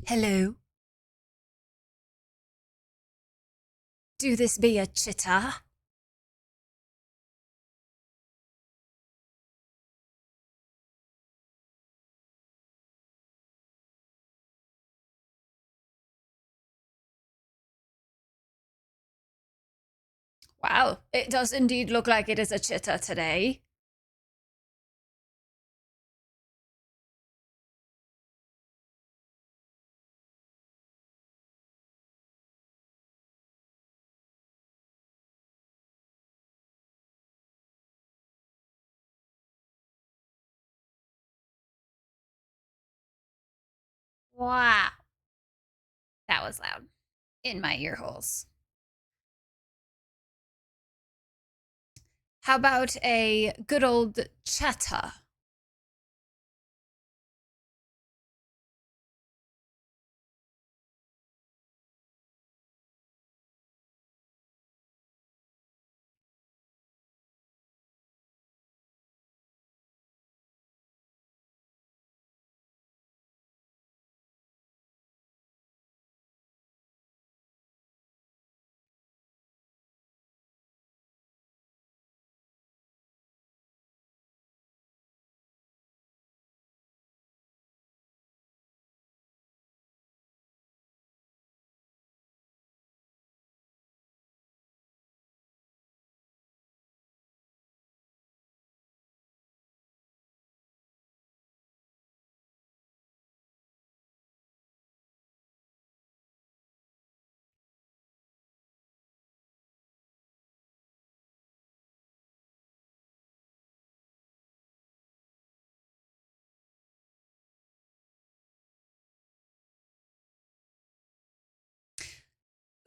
Hello. Do this be a chitta? Wow, it does indeed look like it is a chitta today. Wow. That was loud. In my ear holes. How about a good old chatta?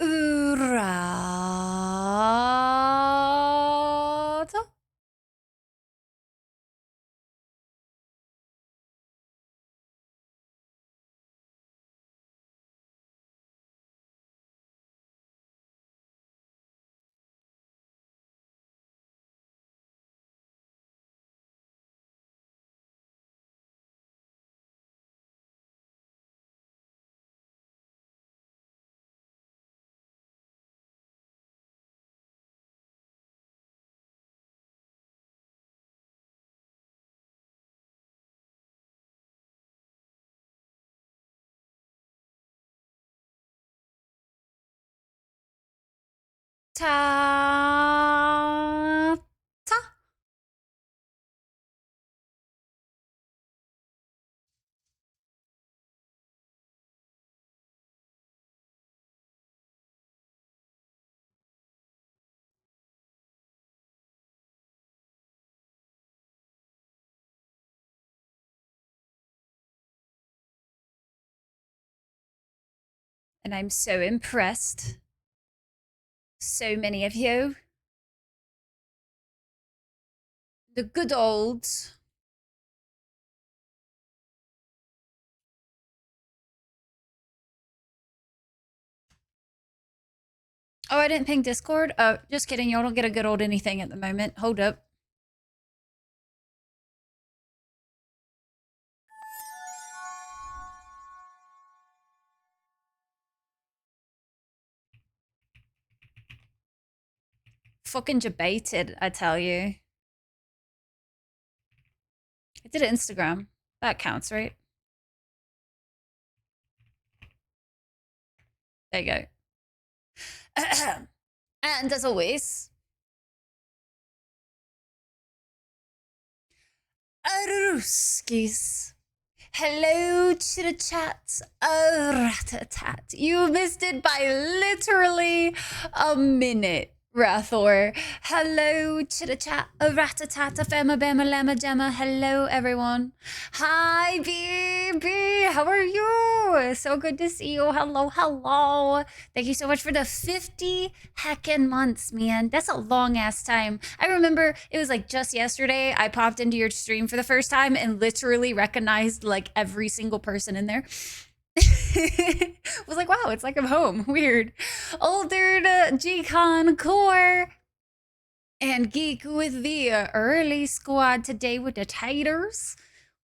Urata? Ta. Ta. And I'm so impressed. So many of you. The good old. Oh, I didn't ping Discord? Oh, just kidding. Y'all don't get a good old anything at the moment. Hold up. Fucking debated, I tell you. I did it Instagram. That counts, right? There you go. And as always, Aruskis. Hello, chitter chat, rat-a-tat. You missed it by literally a minute. Rathor. Hello, chitter chat, a rat-a-tat, a fema bema lama gemma. Hello, everyone. Hi, BB. How are you? So good to see you. Hello, hello. Thank you so much for the 50 heckin' months, man. That's a long ass time. I remember it was like just yesterday I popped into your stream for the first time and literally recognized like every single person in there. Was like, wow, it's like I'm home. Weird. Older G-Con Core and Geek with the early squad today with the taters.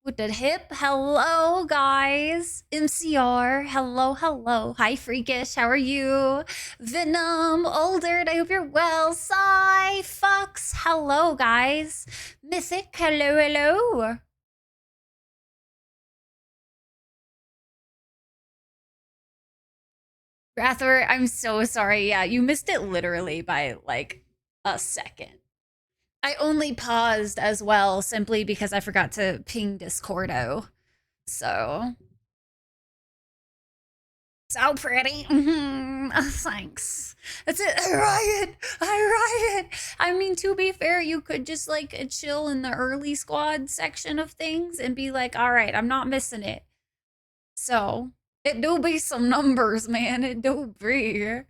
With the hip, hello guys. MCR, hello, hello. Hi Freakish, how are you? Venom, Older, I hope you're well. Psy, Fox, hello guys. Mythic, hello, hello. Rathor, I'm so sorry. Yeah, you missed it literally by like a second. I only paused as well simply because I forgot to ping Discordo. So pretty. Thanks. That's it. I riot. I mean, to be fair, you could just like chill in the early squad section of things and be like, all right, I'm not missing it. So it do be some numbers, man. It do be.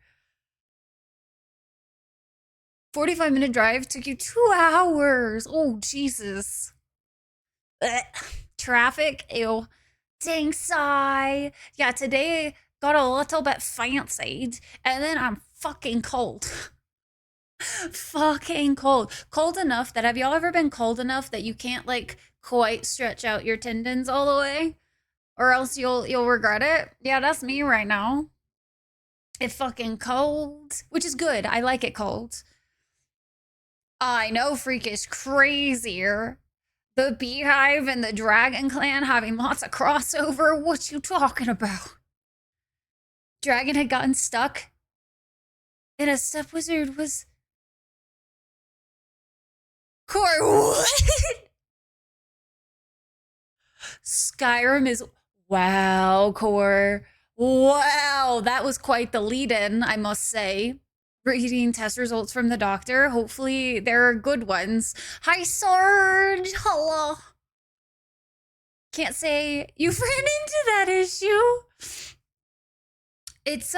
45-minute drive took you 2 hours. Oh, Jesus. Ugh. Traffic, ew. Dang, sigh. Yeah, today got a little bit fancied, and then I'm fucking cold. Fucking cold. Cold enough that, have y'all ever been cold enough that you can't like quite stretch out your tendons all the way? Or else you'll regret it? Yeah, that's me right now. It's fucking cold, which is good. I like it cold. I know, freakish crazier. The Beehive and the Dragon Clan having lots of crossover. What you talking about? Dragon had gotten stuck, and a step wizard was. Core, what? Skyrim is. Wow, Core. Wow, that was quite the lead in, I must say. Reading test results from the doctor. Hopefully, they're good ones. Hi, Sarge. Hello. Can't say you've ran into that issue. It's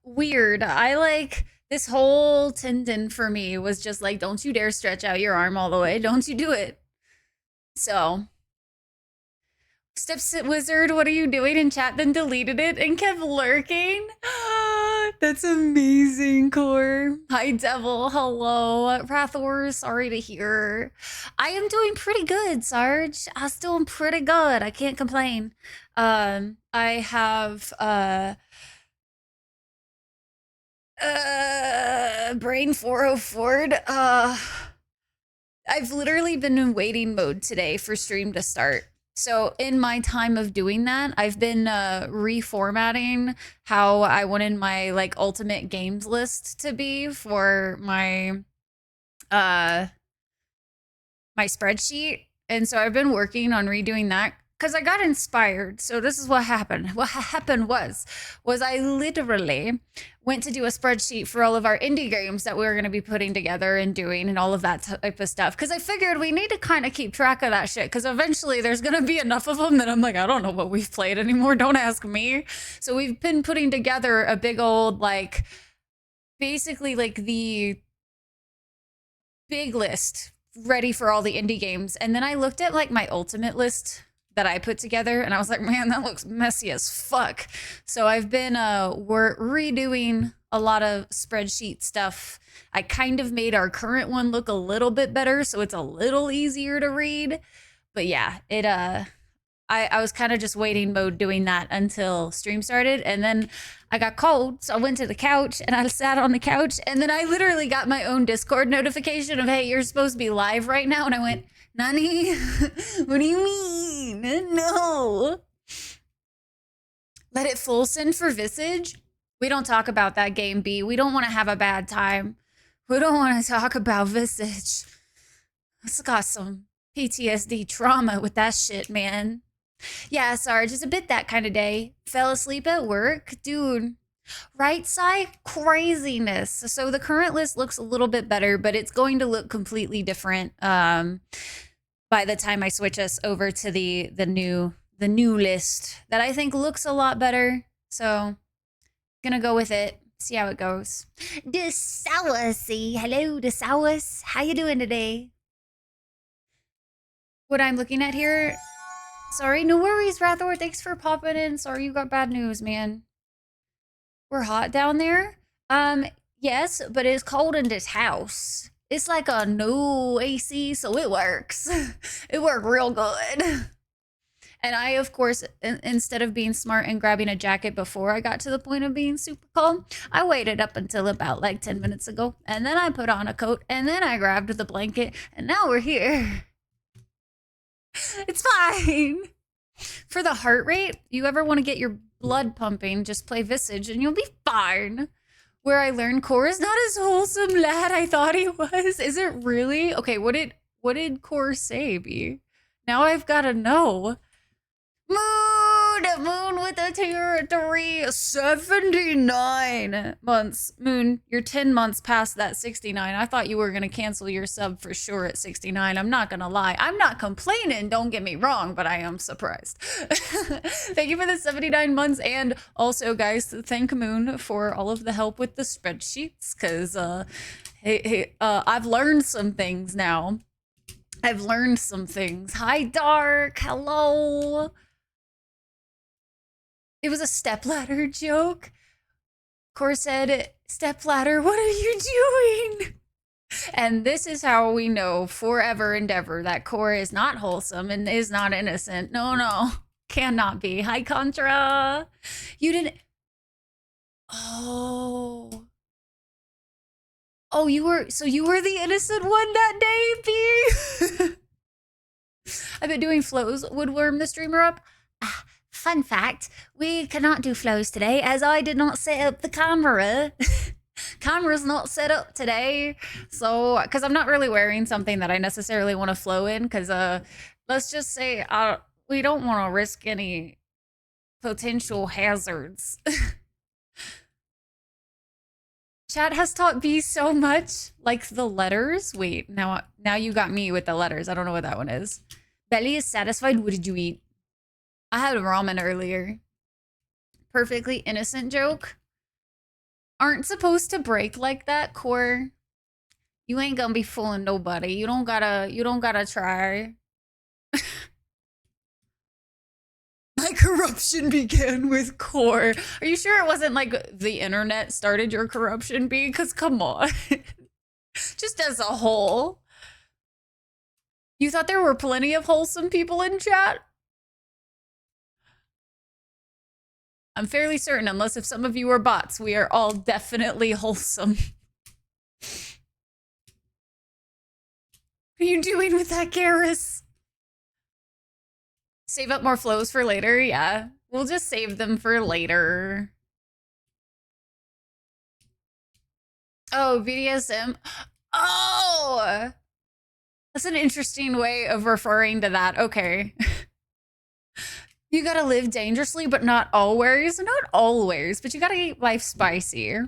weird. I like this whole tendon for me was just like, don't you dare stretch out your arm all the way. Don't you do it. So Steps Wizard, what are you doing in chat? Then deleted it and kept lurking. That's amazing, Core. Hi, Devil. Hello. Rathor, sorry to hear. I am doing pretty good, Sarge. I'm doing pretty good. I can't complain. I have brain 404'd. I've literally been in waiting mode today for stream to start. So in my time of doing that, I've been reformatting how I wanted my like ultimate games list to be for my my spreadsheet. And so I've been working on redoing that because I got inspired. So this is what happened. What happened was I literally went to do a spreadsheet for all of our indie games that we were going to be putting together and doing and all of that type of stuff. Because I figured we need to kind of keep track of that shit because eventually there's going to be enough of them that I'm like, I don't know what we've played anymore. Don't ask me. So we've been putting together a big old, like, basically like the big list ready for all the indie games. And then I looked at like my ultimate list that I put together and I was like, man, that looks messy as fuck. So I've been we're redoing a lot of spreadsheet stuff. I kind of made our current one look a little bit better so it's a little easier to read. But yeah, it I was kind of just waiting mode doing that until stream started, and then I got cold, so I went to the couch and I sat on the couch, and then I literally got my own Discord notification of, hey, you're supposed to be live right now, and I went, Nani? What do you mean? No. Let it full send for Visage? We don't talk about that game, B. We don't want to have a bad time. We don't want to talk about Visage. It's got some PTSD trauma with that shit, man. Yeah, Sarge, it's a bit that kind of day. Fell asleep at work? Dude. Right side? Craziness. So the current list looks a little bit better, but it's going to look completely different by the time I switch us over to the new list that I think looks a lot better. So gonna go with it. See how it goes. Desawasi. Hello, Desawas. How you doing today? What I'm looking at here. Sorry, no worries, Rathor. Thanks for popping in. Sorry you got bad news, man. We're hot down there? Yes, but it's cold in this house. It's like a no AC, so it works. It worked real good. And I, of course, instead of being smart and grabbing a jacket before I got to the point of being super cold, I waited up until about like 10 minutes ago. And then I put on a coat and then I grabbed the blanket and now we're here. It's fine. For the heart rate, you ever want to get your blood pumping, just play Visage and you'll be fine. Where I learned Core is not as wholesome lad I thought he was. Is it really? Okay, what did Core say, B? Now I've got to know. Moon with a territory, 79 months. Moon, you're 10 months past that 69. I thought you were going to cancel your sub for sure at 69. I'm not going to lie. I'm not complaining, don't get me wrong, but I am surprised. Thank you for the 79 months. And also, guys, thank Moon for all of the help with the spreadsheets, because I've learned some things now. I've learned some things. Hi, Dark. Hello. It was a stepladder joke. Core said, stepladder, what are you doing? And this is how we know forever and ever that Core is not wholesome and is not innocent. No, cannot be. Hi, Contra. You didn't. Oh, you were the innocent one that day, B? I've been doing flows. Woodworm the streamer up. Fun fact, we cannot do flows today as I did not set up the camera. Camera's not set up today. So, because I'm not really wearing something that I necessarily want to flow in, because let's just say we don't want to risk any potential hazards. Chat has taught B so much, like the letters. Wait, now you got me with the letters. I don't know what that one is. Belly is satisfied. What did you eat? I had ramen earlier. Perfectly innocent joke. Aren't supposed to break like that, Core. You ain't gonna be fooling nobody. You don't gotta try. My corruption began with Core. Are you sure it wasn't like the internet started your corruption, B? Because come on. Just as a whole. You thought there were plenty of wholesome people in chat? I'm fairly certain, unless if some of you are bots, we are all definitely wholesome. What are you doing with that, Garrus? Save up more flows for later? Yeah, we'll just save them for later. Oh, BDSM. Oh! That's an interesting way of referring to that. Okay. You gotta live dangerously, but not always. Not always, but you gotta eat life spicy.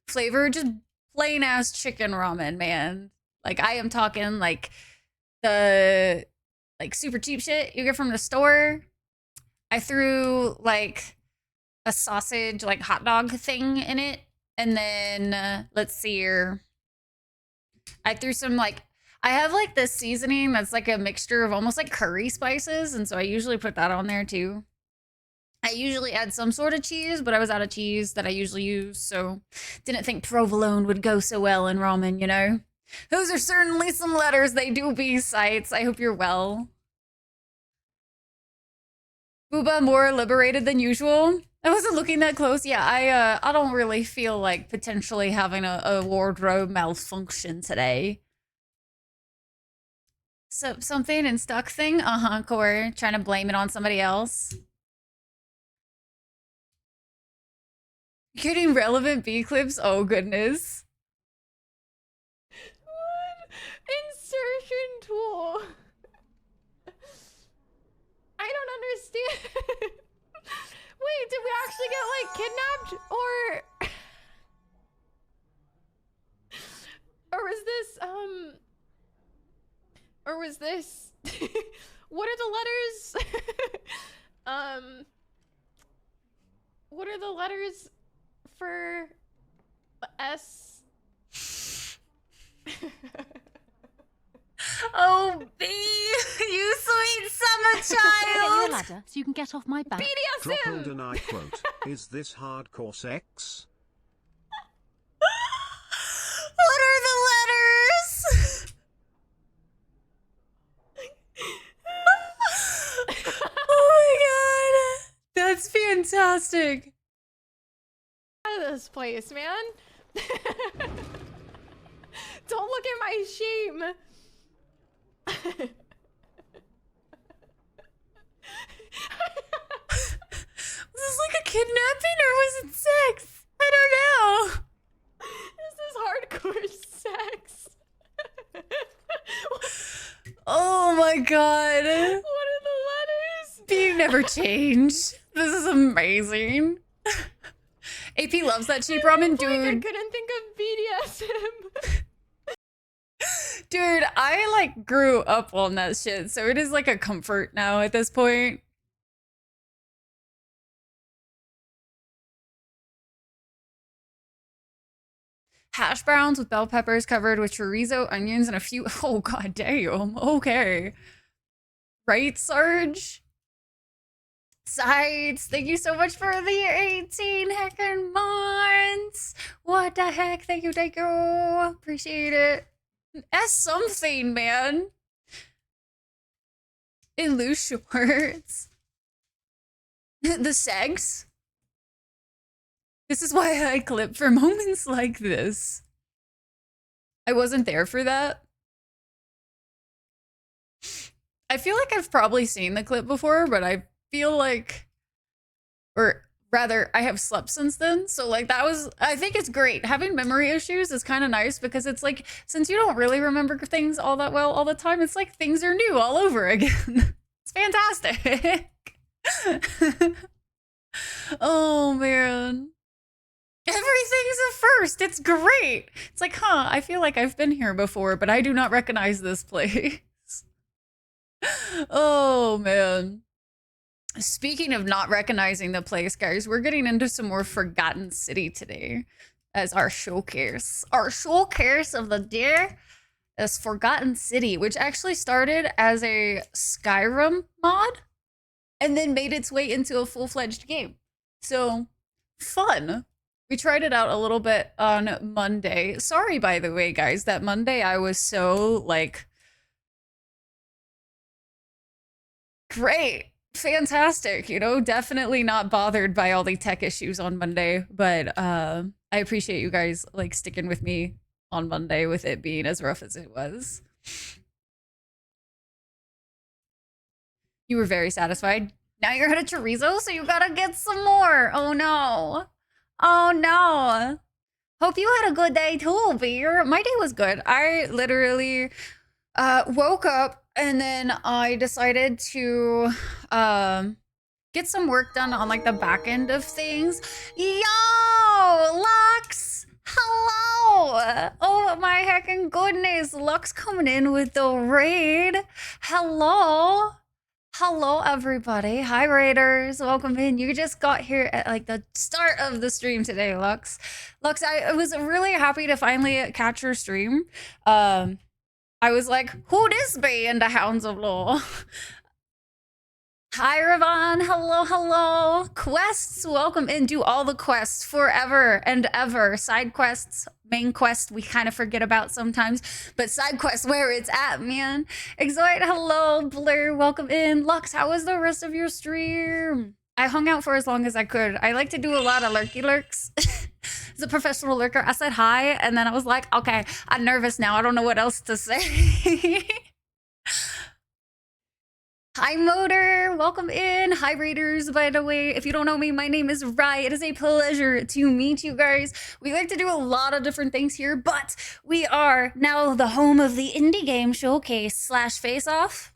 Flavor, just plain ass chicken ramen, man. Like, I am talking like the super cheap shit you get from the store. I threw like a sausage, like hot dog thing in it. And then, let's see here. I threw some like, I have like this seasoning that's like a mixture of almost like curry spices. And so I usually put that on there too. I usually add some sort of cheese, but I was out of cheese that I usually use. So didn't think provolone would go so well in ramen, you know? Those are certainly some letters. They do be sites. I hope you're well. Booba more liberated than usual. I wasn't looking that close. Yeah, I don't really feel like potentially having a wardrobe malfunction today. So something in stuck thing? Core, trying to blame it on somebody else. Getting relevant B clips? Oh goodness. What? Insertion tool. I don't understand. Wait, did we actually get like kidnapped or was this what are the letters? What are the letters for S? Oh, B, you sweet summer child. Get you a ladder so you can get off my back. BDSM. Droppled and I quote, is this hardcore sex? What are the letters? fantastic. Out of this place, man. Don't look at my shame. Was this like a kidnapping or was it sex? I don't know. This is hardcore sex. Oh my god. What are the letters? You never change. This is amazing. AP loves that cheap ramen, I dude. couldn't think of BDSM. Dude, I like grew up on that shit, so it is like a comfort now at this point. Hash browns with bell peppers covered with chorizo, onions, and a few. Oh, god damn. Okay. Right, Sarge? Sides, thank you so much for the 18 heckin' months. What the heck? Thank you, thank you. Appreciate it. S something, man. In loose shorts. The segs. This is why I clip for moments like this. I wasn't there for that. I feel like I've probably seen the clip before, but I feel like, or rather, I have slept since then. So like that was, I think it's great. Having memory issues is kind of nice because it's like, since you don't really remember things all that well all the time, it's like things are new all over again. It's fantastic. Oh man. Everything's a first. It's great. It's like, huh, I feel like I've been here before, but I do not recognize this place. Oh man. Speaking of not recognizing the place, guys, we're getting into some more Forgotten City today as our showcase. Our showcase of the day is Forgotten City, which actually started as a Skyrim mod and then made its way into a full-fledged game. So, fun. We tried it out a little bit on Monday. Sorry, by the way, guys, that Monday I was so, like, great. Fantastic, you know, definitely not bothered by all the tech issues on Monday, but I appreciate you guys like sticking with me on Monday with it being as rough as it was. You were very satisfied. Now you're out of chorizo, so you gotta get some more. Oh no. Oh no. Hope you had a good day too, Beer. My day was good. I literally woke up and then I decided to get some work done on like the back end of things. Yo, Lux! Hello! Oh my heckin' goodness, Lux coming in with the raid. Hello! Hello everybody. Hi raiders, welcome in. You just got here at like the start of the stream today, Lux. Lux, I was really happy to finally catch your stream. I was like, who this be in the Hounds of Law? Hi, Ravon. Hello, hello. Quests, welcome in. Do all the quests forever and ever. Side quests, main quest, we kind of forget about sometimes. But side quests, where it's at, man. Exoid, hello. Blur, welcome in. Lux, how was the rest of your stream? I hung out for as long as I could. I like to do a lot of lurky lurks. As a professional lurker, I said hi, and then I was like, okay, I'm nervous now. I don't know what else to say. Hi, Motor. Welcome in. Hi, Raiders, by the way. If you don't know me, my name is Rai. It is a pleasure to meet you guys. We like to do a lot of different things here, but we are now the home of the indie game showcase / face-off.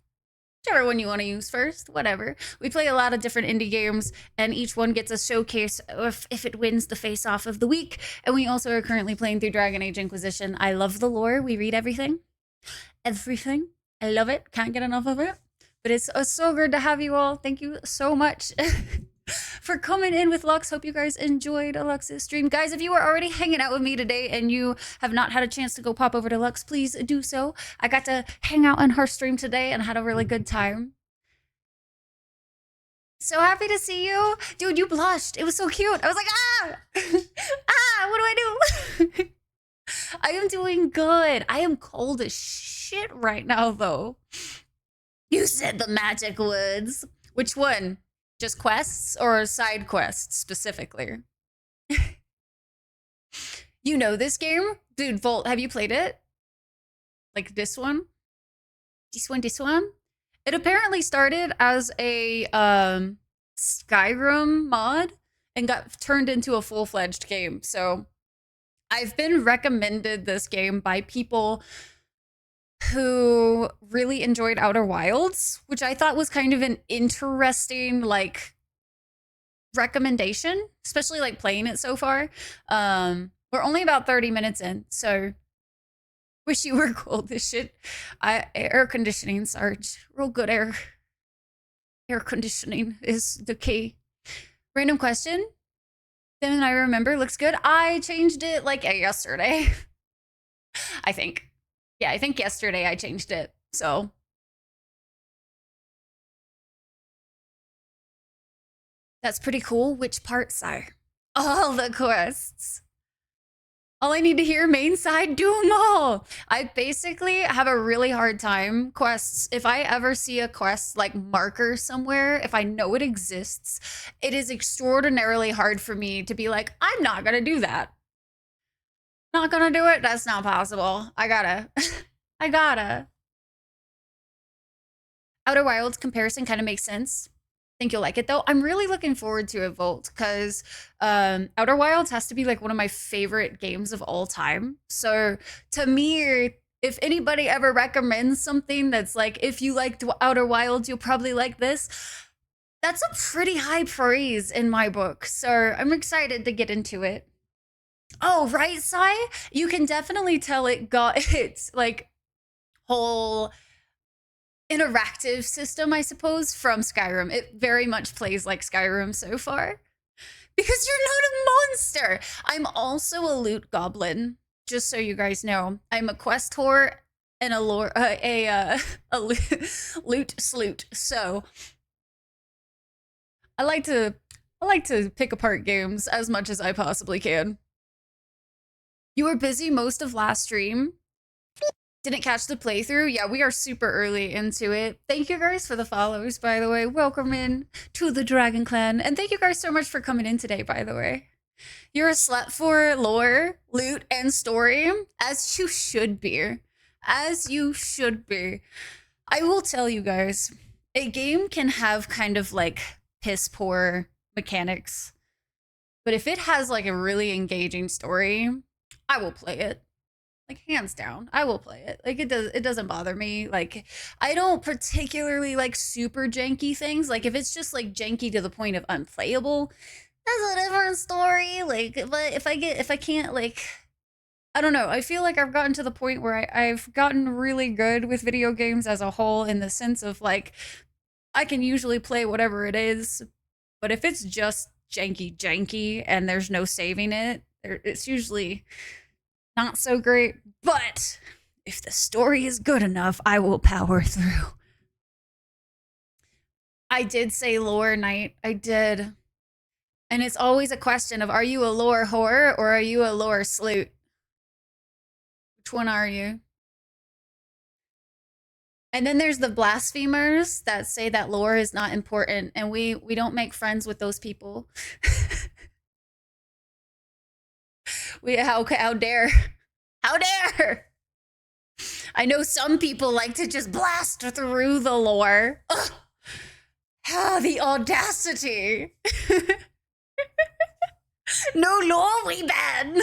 Whichever one you want to use first, whatever. We play a lot of different indie games, and each one gets a showcase if it wins the face-off of the week. And we also are currently playing through Dragon Age Inquisition. I love the lore. We read everything. Everything. I love it. Can't get enough of it. But it's so good to have you all. Thank you so much for coming in with Lux. Hope you guys enjoyed Lux's stream. Guys, if you are already hanging out with me today and you have not had a chance to go pop over to Lux, please do so. I got to hang out on her stream today and had a really good time. So happy to see you. Dude, you blushed. It was so cute. I was like, ah! Ah, what do I do? I am doing good. I am cold as shit right now, though. You said the magic woods. Which one? Just quests or side quests specifically? You know this game? Dude, Volt, have you played it? Like this one? This one? It apparently started as a Skyrim mod and got turned into a full-fledged game. So I've been recommended this game by people who really enjoyed Outer Wilds, which I thought was kind of an interesting, like, recommendation, especially like playing it so far. We're only about 30 minutes in, so wish you were cool. This shit, air conditioning, Sarge. Real good air conditioning is the key. Random question. Then I remember looks good. I changed it like yesterday. I think. Yeah, I think yesterday I changed it. So that's pretty cool. Which part, sire? All the quests. All I need to hear, main side, do them all. I basically have a really hard time quests. If I ever see a quest like marker somewhere, if I know it exists, it is extraordinarily hard for me to be like, I'm not gonna do that. Not gonna do it? That's not possible. I gotta. I gotta. Outer Wilds comparison kind of makes sense. Think you'll like it though. I'm really looking forward to it, Volt, because Outer Wilds has to be like one of my favorite games of all time. So to me, if anybody ever recommends something that's like, if you liked Outer Wilds, you'll probably like this. That's a pretty high praise in my book. So I'm excited to get into it. Oh, right, Sai? You can definitely tell it got its like whole interactive system, I suppose, from Skyrim. It very much plays like Skyrim so far. Because you're not a monster! I'm also a loot goblin, just so you guys know. I'm a quest whore and a lore, a loot sloot. So I like to pick apart games as much as I possibly can. You were busy most of last stream. Didn't catch the playthrough. Yeah, we are super early into it. Thank you guys for the follows, by the way. Welcome in to the Dragon Clan. And thank you guys so much for coming in today, by the way. You're a slut for lore, loot, and story, as you should be. As you should be. I will tell you guys, a game can have kind of like piss poor mechanics. But if it has like a really engaging story, I will play it. Like hands down, I will play it. Like it doesn't bother me. Like I don't particularly like super janky things. Like if it's just like janky to the point of unplayable, that's a different story. Like but if I can't like, I don't know. I feel like I've gotten to the point where I've gotten really good with video games as a whole in the sense of like I can usually play whatever it is, but if it's just janky and there's no saving it, it's usually not so great, but if the story is good enough, I will power through. I did say lore night. I did. And it's always a question of, are you a lore whore or are you a lore sloot? Which one are you? And then there's the blasphemers that say that lore is not important, and we don't make friends with those people. How dare? How dare? I know some people like to just blast through the lore. Ugh. Ah, the audacity. No lore we ban.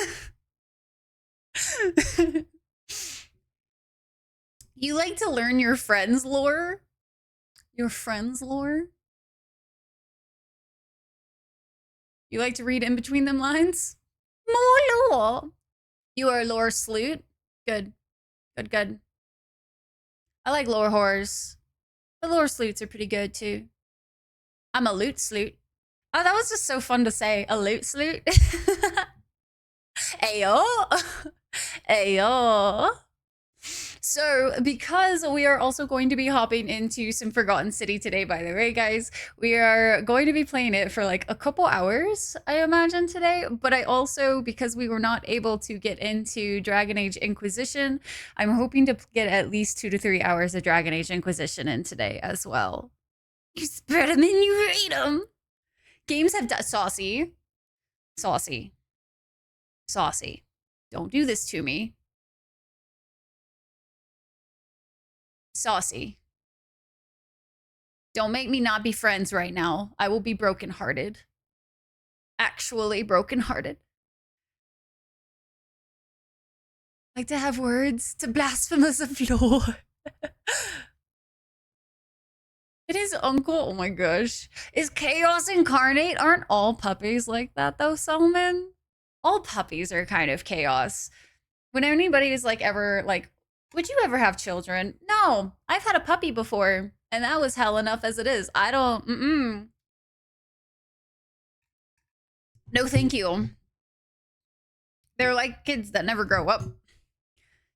You like to learn your friends' lore? Your friends' lore? You like to read in between them lines? More lore. You are a lore sloot? Good. Good. I like lore whores. The lore sloots are pretty good too. I'm a loot sloot. Oh, that was just so fun to say. A loot sloot. Ayo. Ayo. So, because we are also going to be hopping into some Forgotten City today, by the way, guys, we are going to be playing it for like a couple hours, I imagine, today. But I also, because we were not able to get into Dragon Age Inquisition, I'm hoping to get at least 2 to 3 hours of Dragon Age Inquisition in today as well. You spread them and you read them. Games have saucy. Saucy. Saucy. Don't do this to me. Saucy. Don't make me not be friends right now. I will be brokenhearted. Actually brokenhearted. Like to have words to blasphemous of lore. It is Uncle. Oh my gosh. Is chaos incarnate? Aren't all puppies like that though, Solomon? All puppies are kind of chaos. When anybody is like ever like, would you ever have children? No, I've had a puppy before and that was hell enough as it is. I don't, No, thank you. They're like kids that never grow up.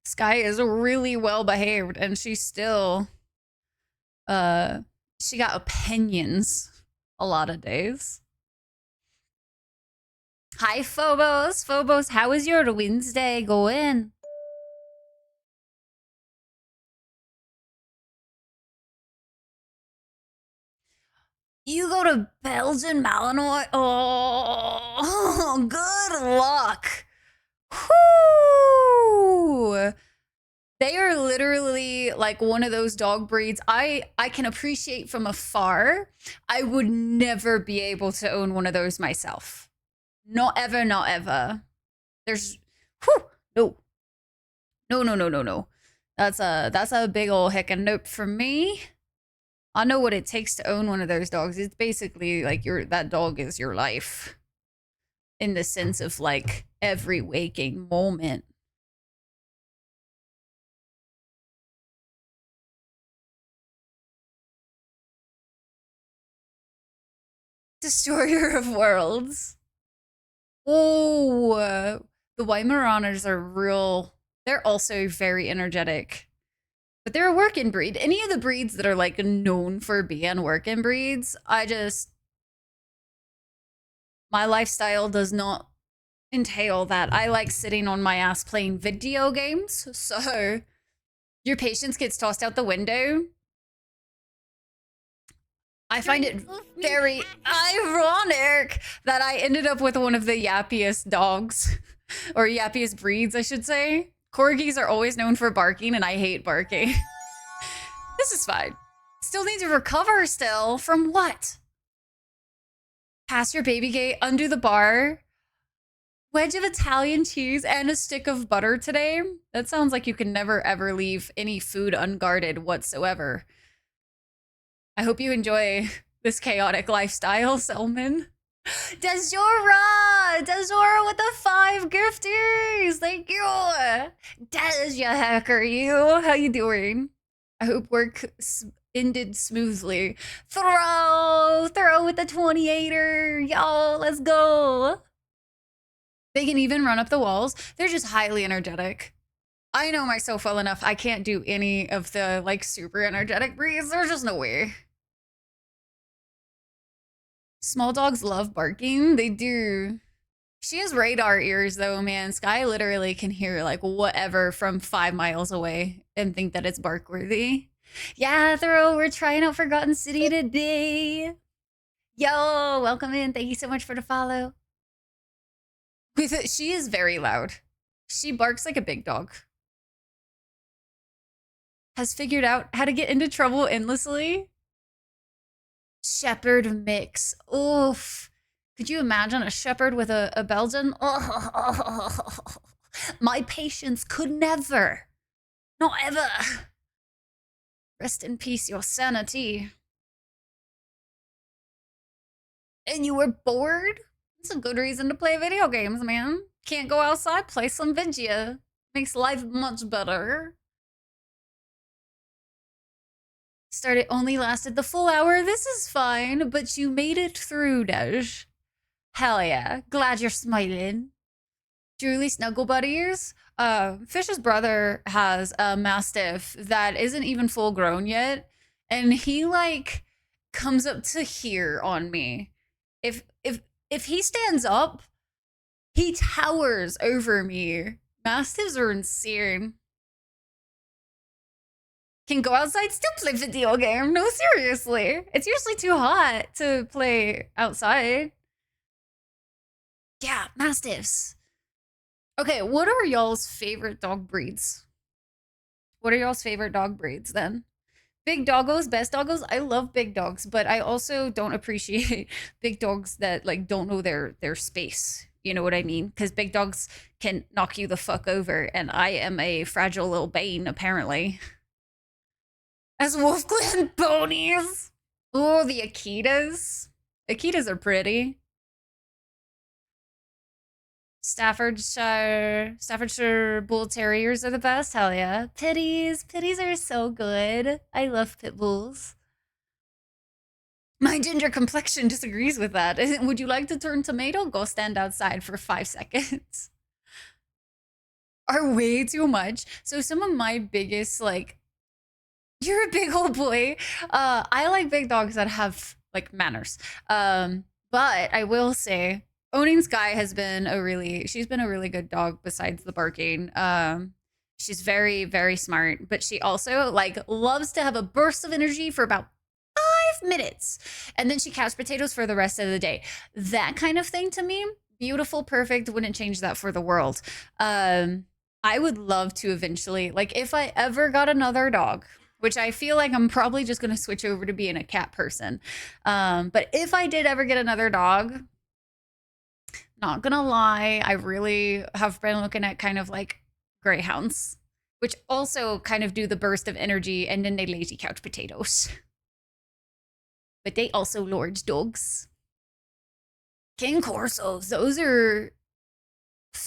Sky is really well behaved and she's still, she got opinions a lot of days. Hi, Phobos. Phobos, how is your Wednesday going? You go to Belgian Malinois? Oh, good luck. Whoo! They are literally like one of those dog breeds I can appreciate from afar. I would never be able to own one of those myself. Not ever, not ever. There's, no. No. That's a big ol' heckin' nope for me. I know what it takes to own one of those dogs. It's basically like that dog is your life. In the sense of like every waking moment. Destroyer of worlds. Oh, the Weimaraners are real. They're also very energetic. But they're a working breed. Any of the breeds that are like known for being working breeds, my lifestyle does not entail that. I like sitting on my ass playing video games. So your patience gets tossed out the window. I find it very ironic that I ended up with one of the yappiest dogs, or yappiest breeds, I should say. Corgis are always known for barking, and I hate barking. This is fine. Still need to recover still. From what? Pass your baby gate, undo the bar, wedge of Italian cheese, and a stick of butter today? That sounds like you can never ever leave any food unguarded whatsoever. I hope you enjoy this chaotic lifestyle, Selman. Dezora with the 5 gifties. Thank you. Des, you hacker, you. How you doing? I hope work ended smoothly. Throw with the 28er. Y'all, let's go. They can even run up the walls. They're just highly energetic. I know myself well enough. I can't do any of the like super energetic breeds. There's just no way. Small dogs love barking. They do. She has radar ears though, man. Sky literally can hear like whatever from 5 miles away and think that it's bark worthy. Yeah, we're trying out Forgotten City today. Yo, welcome in. Thank you so much for the follow. She is very loud. She barks like a big dog. Has figured out how to get into trouble endlessly. Shepherd mix. Oof. Could you imagine a shepherd with a Belgian? Oh, my patience could never. Not ever. Rest in peace, your sanity. And you were bored? It's a good reason to play video games, man. Can't go outside, play some video. Makes life much better. Started only lasted the full hour. This is fine, but you made it through, Dej. Hell yeah. Glad you're smiling. Julie Snuggle Buddies. Fish's brother has a Mastiff that isn't even full grown yet. And he like comes up to here on me. If he stands up, he towers over me. Mastiffs are insane. Can go outside, still play video game. No, seriously. It's usually too hot to play outside. Yeah, mastiffs. Okay, what are y'all's favorite dog breeds? What are y'all's favorite dog breeds then? Big doggos, best doggos. I love big dogs, but I also don't appreciate big dogs that like don't know their space. You know what I mean? Because big dogs can knock you the fuck over, and I am a fragile little bane apparently. As Wolf Clan ponies. Oh, the Akitas. Akitas are pretty. Staffordshire Bull Terriers are the best. Hell yeah. Pitties are so good. I love pit bulls. My ginger complexion disagrees with that. Would you like to turn tomato? Go stand outside for 5 seconds. Are way too much. So some of my biggest like, you're a big old boy. I like big dogs that have like manners. But I will say owning Sky has been she's been a really good dog besides the barking. She's very, very smart, but she also like loves to have a burst of energy for about 5 minutes. And then she couch potatoes for the rest of the day. That kind of thing to me, beautiful, perfect, wouldn't change that for the world. I would love to eventually, like if I ever got another dog, which I feel like I'm probably just going to switch over to being a cat person. But if I did ever get another dog, not gonna lie, I really have been looking at kind of like greyhounds, which also kind of do the burst of energy and then they lazy couch potatoes. But they also large dogs. King Corsos, those are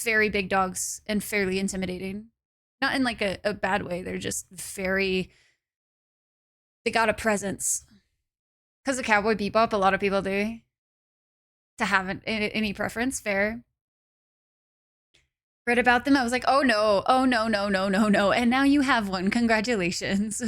very big dogs and fairly intimidating. Not in like a bad way, they're just very, they got a presence. Because of Cowboy Bebop, a lot of people do. To have any preference, fair. Read about them, I was like, oh no, no. And now you have one, congratulations.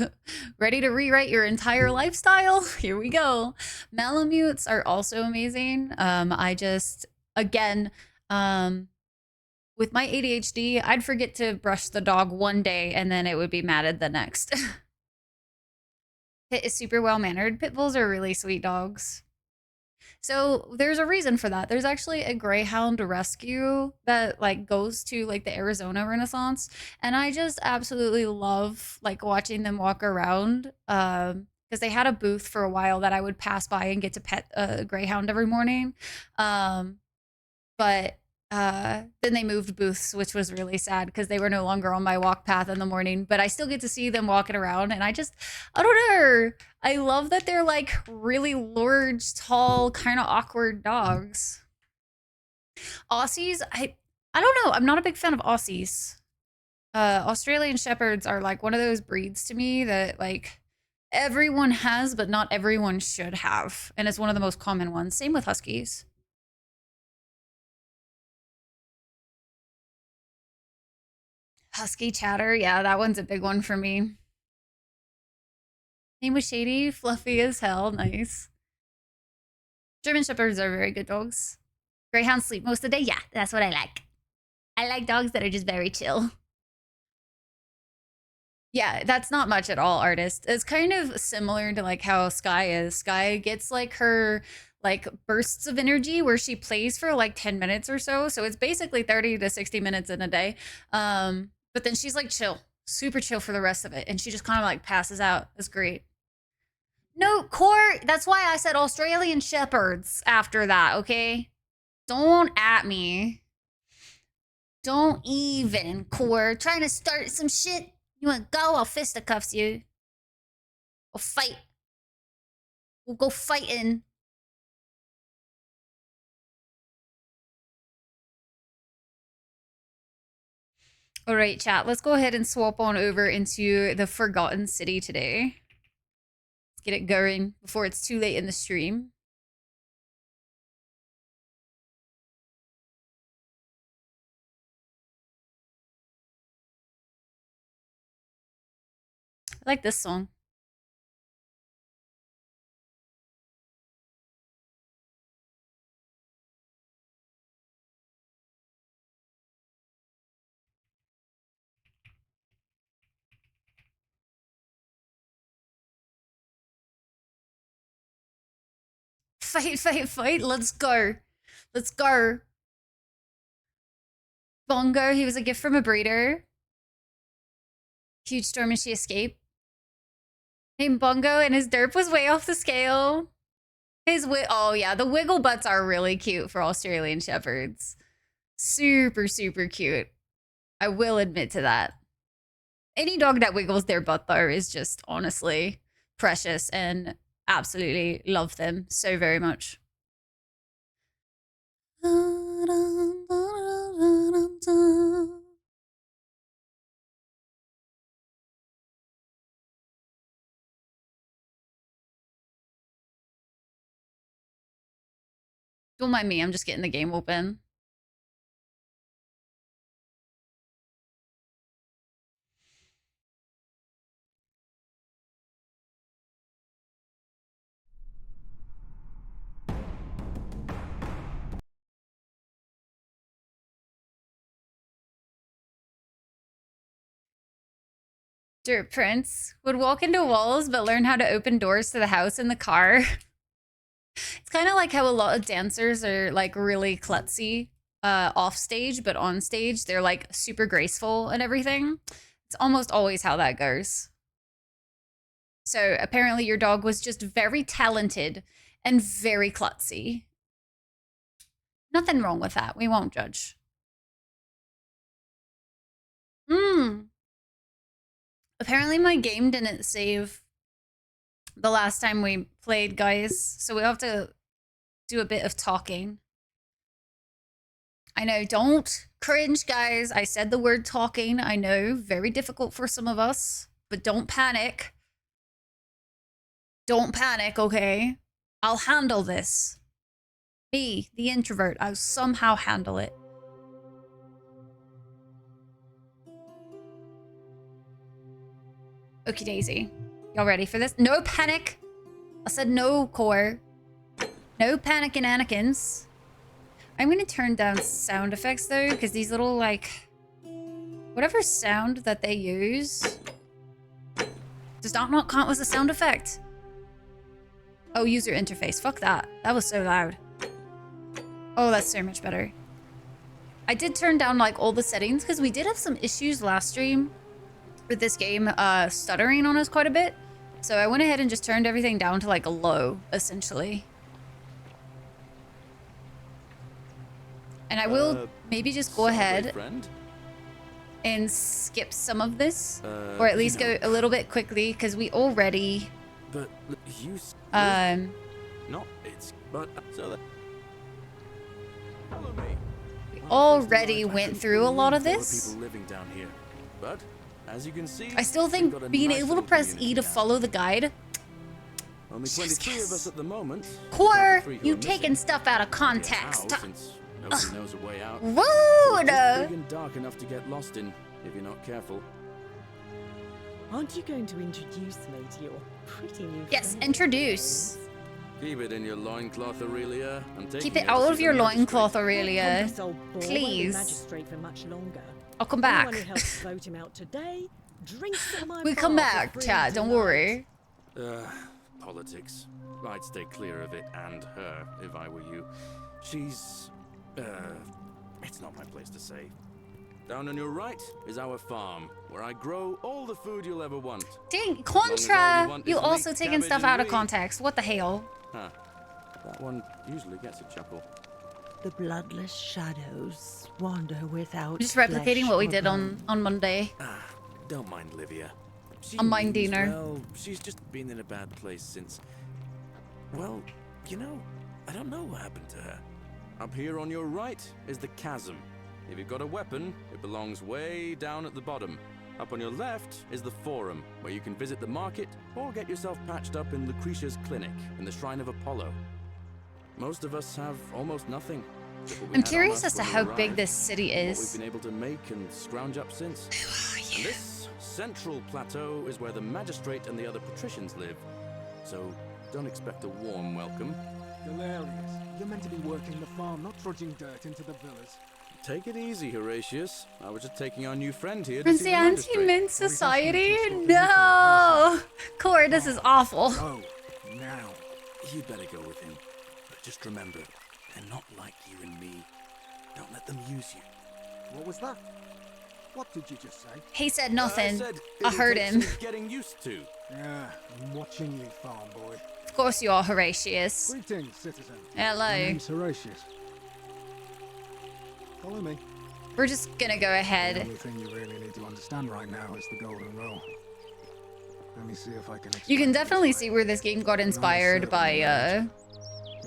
Ready to rewrite your entire lifestyle? Here we go. Malamutes are also amazing. I just, again, with my ADHD, I'd forget to brush the dog one day and then it would be matted the next. Pit is super well-mannered. Pit bulls are really sweet dogs. So there's a reason for that. There's actually a greyhound rescue that like goes to like the Arizona Renaissance, and I just absolutely love like watching them walk around. Because they had a booth for a while that I would pass by and get to pet a greyhound every morning. But then they moved booths, which was really sad because they were no longer on my walk path in the morning. But I still get to see them walking around, and I don't know. I love that they're like really large, tall, kind of awkward dogs. Aussies, I don't know. I'm not a big fan of Aussies. Australian Shepherds are like one of those breeds to me that like everyone has, but not everyone should have. And it's one of the most common ones. Same with Huskies. Husky chatter, yeah, that one's a big one for me. Name was shady, fluffy as hell, nice. German Shepherds are very good dogs. Greyhounds sleep most of the day, yeah, that's what I like. I like dogs that are just very chill. Yeah, that's not much at all, artist. It's kind of similar to like how Sky is. Sky gets like her like bursts of energy where she plays for like 10 minutes or so. So it's basically 30 to 60 minutes in a day. But then she's like chill, super chill for the rest of it. And she just kind of like passes out. It's great. No, Court, that's why I said Australian Shepherds after that, okay? Don't at me. Don't even, Court. Trying to start some shit. You wanna go? I'll fisticuffs you. We'll fight. We'll go fighting. All right, chat. Let's go ahead and swap on over into the Forgotten City today. Let's get it going before it's too late in the stream. I like this song. Fight, fight, fight. Let's go. Let's go. Bongo, he was a gift from a breeder. Huge storm and she escaped. Named Bongo and his derp was way off the scale. Oh yeah, the wiggle butts are really cute for Australian Shepherds. Super, super cute. I will admit to that. Any dog that wiggles their butt though is just honestly precious and absolutely love them so very much. Don't mind me, I'm just getting the game open. Dirt Prince would walk into walls but learn how to open doors to the house in the car. It's kind of like how a lot of dancers are like really klutzy off stage, but on stage they're like super graceful and everything. It's almost always how that goes. So apparently your dog was just very talented and very klutzy. Nothing wrong with that. We won't judge. Apparently my game didn't save the last time we played, guys. So we have to do a bit of talking. I know, don't cringe, guys. I said the word talking. I know, very difficult for some of us, but don't panic. Don't panic, okay? I'll handle this. Me, the introvert, I'll somehow handle it. Okie daisy. Y'all ready for this? No panic. I said no, core. No panicking Anakins. I'm gonna turn down sound effects though, because these little like whatever sound that they use does not count as a sound effect. Oh, user interface. Fuck that. That was so loud. Oh, that's so much better. I did turn down like all the settings because we did have some issues last stream with this game stuttering on us quite a bit. So I went ahead and just turned everything down to like a low, essentially. And I will maybe just go ahead and skip some of this, or at least go a little bit quickly, because we already we already went through a lot of this. But as you can see, I still think being able to press E to follow the guide. Only 23 of us at the moment. Core, you taking stuff out of context. Nobody knows a way out. Rude! It's big and dark enough to get lost in if you're not careful. Aren't you going to introduce me to your pretty new Yes, friend? introduce. Keep it in your loincloth, Aurelia. Keep it out of your loincloth, Aurelia. This old boy won't be Please. magistrate for much longer. I'll come back. Anyone who helps vote him out today drinks at my We come bar for back, free chat. Don't tonight. worry. Politics. I'd stay clear of it and her if I were you. She's, it's not my place to say. Down on your right is our farm, where I grow all the food you'll ever want. Dang, all you Contra! want You is also meat, taking cabbage, stuff and out of wheat. context. What the hell? Huh. That one usually gets a chuckle. The bloodless shadows wander without. Just replicating flesh what we or did bone. on Monday. Don't mind Livia. She A mind means dinner. well. She's just been in a bad place since... Well, you know, I don't know what happened to her. Up here on your right is the chasm. If you've got a weapon, it belongs way down at the bottom. Up on your left is the forum, where you can visit the market or get yourself patched up in Lucretia's clinic in the Shrine of Apollo. Most of us have almost nothing. Just what we I'm had on curious us as to when we how big arrived, this city and what is. we've been able to make and scrounge up since. And this central plateau is where the magistrate and the other patricians live. So don't expect a warm welcome. Hilarious. You're meant to be working the farm, not trudging dirt into the villas. Take it easy, Horatius. I was just taking our new friend here to Prince see the the magistrate. Anti-Mint Society? No! Core, this is awful. Oh, now. You'd better go with him. Just remember, they're not like you and me. Don't let them use you. What was that? What did you just say? He said I nothing. said I it'll heard take him. some getting used to. Yeah, I'm watching you, farm boy. Of course you are, Horatius. Greetings, citizen. Hello. My name's Horatius. Follow me. We're just gonna go The ahead. only thing you really need to understand right now is the golden rule. Let me see if I can. You can explain it definitely this see way. where this game got inspired by If there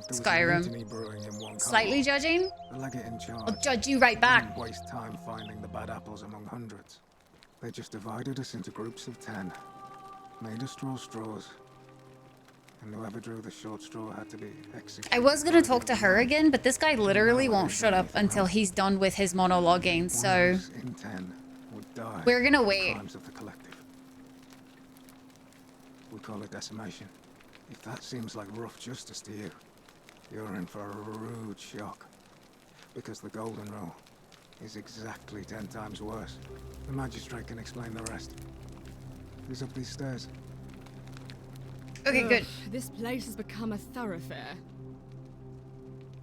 was a Skyrim. mutiny brewing in one Slightly Commonwealth, judging. the legate in charge I'll judge you right back. didn't waste time finding the bad apples among hundreds. They just divided us into groups of 10, made us draw straws, and whoever drew the short straw had to be executed. I was gonna talk to her again, but this guy literally won't shut up until he's done with his monologuing, One so of us in 10 would die. we're gonna for wait. Crimes of the collective. We call it decimation. If that seems like rough justice to you, you're in for a rude shock. Because the golden rule is exactly 10 times worse. The magistrate can explain the rest. Who's up these stairs? Okay, good. This place has become a thoroughfare.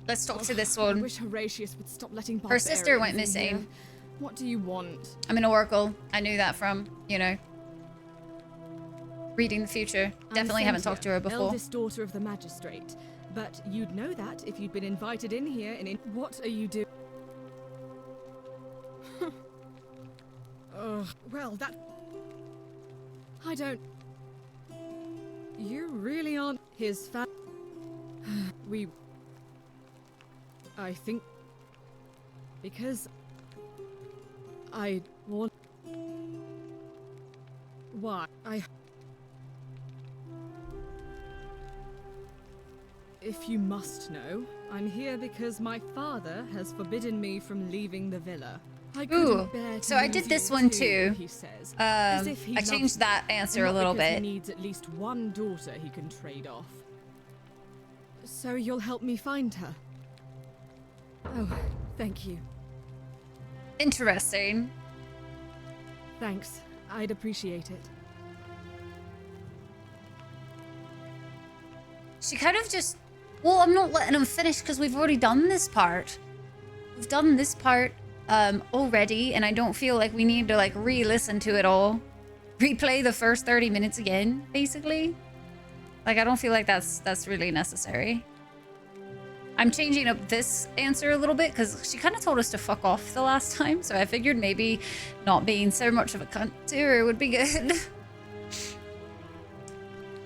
Let's talk to this I one. wish Horatius would stop letting Her sister went barbarians in missing. here. What do you want? I'm an oracle. I knew that from, you know, reading the future. I'm Definitely haven't Cynthia, talked to her before. Eldest daughter of the magistrate. But you'd know that if you'd been invited in here and what are you doing? Well, that... I don't... You really aren't his fan... We... I think... Because... I want... Why? If you must know, I'm here because my father has forbidden me from leaving the villa. I couldn't bear to so I lose did this you one too. He says, as if he I loves changed me, that answer a not little because bit. He needs at least one daughter he can trade off. So you'll help me find her. Oh, thank you. Interesting. Thanks. I'd appreciate it. She kind of just... Well, I'm not letting him finish because we've already done this part. We've done this part already, and I don't feel like we need to, like, re-listen to it all. Replay the first 30 minutes again, basically. Like, I don't feel like that's really necessary. I'm changing up this answer a little bit because she kind of told us to fuck off the last time, so I figured maybe not being so much of a cunt to her would be good.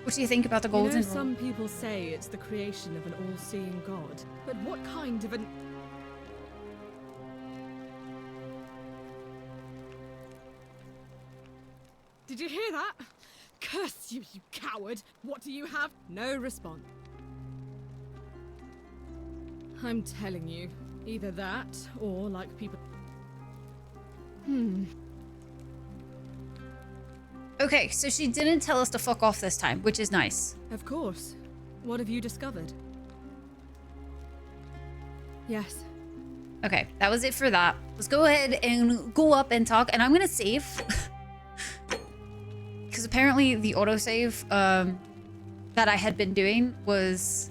What do you think about the golden rule? Some people say it's the creation of an all-seeing god. But what kind of an... Did you hear that? Curse you, you coward! What do you have? No response. I'm telling you, either that or like people... Okay, so she didn't tell us to fuck off this time, which is nice. Of course. What have you discovered? Yes. Okay, that was it for that. Let's go ahead and go up and talk, and I'm gonna save. Because apparently the autosave that I had been doing was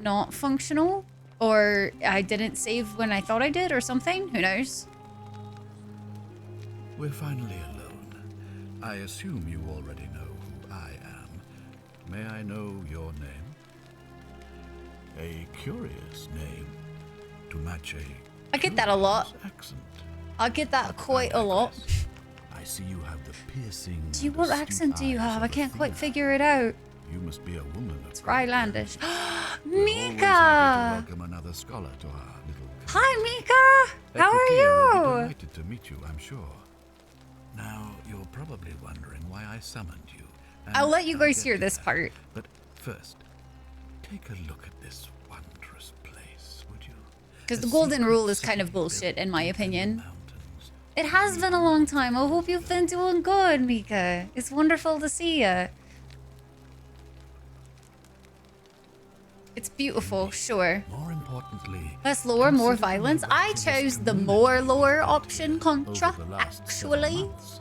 not functional, or I didn't save when I thought I did, or something. Who knows? We're finally alone. I assume you already know who I am. May I know your name? A curious name to match a I get that a lot. curious accent. I get that quite a lot. I see you have the piercing. Do you, what astute accent do you eyes have? of I can't quite Athena. figure it out. You must be a woman of It's great Rylandish. We're always happy to Mika! welcome another scholar to our little Hi, Mika! How are Equiteer will be you? delighted to meet you, I'm sure. Now, you're probably wondering why I summoned you. and I'll let you I'll guys get hear to this that. part. But first, take a look at this wondrous place, would you? Because A the golden secret rule is kind city of bullshit, built in my deep the opinion. mountains. It has been a long time. I hope you've been doing good, Mika. It's wonderful to see you. It's beautiful, sure. More importantly, Less lore, more consider the violence. number I of this chose the community more lore over option contra, the last 7 actually. months.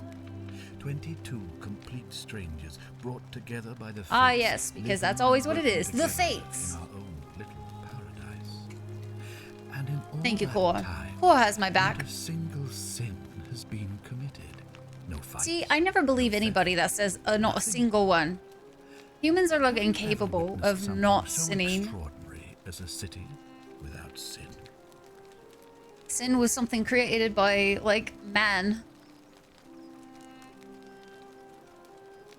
22 complete strangers brought together by the Ah, fates, yes, because living that's always what it and is. The working together fates. in our own And in all Thank you, that Cor. time, Cor has my back. not a single sin has been committed. No fights. See, I never believe anybody that says not a single one. Humans are like Have you ever incapable witnessed of something not so sinning. extraordinary as a city without sin? Sin was something created by, like, man.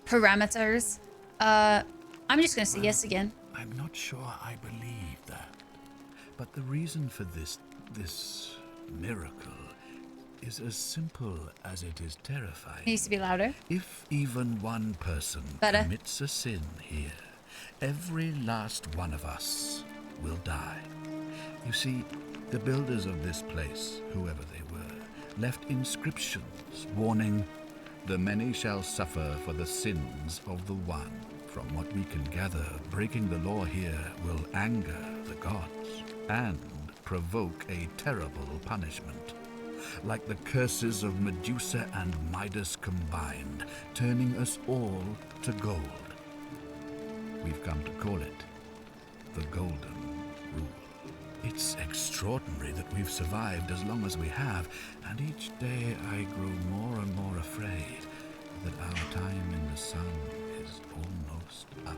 Parameters. I'm just gonna say yes again. I'm not sure I believe that. But the reason for this miracle is as simple as it is terrifying. Needs to be louder. If even one person Better. commits a sin here, every last one of us will die. You see, the builders of this place, whoever they were, left inscriptions warning, "The many shall suffer for the sins of the one." From what we can gather, breaking the law here will anger the gods and provoke a terrible punishment. Like the curses of Medusa and Midas combined, turning us all to gold. We've come to call it the Golden Rule. It's extraordinary that we've survived as long as we have, and each day I grow more and more afraid that our time in the sun is almost up.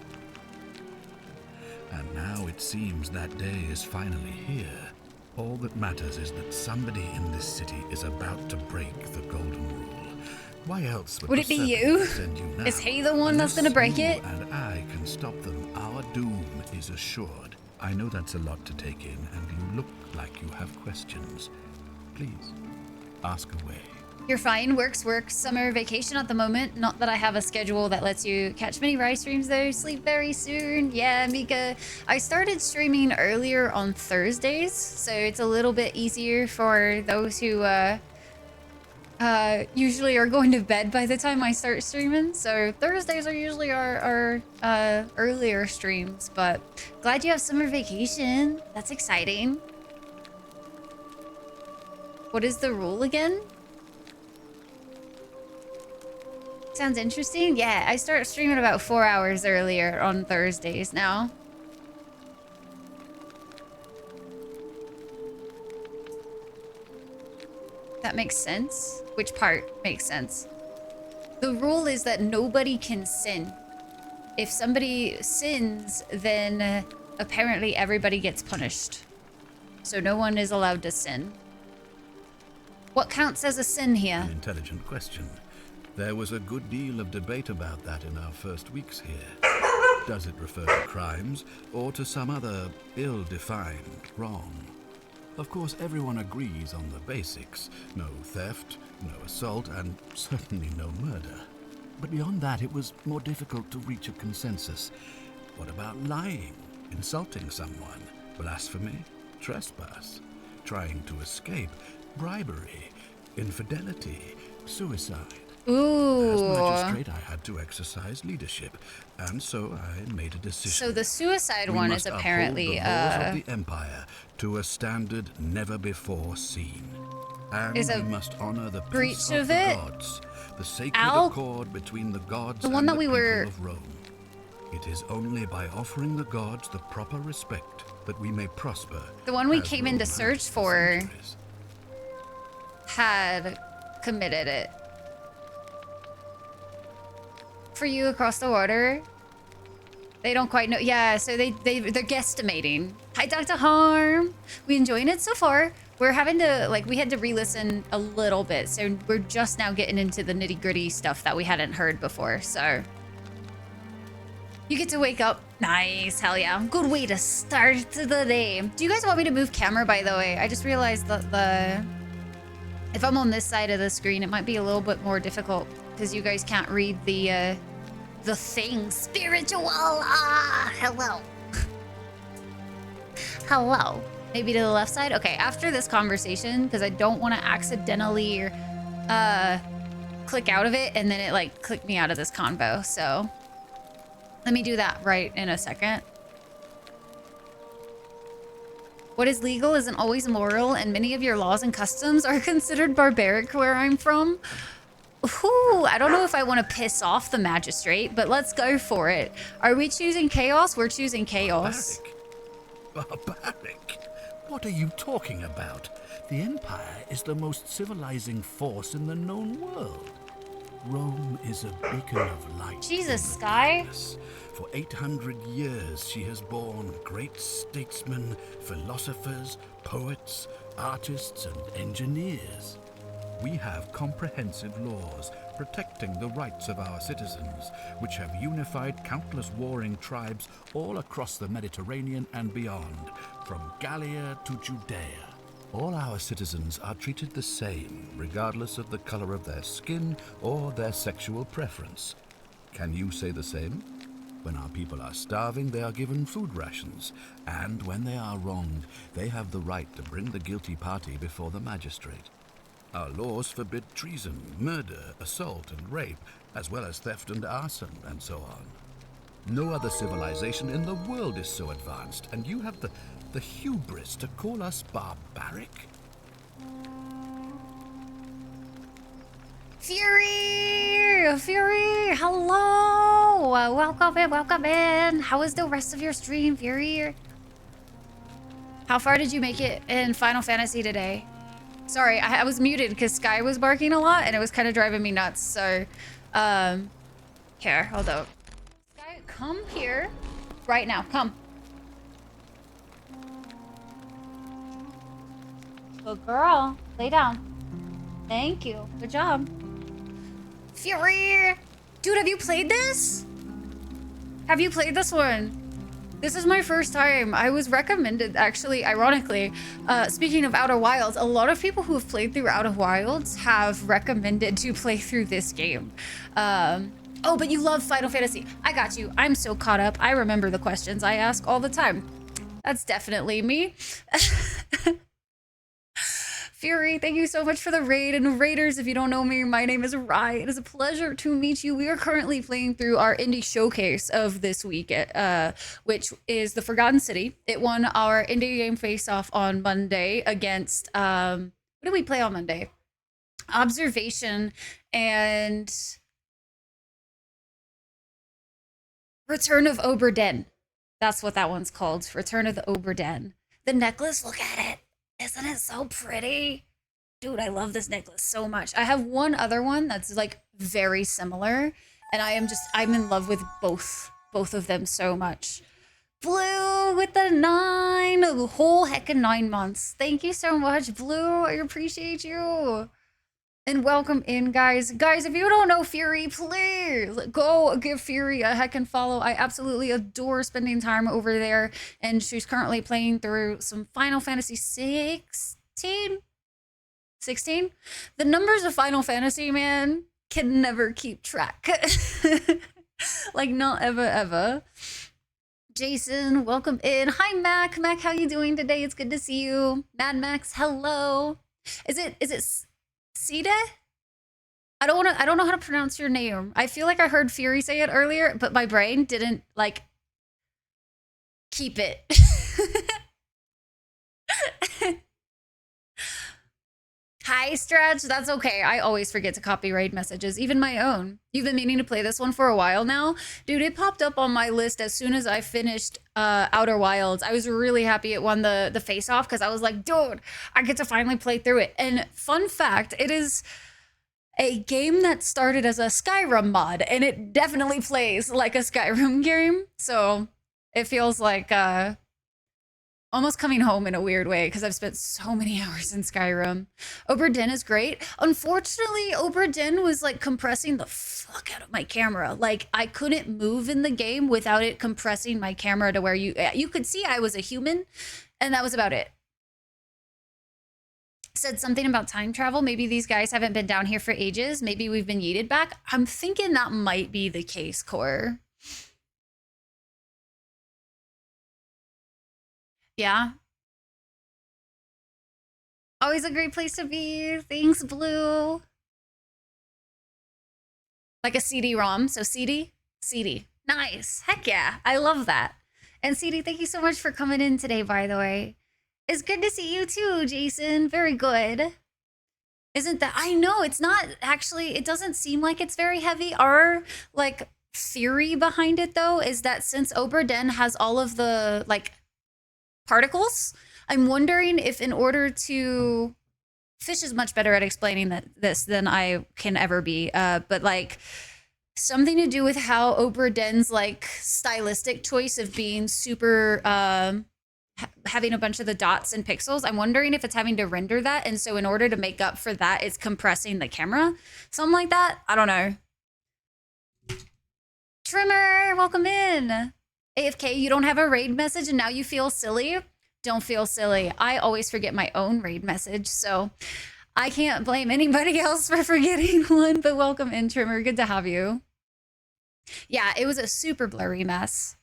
And now it seems that day is finally here. All that matters is that somebody in this city is about to break the Golden Rule. Why else would it the be serpent you? send you now? Is he the one that's Unless gonna break you it? And I can stop them. Our doom is assured. I know that's a lot to take in, and you look like you have questions. Please, ask away. You're fine. Works. Summer vacation at the moment. Not that I have a schedule that lets you catch many Rise streams though. Sleep very soon. Yeah, Mika. I started streaming earlier on Thursdays, so it's a little bit easier for those who usually are going to bed by the time I start streaming. So Thursdays are usually our earlier streams, but glad you have summer vacation. That's exciting. What is the rule again? Sounds interesting. Yeah, I start streaming about 4 hours earlier on Thursdays now. That makes sense. Which part makes sense? The rule is that nobody can sin. If somebody sins, then apparently everybody gets punished. So no one is allowed to sin. What counts as a sin here? An intelligent question. There was a good deal of debate about that in our first weeks here. Does it refer to crimes or to some other ill-defined wrong? Of course, everyone agrees on the basics. No theft, no assault, and certainly no murder. But beyond that, it was more difficult to reach a consensus. What about lying, insulting someone, blasphemy, trespass, trying to escape, bribery, infidelity, suicide? Ooh. As magistrate, I had to exercise leadership, and so I made a decision. So the suicide We one must is apparently uphold the laws of the Empire to a standard never before seen. And Is a we must honor the breach peace of the it? gods, the sacred Ow. accord between the gods The one and that the we people were- of Rome. It is only by offering the gods the proper respect that we may prosper. The one we as came in Rome to has search for centuries. had committed it. For you across the water, they don't quite know. Yeah, so they're guesstimating. Hi, Dr. Harm. We enjoying it so far. We're having to, like, we had to re-listen a little bit, so we're just now getting into the nitty-gritty stuff that we hadn't heard before. So you get to wake up. Nice, hell yeah. Good way to start the day. Do you guys want me to move camera, by the way? I just realized that if I'm on this side of the screen, it might be a little bit more difficult because you guys can't read the thing. Spiritual. Ah, hello. Hello. Maybe to the left side. Okay, after this conversation, because I don't want to accidentally click out of it and then it like clicked me out of this convo. So let me do that right in a second. What is legal isn't always moral, and many of your laws and customs are considered barbaric where I'm from. Ooh, I don't know if I want to piss off the magistrate, but let's go for it. Are we choosing chaos? We're choosing chaos. Barbaric? Barbaric? What are you talking about? The Empire is the most civilizing force in the known world. Rome is a beacon of light. Jesus, in the Sky. darkness. For 800 years, she has borne great statesmen, philosophers, poets, artists, and engineers. We have comprehensive laws protecting the rights of our citizens, which have unified countless warring tribes all across the Mediterranean and beyond, from Gallia to Judea. All our citizens are treated the same, regardless of the color of their skin or their sexual preference. Can you say the same? When our people are starving, they are given food rations, and when they are wronged, they have the right to bring the guilty party before the magistrate. Our laws forbid treason, murder, assault, and rape, as well as theft and arson, and so on. No other civilization in the world is so advanced, and you have the hubris to call us barbaric? Fury! Fury! Hello! Welcome in, welcome in. How was the rest of your stream, Fury? How far did you make it in Final Fantasy today? Sorry, I was muted because Sky was barking a lot and it was kind of driving me nuts. So, here, hold up. Sky, come here right now. Come. Good girl. Lay down. Thank you. Good job. Fury! Dude, have you played this? Have you played this one? This is my first time. I was recommended, actually, ironically, speaking of Outer Wilds, a lot of people who have played through Outer Wilds have recommended to play through this game. Oh, but you love Final Fantasy. I got you. I'm so caught up. I remember the questions I ask all the time. That's definitely me. Fury, thank you so much for the raid. And Raiders, if you don't know me, my name is Rai. It is a pleasure to meet you. We are currently playing through our indie showcase of this week, which is The Forgotten City. It won our indie game face-off on Monday against, what did we play on Monday? Observation and Return of Obra Dinn. That's what that one's called. Return of the Obra Dinn. The necklace, look at it. Isn't it so pretty? Dude, I love this necklace so much. I have one other one that's like very similar, and I'm in love with both of them so much. Blue with the 9, the whole heckin' 9 months. Thank you so much, Blue. I appreciate you. And welcome in, guys. Guys, if you don't know Fury, please go give Fury a heckin' follow. I absolutely adore spending time over there. And she's currently playing through some Final Fantasy 16? The numbers of Final Fantasy, man, can never keep track. Like, not ever. Jason, welcome in. Hi, Mac. Mac, how you doing today? It's good to see you. Mad Max, hello. Is it Sida? I don't know how to pronounce your name. I feel like I heard Fury say it earlier, but my brain didn't like keep it. Hi, Stretch. That's okay. I always forget to copyright messages, even my own. You've been meaning to play this one for a while now. Dude, it popped up on my list as soon as I finished Outer Wilds. I was really happy it won the face-off because I was like, dude, I get to finally play through it. And fun fact, it is a game that started as a Skyrim mod, and it definitely plays like a Skyrim game. So it feels like almost coming home in a weird way because I've spent so many hours in Skyrim. Obra Dinn is great. Unfortunately, Obra Dinn was like compressing the fuck out of my camera. Like I couldn't move in the game without it compressing my camera to where you could see I was a human, and that was about it. Said something about time travel. Maybe these guys haven't been down here for ages. Maybe we've been yeeted back. I'm thinking that might be the case, Core. Yeah. Always a great place to be. Thanks, Blue. Like a CD-ROM. So CD. Nice. Heck yeah. I love that. And CD, thank you so much for coming in today, by the way. It's good to see you too, Jason. Very good. Isn't that? I know, it's not actually, it doesn't seem like it's very heavy. Our, like, theory behind it, though, is that since Obra Dinn has all of the, like, particles, I'm wondering if in order to Fish is much better at explaining this than I can ever be. But like something to do with how Obra Dinn's like stylistic choice of being super having a bunch of the dots and pixels. I'm wondering if it's having to render that, and so in order to make up for that, it's compressing the camera, something like that. I don't know. Trimmer, welcome in. AFK, you don't have a raid message and now you feel silly? Don't feel silly. I always forget my own raid message, so I can't blame anybody else for forgetting one, but welcome in, Trimmer. Good to have you. Yeah, it was a super blurry mess.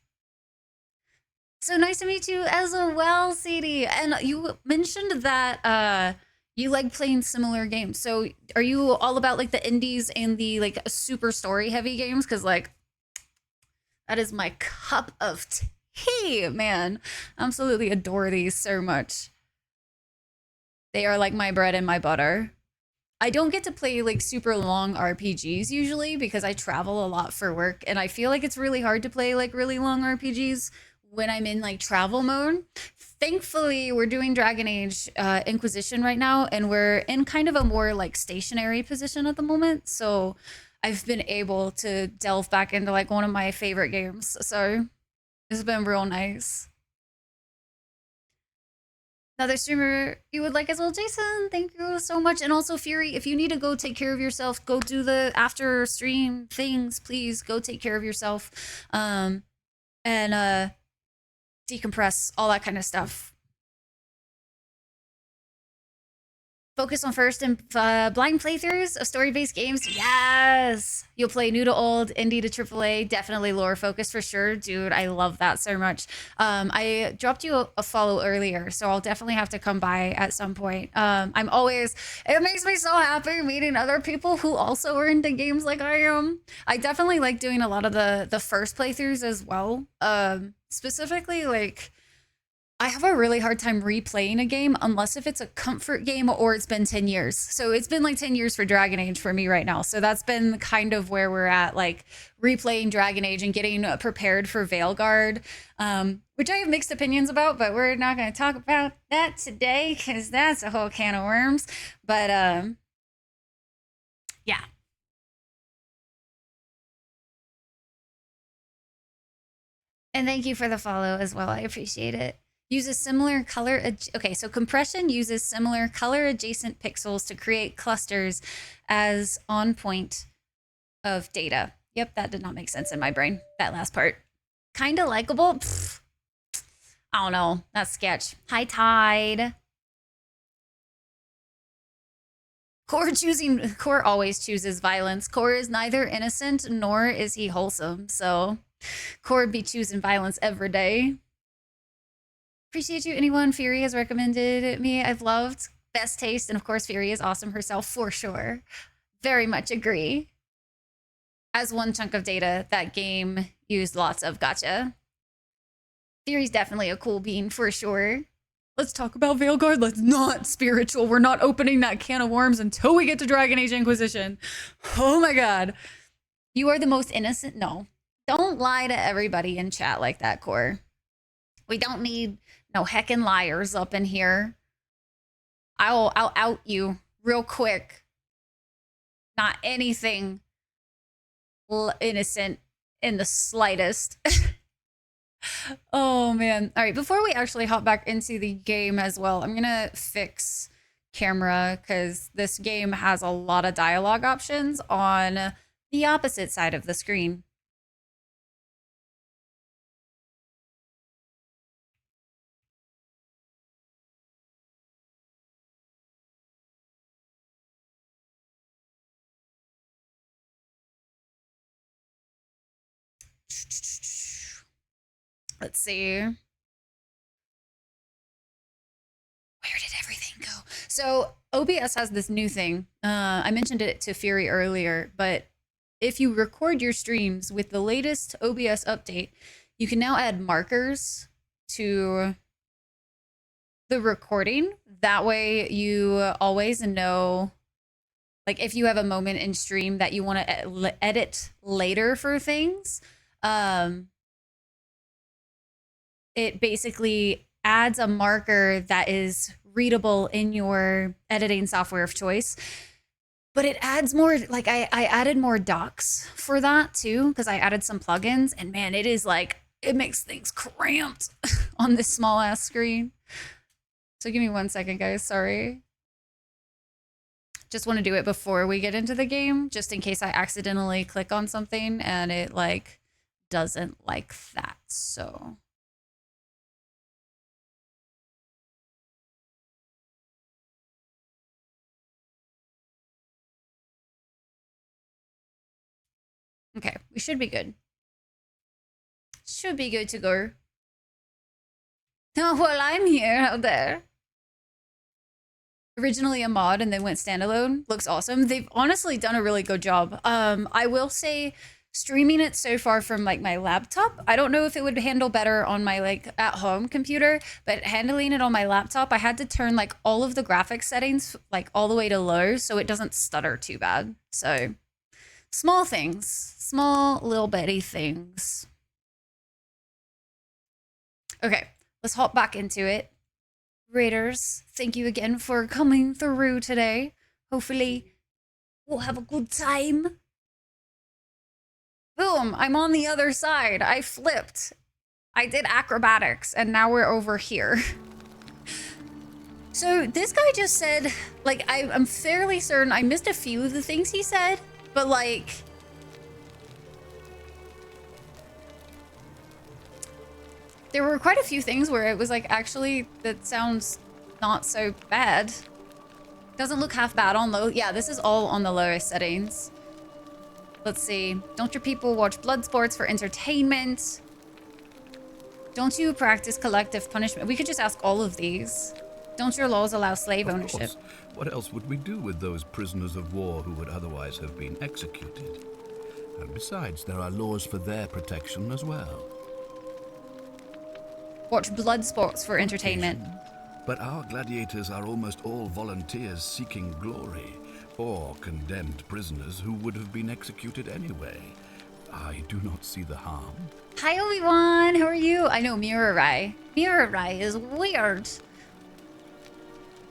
So nice to meet you as well, CD. And you mentioned that you like playing similar games. So are you all about like the indies and the like super story heavy games? Because like that is my cup of tea, man. Absolutely adore these so much. They are like my bread and my butter. I don't get to play like super long RPGs usually because I travel a lot for work, and I feel like it's really hard to play like really long RPGs when I'm in like travel mode. Thankfully, we're doing Dragon Age Inquisition right now, and we're in kind of a more like stationary position at the moment. So I've been able to delve back into like one of my favorite games. So it's been real nice. Another streamer you would like as well, Jason. Thank you so much. And also Fury, if you need to go take care of yourself, go do the after stream things, please go take care of yourself. And decompress, all that kind of stuff. Focus on first and blind playthroughs of story-based games. Yes! You'll play new to old, indie to AAA, definitely lore focus for sure. Dude, I love that so much. I dropped you a follow earlier, so I'll definitely have to come by at some point. It makes me so happy meeting other people who also are into games like I am. I definitely like doing a lot of the first playthroughs as well. Specifically, like, I have a really hard time replaying a game unless if it's a comfort game or it's been 10 years. So it's been like 10 years for Dragon Age for me right now. So that's been kind of where we're at, like replaying Dragon Age and getting prepared for Veilguard, which I have mixed opinions about, but we're not going to talk about that today because that's a whole can of worms. But yeah. And thank you for the follow as well. I appreciate it. Uses similar color. Okay, so compression uses similar color adjacent pixels to create clusters as on point of data. Yep, that did not make sense in my brain. That last part. Kind of likable. I don't know. That's sketch. High Tide. Core always chooses violence. Core is neither innocent nor is he wholesome. So Core would be choosing violence every day. Appreciate you, anyone. Fury has recommended me. I've loved. Best taste. And of course, Fury is awesome herself for sure. Very much agree. As one chunk of data, that game used lots of gotcha. Fury's definitely a cool bean for sure. Let's talk about Veilguard. Let's not spiritual. We're not opening that can of worms until we get to Dragon Age Inquisition. Oh my god. You are the most innocent. No. Don't lie to everybody in chat like that, Core. We don't need no heckin' liars up in here. I'll out you real quick. Not anything innocent in the slightest. Oh man. All right, before we actually hop back into the game as well, I'm gonna fix camera because this game has a lot of dialogue options on the opposite side of the screen. Let's see. Where did everything go? So OBS has this new thing. I mentioned it to Fury earlier, but if you record your streams with the latest OBS update, you can now add markers to the recording. That way you always know, like if you have a moment in stream that you want to edit later for things, it basically adds a marker that is readable in your editing software of choice. But it adds more, like I added more docs for that too, because I added some plugins, and man, it is like, it makes things cramped on this small ass screen. So give me 1 second, guys, sorry. Just want to do it before we get into the game, just in case I accidentally click on something and it like doesn't like that, so. Okay, we should be good. Should be good to go. Oh, well, I'm here out there. Originally a mod and then went standalone. Looks awesome. They've honestly done a really good job. I will say streaming it so far from like my laptop, I don't know if it would handle better on my like at home computer, but handling it on my laptop, I had to turn like all of the graphics settings like all the way to low so it doesn't stutter too bad. So small things, small little bitty things. Okay, let's hop back into it. Raiders, thank you again for coming through today. Hopefully we'll have a good time. Boom, I'm on the other side. I flipped. I did acrobatics and now we're over here. So this guy just said, like, I'm fairly certain I missed a few of the things he said, but like, there were quite a few things where it was like, actually, that sounds not so bad. Doesn't look half bad on low. Yeah, this is all on the lowest settings. Let's see. Don't your people watch blood sports for entertainment? Don't you practice collective punishment? We could just ask all of these. Don't your laws allow slave ownership? Of course. What else would we do with those prisoners of war who would otherwise have been executed? And besides, there are laws for their protection as well. Watch blood sports for entertainment. But our gladiators are almost all volunteers seeking glory, or condemned prisoners who would have been executed anyway. I do not see the harm. Hi, Obi-Wan. How are you? I know Mirai. Mirai is weird.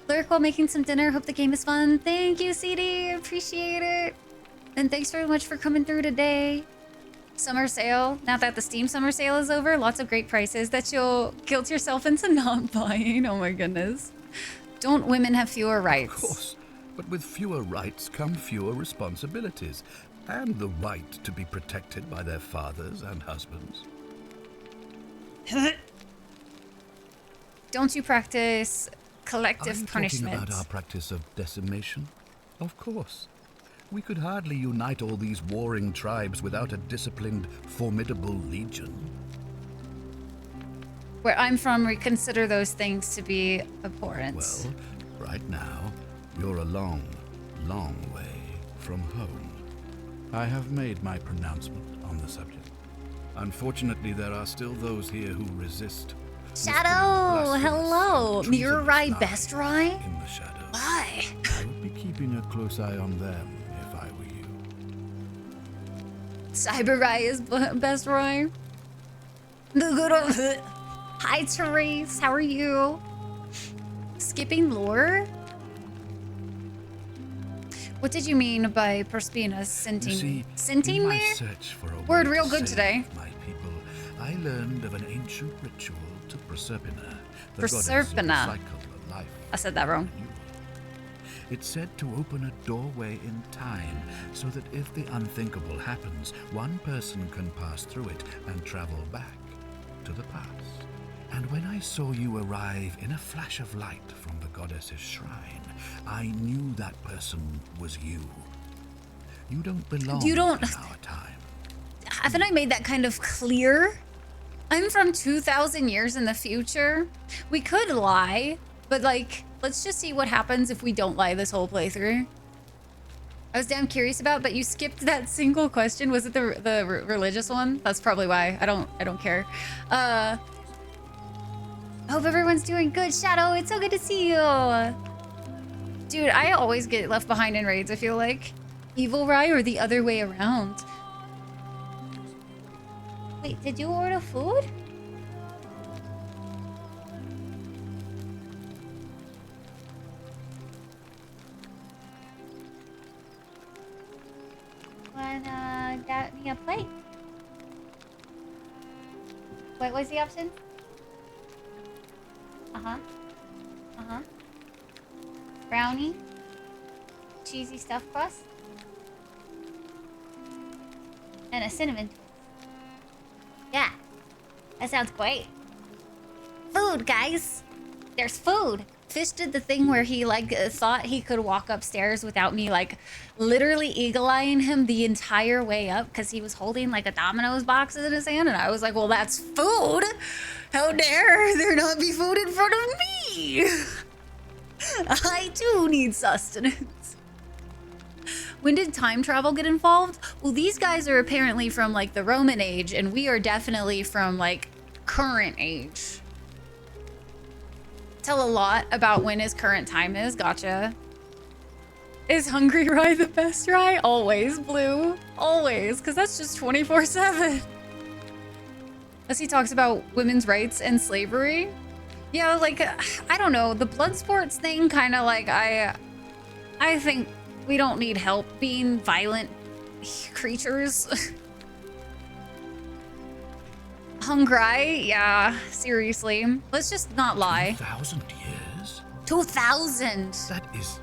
Lurk while making some dinner. Hope the game is fun. Thank you, CD. Appreciate it. And thanks very much for coming through today. Summer sale. Now that the Steam summer sale is over, lots of great prices that you'll guilt yourself into not buying. Oh my goodness. Don't women have fewer rights? Of course. But with fewer rights come fewer responsibilities, and the right to be protected by their fathers and husbands. Don't you practice collective punishment? Are you talking about our practice of decimation? Of course. We could hardly unite all these warring tribes without a disciplined, formidable legion. Where I'm from, we consider those things to be abhorrent. Well, right now, you're a long, long way from home. I have made my pronouncement on the subject. Unfortunately, there are still those here who resist. Shadow, hello. Mirai Best Rye? In the shadows. Why? I would be keeping a close eye on them if I were you. Cyber Rye is Best Rye. The good old... Hi, Therese. How are you? Skipping lore? What did you mean by Prospina scenting? Scenting me? Search for a Word way real to good save today. My people, I learned of an ancient ritual to Proserpina, the goddess of the Proserpina. cycle of life. I said that wrong. It's said to open a doorway in time, so that if the unthinkable happens, one person can pass through it and travel back to the past. And when I saw you arrive in a flash of light from the goddess's shrine, I knew that person was you. You don't belong in our time. Haven't I made that kind of clear? I'm from 2,000 years in the future. We could lie, but like, let's just see what happens if we don't lie this whole playthrough. I was damn curious about, but you skipped that single question. Was it the religious one? That's probably why. I don't care. Hope everyone's doing good. Shadow, it's so good to see you. Dude, I always get left behind in raids, I feel like. Evil Rye or the other way around. Wait, did you order food? Wanna get me a plate? What was the option? Uh-huh. Uh-huh. Brownie. Cheesy stuffed crust. And a cinnamon twist. Yeah. That sounds great. Food, guys. There's food. Fish did the thing where he like thought he could walk upstairs without me like literally eagle-eyeing him the entire way up because he was holding like a Domino's box in his hand, and I was like, well, that's food. How dare there not be food in front of me? I too need sustenance. When did time travel get involved? Well, these guys are apparently from like the Roman age, and we are definitely from like current age. Tell a lot about when his current time is. Gotcha. Is Hungry Rye the best rye? Always, Blue. Always, because that's just 24/7. As he talks about women's rights and slavery. Yeah, like, I don't know. The blood sports thing kind of like, I think we don't need help being violent creatures. Hungry? Yeah, seriously. Let's just not lie. 2,000 years? 2,000! That is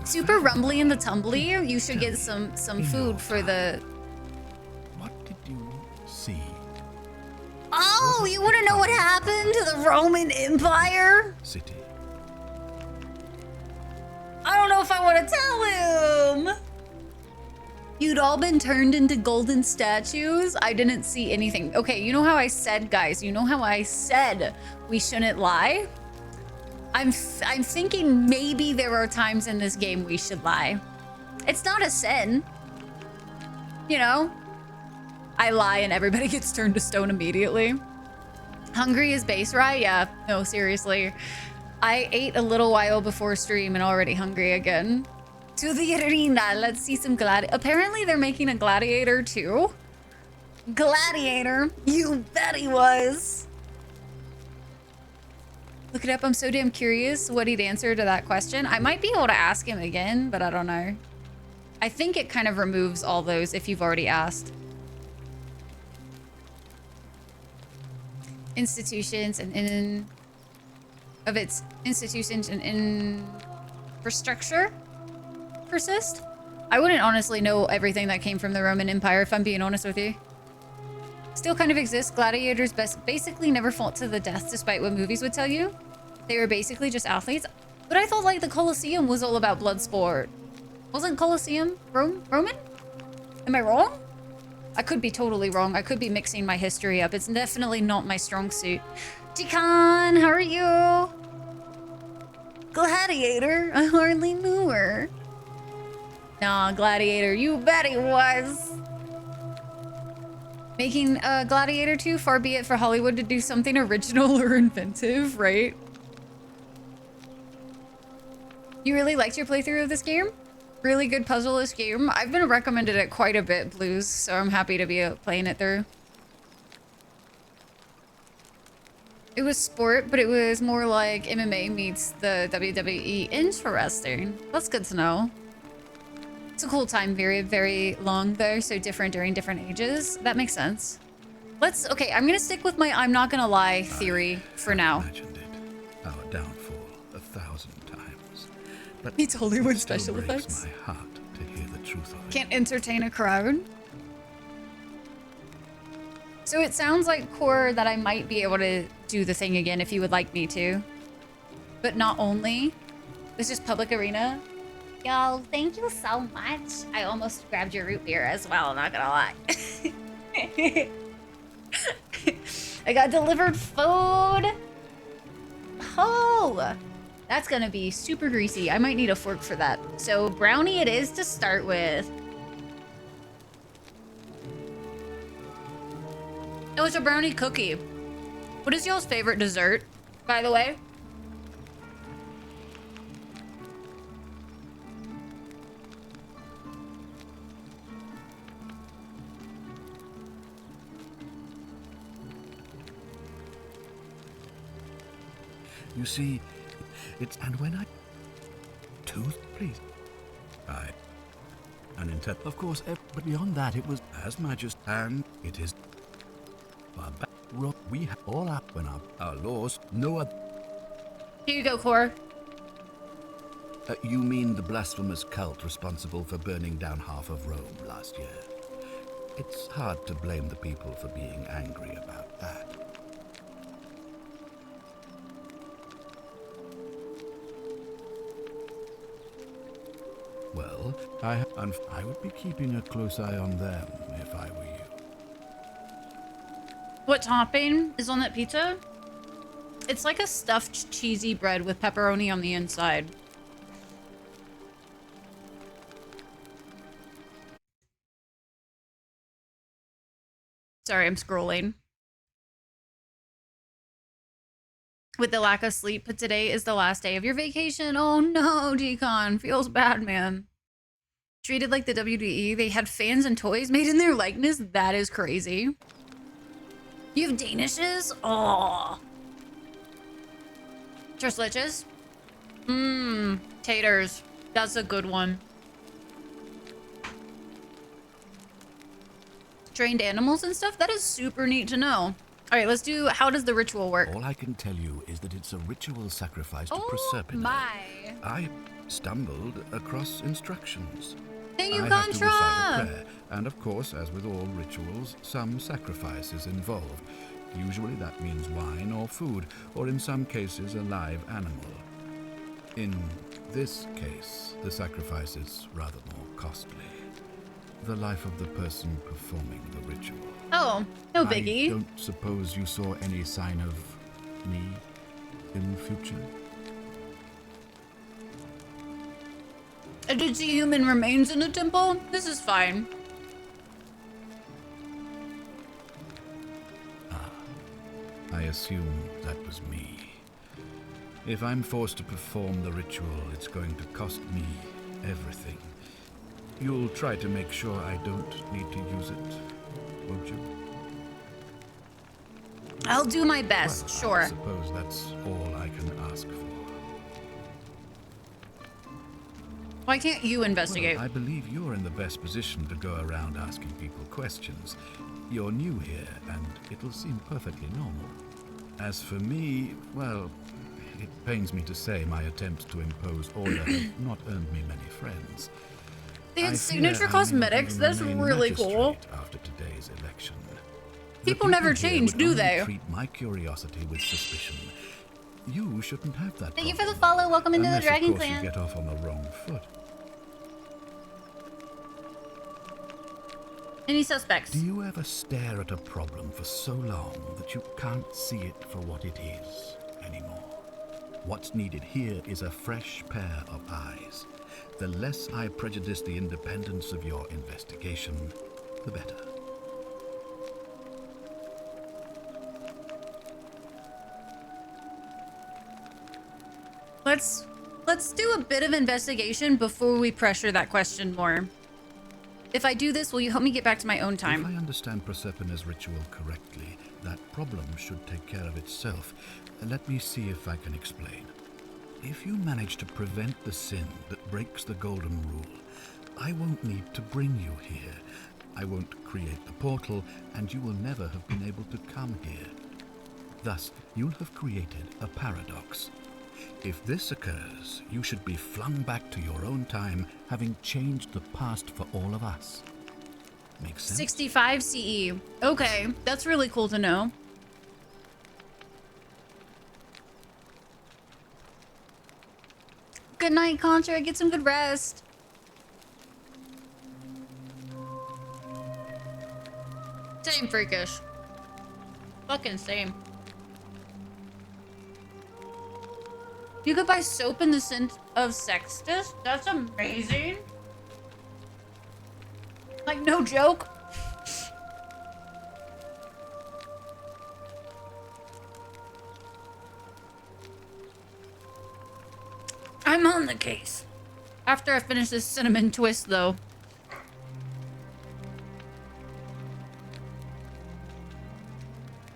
Super rumbly and the tumbly. You should get some food for the... What did you see? Oh, you want to know what happened to the Roman Empire? City. I don't know if I want to tell him. You'd all been turned into golden statues. I didn't see anything. Okay, you know how I said, guys, you know how I said we shouldn't lie? I'm thinking maybe there are times in this game we should lie. It's not a sin. You know? I lie and everybody gets turned to stone immediately. Hungry is base, right? Yeah, no, seriously. I ate a little while before stream and already hungry again. To the arena, let's see some Apparently they're making a gladiator too. Gladiator, you bet he was. Look it up, I'm so damn curious what he'd answer to that question. I might be able to ask him again, but I don't know. I think it kind of removes all those if you've already asked. Institutions and of its institutions and infrastructure persist. I wouldn't honestly know everything that came from the Roman Empire, if I'm being honest with you. Still kind of exists. Gladiators basically never fought to the death, despite what movies would tell you. They were basically just athletes. But I thought like the Colosseum was all about blood sport. Wasn't Colosseum Roman? Am I wrong? I could be totally wrong. I could be mixing my history up. It's definitely not my strong suit. Jikan, how are you? Gladiator, I hardly knew her. Nah, Gladiator, you bet he was. Making Gladiator 2, far be it for Hollywood to do something original or inventive, right? You really liked your playthrough of this game? Really good puzzle-ish game. I've been recommended it quite a bit, Blues, so I'm happy to be playing it through. It was sport, but it was more like MMA meets the WWE. Interesting. That's good to know. It's a cool time period, very long though, so different during different ages. That makes sense. Okay, I'm gonna stick with my I'm not gonna lie theory for now. Imagined it. Our downfall 1,000 times. But It's Hollywood it still special breaks effects. my heart to hear the truth of it. Can't entertain a crowd. So it sounds like, Core, that I might be able to do the thing again if you would like me to. But not only. It's just public arena. Yo, thank you so much. I almost grabbed your root beer as well, not gonna lie. I got delivered food. Oh, that's gonna be super greasy. I might need a fork for that. So brownie it is to start with. Oh, it's a brownie cookie. What is y'all's favorite dessert, by the way? You see, and when I... Tooth, please. and intent. Of course, but beyond that, it was as majesty, and it is. We have all up when our laws. No other. Here you go, Cor. You mean the blasphemous cult responsible for burning down half of Rome last year? It's hard to blame the people for being angry about that. Well, I would be keeping a close eye on them if I were you. What topping is on that pizza? It's like a stuffed cheesy bread with pepperoni on the inside. Sorry, I'm scrolling. With the lack of sleep, but today is the last day of your vacation. Oh no, Decon. Feels bad, man. Treated like the WDE. They had fans and toys made in their likeness. That is crazy. You have Danishes? Oh. Trusliches? Mmm. Taters. That's a good one. Trained animals and stuff? That is super neat to know. All right, let's do, how does the ritual work? All I can tell you is that it's a ritual sacrifice to Oh Proserpine. my. I stumbled across instructions. Thank you, I had to recite a Contra. prayer, and of course, as with all rituals, some sacrifice is involved. Usually that means wine or food, or in some cases a live animal. In this case, the sacrifice is rather more costly. The life of the person performing the ritual. Oh, no biggie. I don't suppose you saw any sign of me in the future? I did see human remains in the temple. This is fine. I assume that was me. If I'm forced to perform the ritual, it's going to cost me everything. You'll try to make sure I don't need to use it, won't you? I'll do my best, Well, sure. I suppose that's all I can ask for. Why can't you investigate? Well, I believe you're in the best position to go around asking people questions. You're new here, and it'll seem perfectly normal. As for me, well, it pains me to say my attempts to impose order have not earned me many friends. They had I signature fear I may cosmetics. even That's remain really cool. magistrate after today's election. The People never here change, would do only they? Treat my curiosity with suspicion. You shouldn't have that. Thank you for the problem, follow. Welcome into the unless, Dragon of course, Clan. you get off on the wrong foot. Any suspects? Do you ever stare at a problem for so long that you can't see it for what it is anymore? What's needed here is a fresh pair of eyes. The less I prejudice the independence of your investigation, the better. Let's do a bit of investigation before we pressure that question more. If I do this, will you help me get back to my own If time? I understand Proserpine's ritual correctly, that problem should take care of itself. Let me see if I can explain. If you manage to prevent the sin that breaks the Golden Rule, I won't need to bring you here. I won't create the portal, and you will never have been able to come here. Thus, you'll have created a paradox. If this occurs, you should be flung back to your own time, having changed the past for all of us. Makes sense? 65 CE. Okay, that's really cool to know. Good night, Contra. Get some good rest. Same, freakish. Fucking same. You could buy soap in the scent of Sextus? That's amazing. Like, no joke. I'm on the case. After I finish this cinnamon twist, though.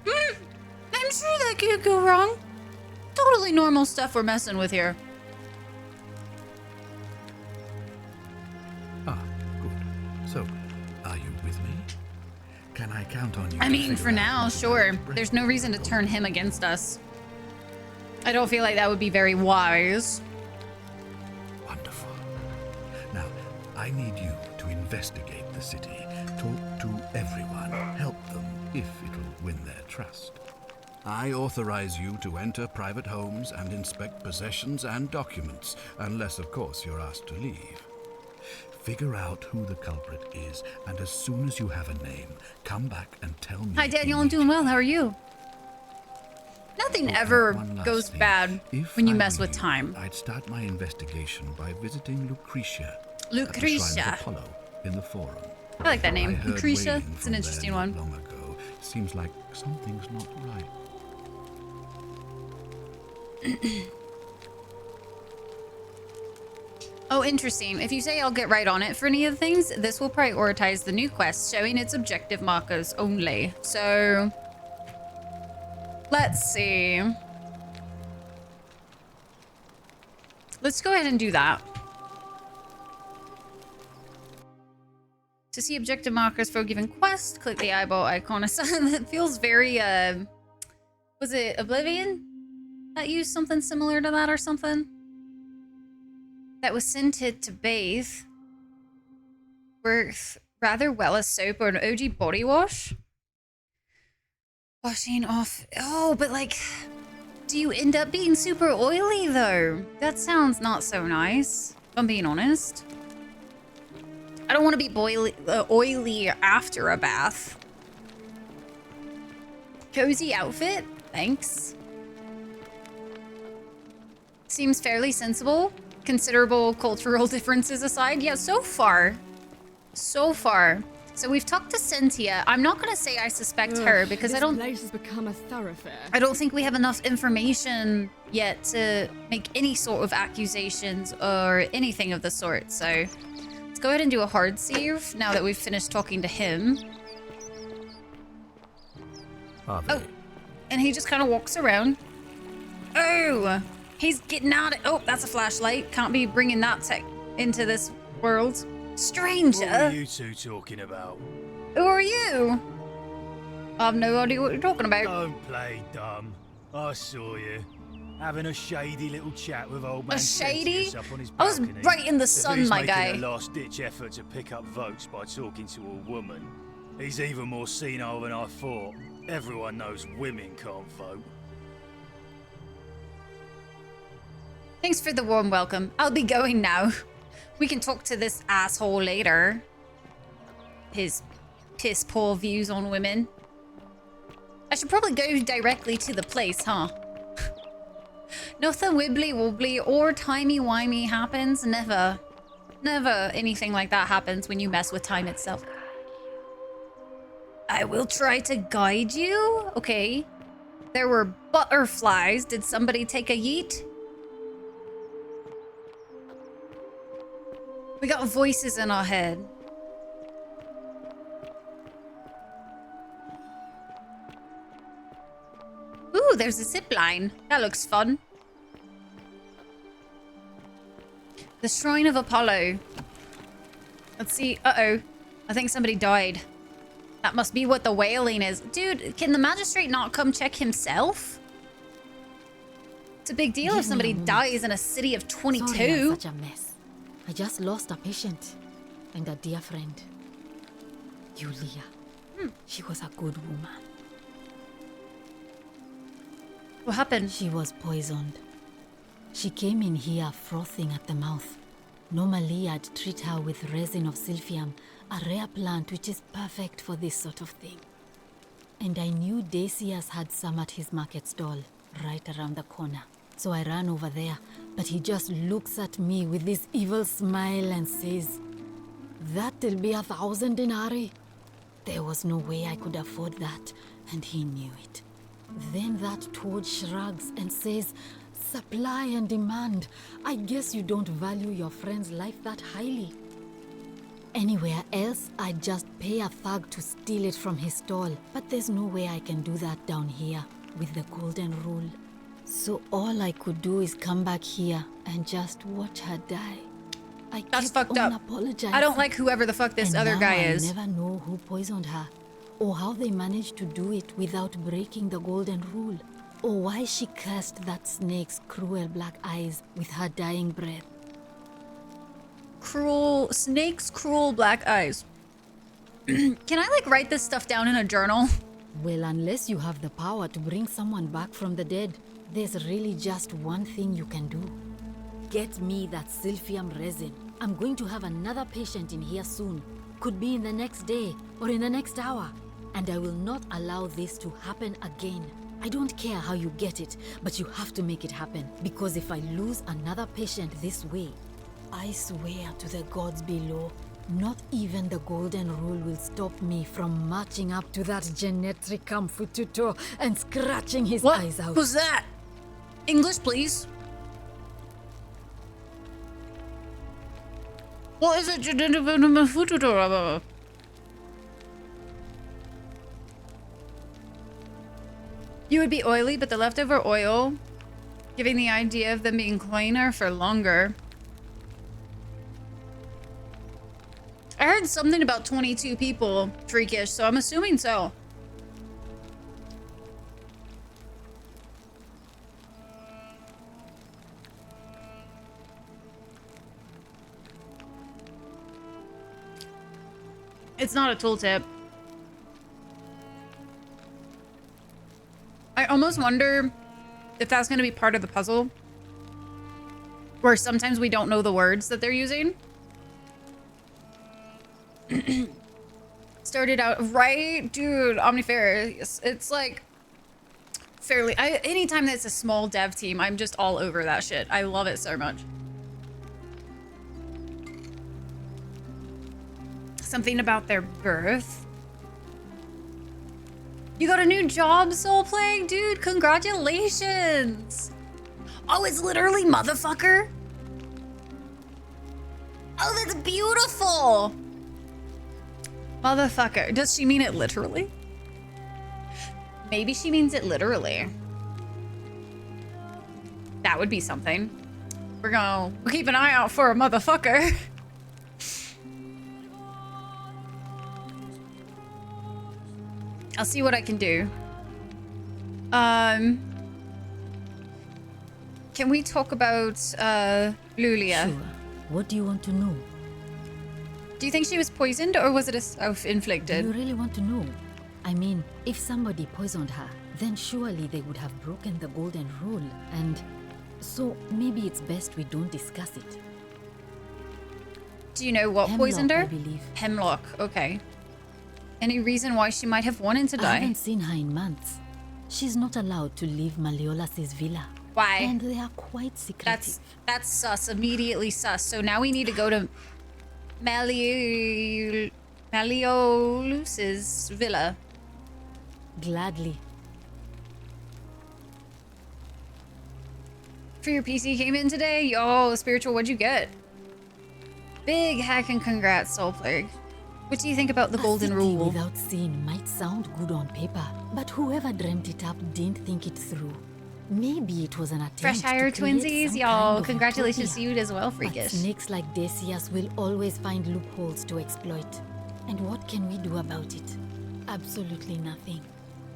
I'm sure that can't go wrong. Totally normal stuff we're messing with here. Ah, good. So, are you with me? Can I count on you? I to mean, figure for out now, what to sure. do? There's no reason to turn him against us. I don't feel like that would be very wise. Wonderful. Now, I need you to investigate the city. Talk to everyone. Help them if it'll win their trust. I authorize you to enter private homes and inspect possessions and documents, unless, of course, you're asked to leave. Figure out who the culprit is, and as soon as you have a name, come back and tell me. Hi, Daniel. I'm doing well. How are you? Nothing ever One last goes thing. bad If when you I mess were with you, time. I'd start my investigation by visiting Lucretia. At the Lucretia. Shrine of Apollo in the Forum. I like that I name. heard Lucretia. wailing It's from an there interesting not one. long ago. Seems like something's not right. Oh, interesting. If you say I'll get right on it for any of the things, this will prioritize the new quest, showing its objective markers only. So, let's see. Let's go ahead and do that. To see objective markers for a given quest, click the eyeball icon. That feels very, was it Oblivion that used something similar to that or something? That was scented to bathe. Works rather well as soap or an OG body wash. Washing off. Oh, but like, do you end up being super oily though? That sounds not so nice, if I'm being honest. I don't want to be oily after a bath. Cozy outfit, thanks. Seems fairly sensible. Considerable cultural differences aside. Yeah, so far. So far. So we've talked to Cynthia. I'm not going to say I suspect her because I don't... This place has become a thoroughfare. I don't think we have enough information yet to make any sort of accusations or anything of the sort. So let's go ahead and do a hard save now that we've finished talking to him. Oh, and he just kind of walks around. Oh, he's getting out of... Oh, that's a flashlight. Can't be bringing that tech into this world. Stranger. What are you two talking about? Who are you? I have no idea what you're talking about. Don't play dumb. I saw you. Having a shady little chat with old man A shady? Sergius up on his I was balcony. right in the If sun, he's my making guy. a last-ditch effort to pick up votes by talking to a woman, he's even more senile than I thought. Everyone knows women can't vote. Thanks for the warm welcome. I'll be going now. We can talk to this asshole later. His piss-poor views on women. I should probably go directly to the place, huh? Nothing wibbly-wobbly or timey-wimey happens. Never. Never anything like that happens when you mess with time itself. I will try to guide you. Okay. There were butterflies. Did somebody take a yeet? We got voices in our head. Ooh, there's a zip line. That looks fun. The Shrine of Apollo. Let's see. Uh-oh. I think somebody died. That must be what the wailing is. Dude, can the magistrate not come check himself? It's a big deal if somebody dies in a city of 22. Sorry, I'm such a mess. I just lost a patient and a dear friend. Yulia. She was a good woman. What happened? She was poisoned. She came in here frothing at the mouth. Normally, I'd treat her with resin of silphium, a rare plant which is perfect for this sort of thing. And I knew Decius had some at his market stall, right around the corner. So I ran over there, but he just looks at me with this evil smile and says, "That'll be 1,000 denarii." There was no way I could afford that, and he knew it. Then that toad shrugs and says, "Supply and demand. I guess you don't value your friend's life that highly." Anywhere else, I'd just pay a thug to steal it from his stall. But there's no way I can do that down here with the golden rule. So all I could do is come back here and just watch her die. That's kept fucked on up. apologizing. I don't like whoever the fuck this And other now guy I'll is. never know who poisoned her, or how they managed to do it without breaking the golden rule, or why she cursed that snake's cruel black eyes with her dying breath. Snake's cruel black eyes. Can I like write this stuff down in a journal? Well, unless you have the power to bring someone back from the dead, there's really just one thing you can do. Get me that silphium resin. I'm going to have another patient in here soon. Could be in the next day or in the next hour. And I will not allow this to happen again. I don't care how you get it, but you have to make it happen. Because if I lose another patient this way, I swear to the gods below, not even the golden rule will stop me from marching up to that genetic tutor and scratching his eyes out. What was that? English, please. What is it? You would be oily, but the leftover oil, giving the idea of them being cleaner for longer. I heard something about 22 people freakish, so I'm assuming so. It's not a tooltip. I almost wonder if that's going to be part of the puzzle, where sometimes we don't know the words that they're using. Started out right, dude. Omnifair, it's like fairly. Anytime that's a small dev team, I'm just all over that shit. I love it so much. Something about their birth. You got a new job, Soul Plague, dude. Congratulations. Oh, it's literally motherfucker. Oh, that's beautiful. Motherfucker. Does she mean it literally? Maybe she means it literally. That would be something. We'll keep an eye out for a motherfucker. I'll see what I can do. Can we talk about Lulia? Sure. What do you want to know? Do you think she was poisoned or was it a Do self-inflicted? you really want to know? I mean, if somebody poisoned her, then surely they would have broken the golden rule, and so maybe it's best we don't discuss it. Do you know what Hemlock, poisoned her? I believe. Hemlock, okay. Any reason why she might have wanted to I die? haven't seen her in months. She's not allowed to leave Malleolas's villa. Why? And they are quite secretive. That's sus, immediately sus. So now we need to go to Malleolus's villa. Gladly. For your PC came in today? Yo, spiritual, what'd you get? Big heck and congrats, Soul Plague. What do you think about the golden city rule? without sin might sound good on paper, but whoever dreamt it up didn't think it through. Maybe it was an attempt Freshire to create twinsies, some y'all. kind of Congratulations to utopia. you as well, But freakish. snakes like Decius will always find loopholes to exploit. And what can we do about it? Absolutely nothing.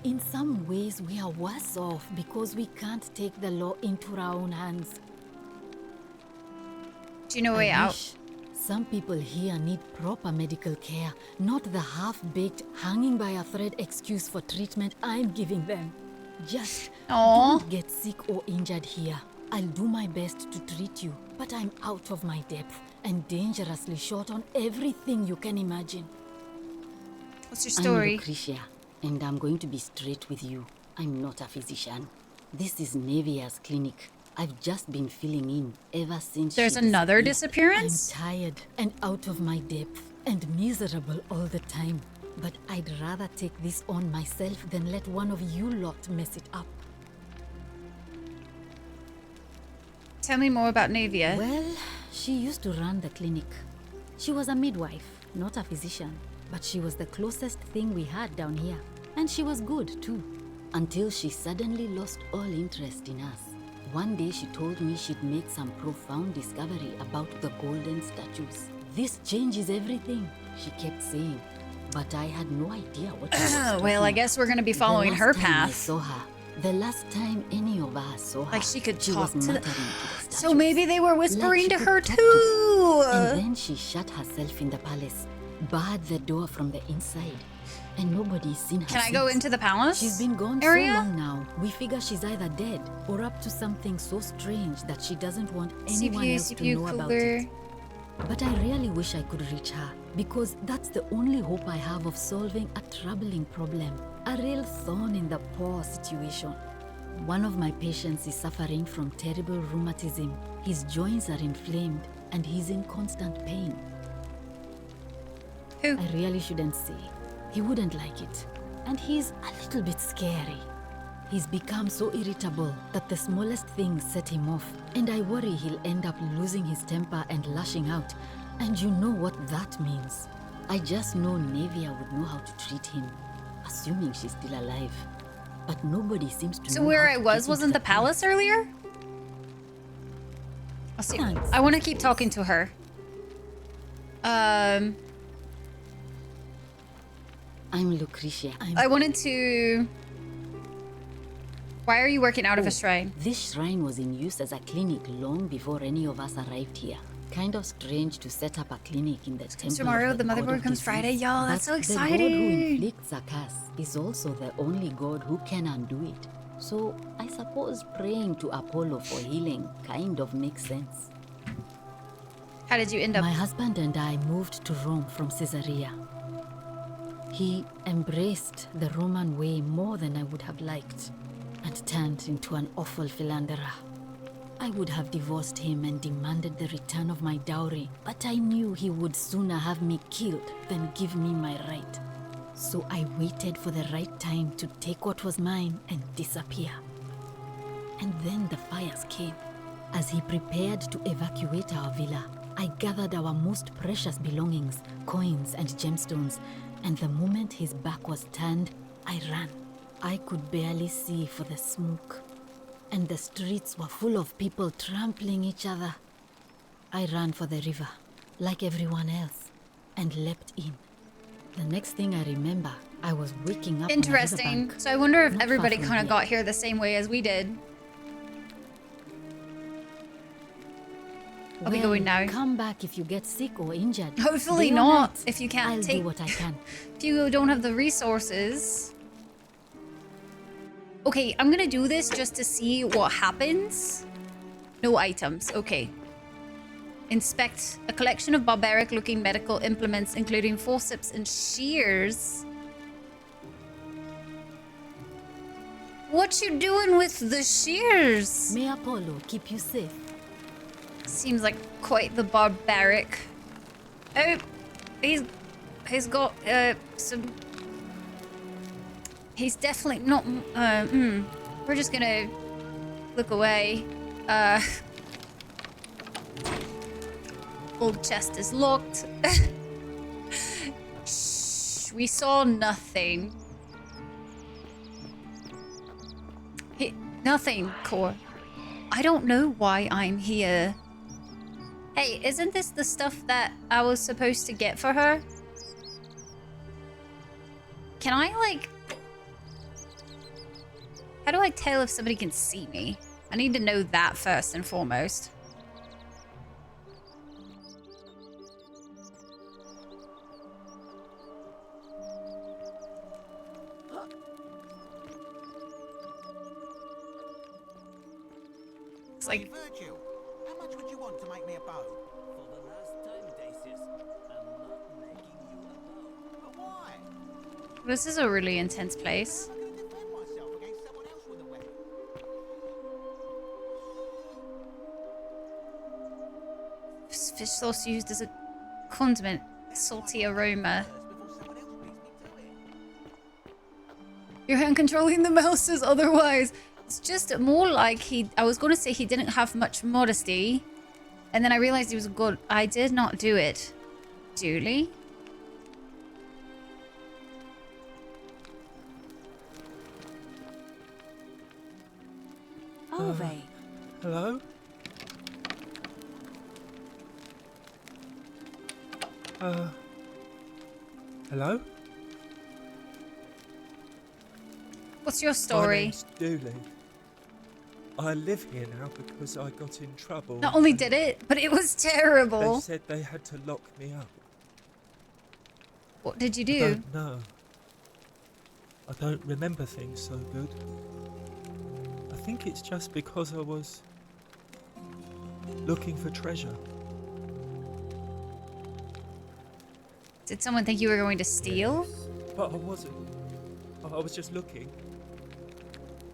In some ways, we are worse off because we can't take the law into our own hands. Do you know a way out? Some people here need proper medical care, not the half-baked, hanging by a thread excuse for treatment I'm giving them. Just don't get sick or injured here. I'll do my best to treat you, but I'm out of my depth and dangerously short on everything you can imagine. What's your story? I'm Lucretia, and I'm going to be straight with you. I'm not a physician. This is Nevia's clinic. I've just been filling in ever since There's she another disappeared. disappearance? I'm tired and out of my depth and miserable all the time. But I'd rather take this on myself than let one of you lot mess it up. Tell me more about Navia. Well, she used to run the clinic. She was a midwife, not a physician. But she was the closest thing we had down here. And she was good, too. Until she suddenly lost all interest in us. One day she told me she'd made some profound discovery about the golden statues. This changes everything, she kept saying. But I had no idea what she was talking Well, I guess we're gonna be following her the last time I path. saw her, the last time any of us saw her, Like she could was talk to muttering the... to the statues. So maybe they were whispering Like to she her could talk to too. And then she shut herself in the palace, barred the door from the inside, and nobody's seen her Can I go since. into the palace She's been gone area? so long now. We figure she's either dead or up to something so strange that she doesn't want anyone else to know about it. But I really wish I could reach her, because that's the only hope I have of solving a troubling problem, a real thorn in the paw situation. One of my patients is suffering from terrible rheumatism. His joints are inflamed and he's in constant pain. Who? I really shouldn't say. He wouldn't like it. And he's a little bit scary. He's become so irritable that the smallest things set him off, and I worry he'll end up losing his temper and lashing out. And you know what that means. I just know Nevia would know how to treat him, assuming she's still alive. But nobody seems to So know where how I to was get wasn't into the palace earlier? I'll see. Thanks. I want to keep talking to her. I'm Lucretia. I wanted to... Why are you working out of a shrine? This shrine was in use as a clinic long before any of us arrived here. Kind of strange to set up a clinic in the temple. Tomorrow, of the god motherboard of comes disease. Friday. Y'all, that's But so the god who exciting. inflicts a curse is also the only god who can undo it. So I suppose praying to Apollo for healing kind of makes sense. How did you end up? My husband and I moved to Rome from Caesarea. He embraced the Roman way more than I would have liked, and turned into an awful philanderer. I would have divorced him and demanded the return of my dowry, but I knew he would sooner have me killed than give me my right. So I waited for the right time to take what was mine and disappear. And then the fires came. As he prepared to evacuate our villa, I gathered our most precious belongings, coins and gemstones, and the moment his back was turned, I ran. I could barely see for the smoke, and the streets were full of people trampling each other. I ran for the river, like everyone else, and leapt in. The next thing I remember, I was waking up. Interesting. On a riverbank, So I wonder if not far everybody from kind of here. got here the same way as we did. I'll be going now. Come back if you get sick or injured. Hopefully Day or not, night, if you can't I'll take... do what I can. If you don't have the resources... Okay, I'm gonna do this just to see what happens. No items, okay. Inspect a collection of barbaric-looking medical implements, including forceps and shears. What you doing with the shears? May Apollo keep you safe. Seems like quite the barbaric. Oh, he's got some. He's definitely not. We're just gonna look away. Old chest is locked. Shh, we saw nothing. Nothing, Core. I don't know why I'm here. Hey, isn't this the stuff that I was supposed to get for her? Can I, like... How do I tell if somebody can see me? I need to know that first and foremost. It's like... Virgil, how much would you want to make me a bow? For the last time, Dacius, I'm not making you a bow. But why? This is a really intense place. I'm going to defend myself against someone else with a weapon. Fish sauce used as a condiment. Salty aroma. Your hand controlling the mouse is otherwise. It's just more like I was going to say he didn't have much modesty. And then I realized he was good. I did not do it. Duly. Ove, Hello? Hello? What's your My story? name's Dooley. I live here now because I got in trouble. Not only did it, but it was They terrible. said they had to lock me up. What did you I do? don't know. I don't remember things so good. I think it's just because I was looking for treasure. Did someone think you were going to steal? Yes. But I wasn't. I was just looking.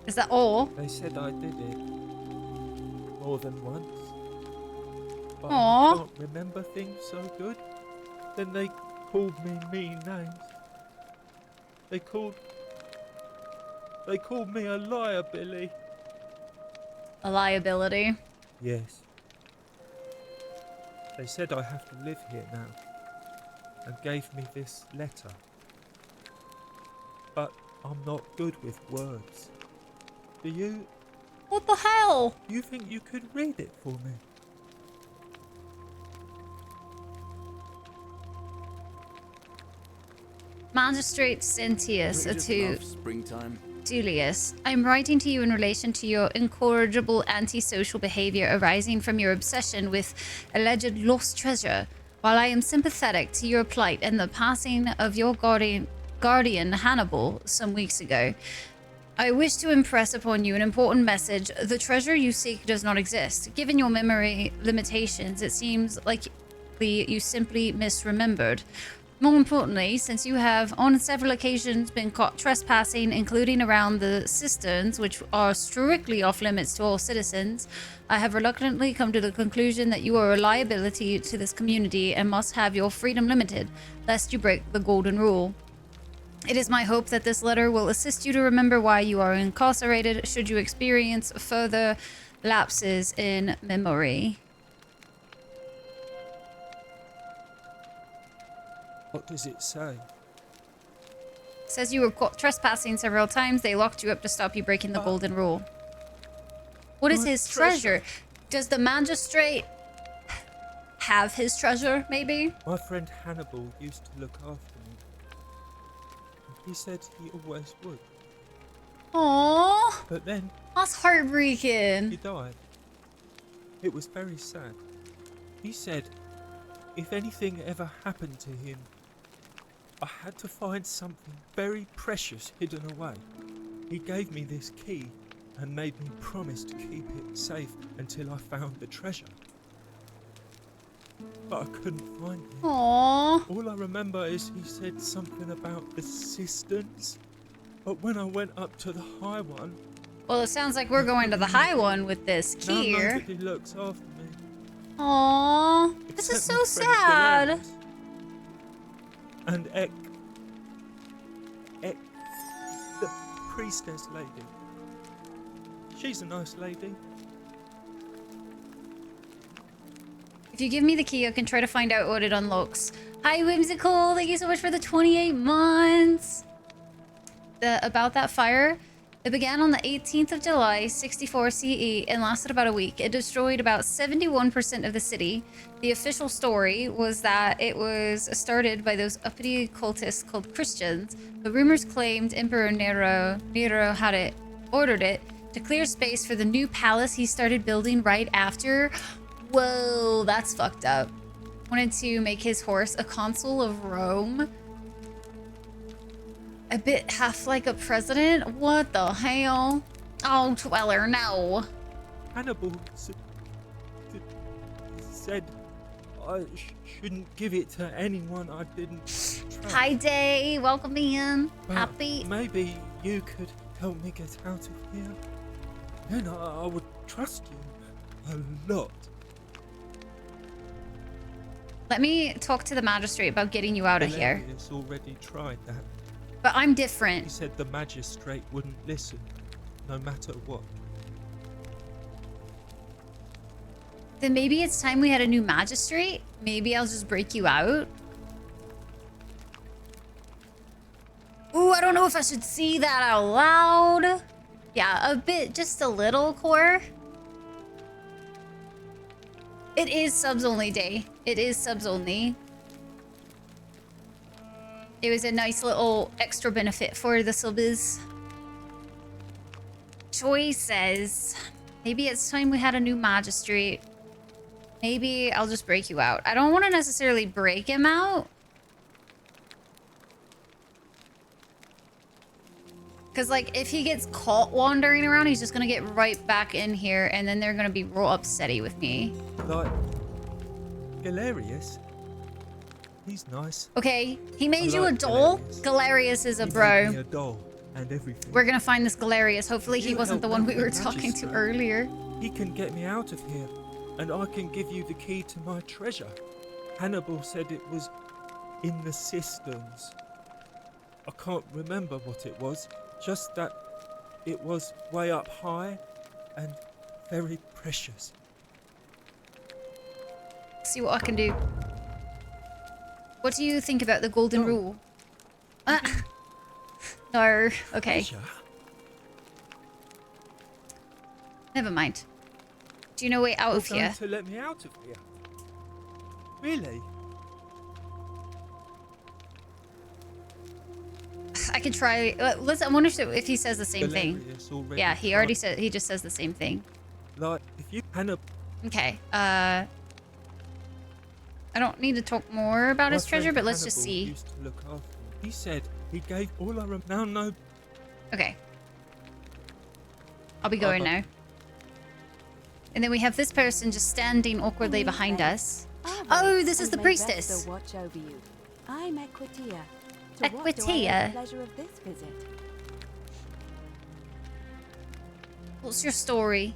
Is that all? They said I did it more than once. But Aww. I can't remember things so good. Then they called me mean names. They called me a liar, Billy. A liability. Yes. They said I have to live here now, and gave me this letter. But I'm not good with words. Do you? What the hell? You think you could read it for me? Magistrate Cynthius Don't you just to love springtime? Julius, I'm writing to you in relation to your incorrigible antisocial behavior arising from your obsession with alleged lost treasure. While I am sympathetic to your plight and the passing of your guardian Hannibal some weeks ago, I wish to impress upon you an important message. The treasure you seek does not exist. Given your memory limitations, it seems like you simply misremembered. More importantly, since you have on several occasions been caught trespassing, including around the cisterns, which are strictly off limits to all citizens, I have reluctantly come to the conclusion that you are a liability to this community and must have your freedom limited, lest you break the golden rule. It is my hope that this letter will assist you to remember why you are incarcerated should you experience further lapses in memory. What does it say? It says you were caught trespassing several times. They locked you up to stop you breaking the golden rule. What is My his treasure? Does the magistrate have his treasure, maybe? My friend Hannibal used to look after me. He said he always would. Aww. But then That's heartbreaking. he died. It was very sad. He said if anything ever happened to him, I had to find something very precious hidden away. He gave me this key and made me promise to keep it safe until I found the treasure. But I couldn't find it. Aww. All I remember is he said something about the cisterns. But when I went up to the high one... Well, it sounds like we're going to the high one with this now key here. nobody looks after me. Aww. This is except so my friend sad. Dolores. And Ek, the priestess lady. She's a nice lady. If you give me the key, I can try to find out what it unlocks. Hi, Whimsical. Thank you so much for the 28 months. About that fire, it began on the 18th of July, 64 CE, and lasted about a week. It destroyed about 71% of the city. The official story was that it was started by those uppity cultists called Christians, but rumors claimed Emperor Nero had ordered it to clear space for the new palace he started building right after. Whoa, that's fucked up. Wanted to make his horse a consul of Rome. A bit half like a president? What the hell? Oh, Tweller, no. Hannibal said I shouldn't give it to anyone I didn't trust. Hi, Day. Welcome in. But Happy. maybe you could help me get out of here. Then I would trust you a lot. Let me talk to the magistrate about getting you out of here. Valerius already tried that. But I'm He different. said the magistrate wouldn't listen, no matter what. Then maybe it's time we had a new magistrate. Maybe I'll just break you out. Ooh, I don't know if I should see that out loud. Yeah, a bit, just a little, Core. It is subs only day. It is subs only. It was a nice little extra benefit for the subbers. Joy says, maybe it's time we had a new magistrate. Maybe I'll just break you out. I don't want to necessarily break him out. Because, like, if he gets caught wandering around, he's just going to get right back in here, and then they're going to be real upsetty with me. Like, Galerius? He's nice. Okay, he made I you like a doll. Galerius. Galerius is a He bro. made me a doll and everything. We're going to find this Galerius. Hopefully he You wasn't the help one we out were the talking to magistrate. earlier. He can get me out of here, and I can give you the key to my treasure. Hannibal said it was in the cisterns. I can't remember what it was, just that it was way up high and very precious. See what I can do. What do you think about the golden rule? No. Okay. Treasure? Never mind. Do you know a way out of You're going here? to let me out of here? Really? I could try. Let's. I wonder if he says the same thing. Galerius already Yeah, he tried. already said. He just says the same thing. Like, if you Hannibal. Okay. I don't need to talk more about My his treasure, friend but let's just Hannibal see. used to look after me. He said he gave all I now know. Okay. I'll be going now. And then we have this person just standing awkwardly behind us. Oh, this is the priestess. Watch over you. I'm Equitia. Equitia? Pleasure of this visit. What's your story?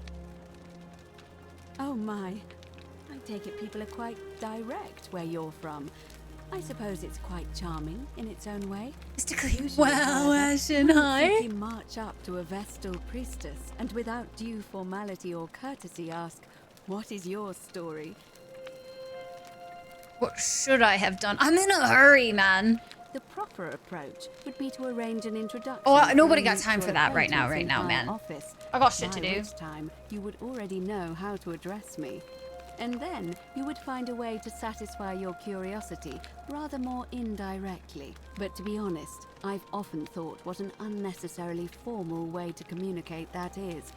Oh my. I take it people are quite direct where you're from. I suppose it's quite charming in its own way. Usually, Wow, however, Ashen, I would hi. simply march up to a Vestal priestess and without due formality or courtesy ask, "What is your story?" What should I have done? I'm in a hurry, man. The proper approach would be to arrange an introduction. Oh, nobody through got time for mutual that right now, acquaintance in our man. Office, I got shit to by do. which time you would already know how to address me. And then you would find a way to satisfy your curiosity, rather more indirectly. But to be honest, I've often thought what an unnecessarily formal way to communicate that is.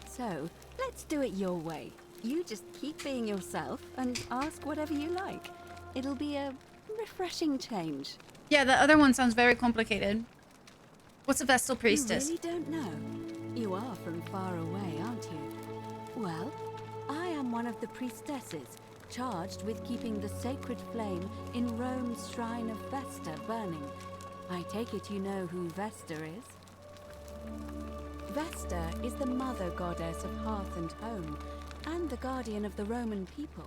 So, let's do it your way. You just keep being yourself and ask whatever you like. It'll be a refreshing change. Yeah, the other one sounds very complicated. What's a Vestal priestess? You really don't know? You are from far away, aren't you? Well, I am one of the priestesses, charged with keeping the sacred flame in Rome's shrine of Vesta burning. I take it you know who Vesta is? Vesta is the mother goddess of hearth and home, and the guardian of the Roman people.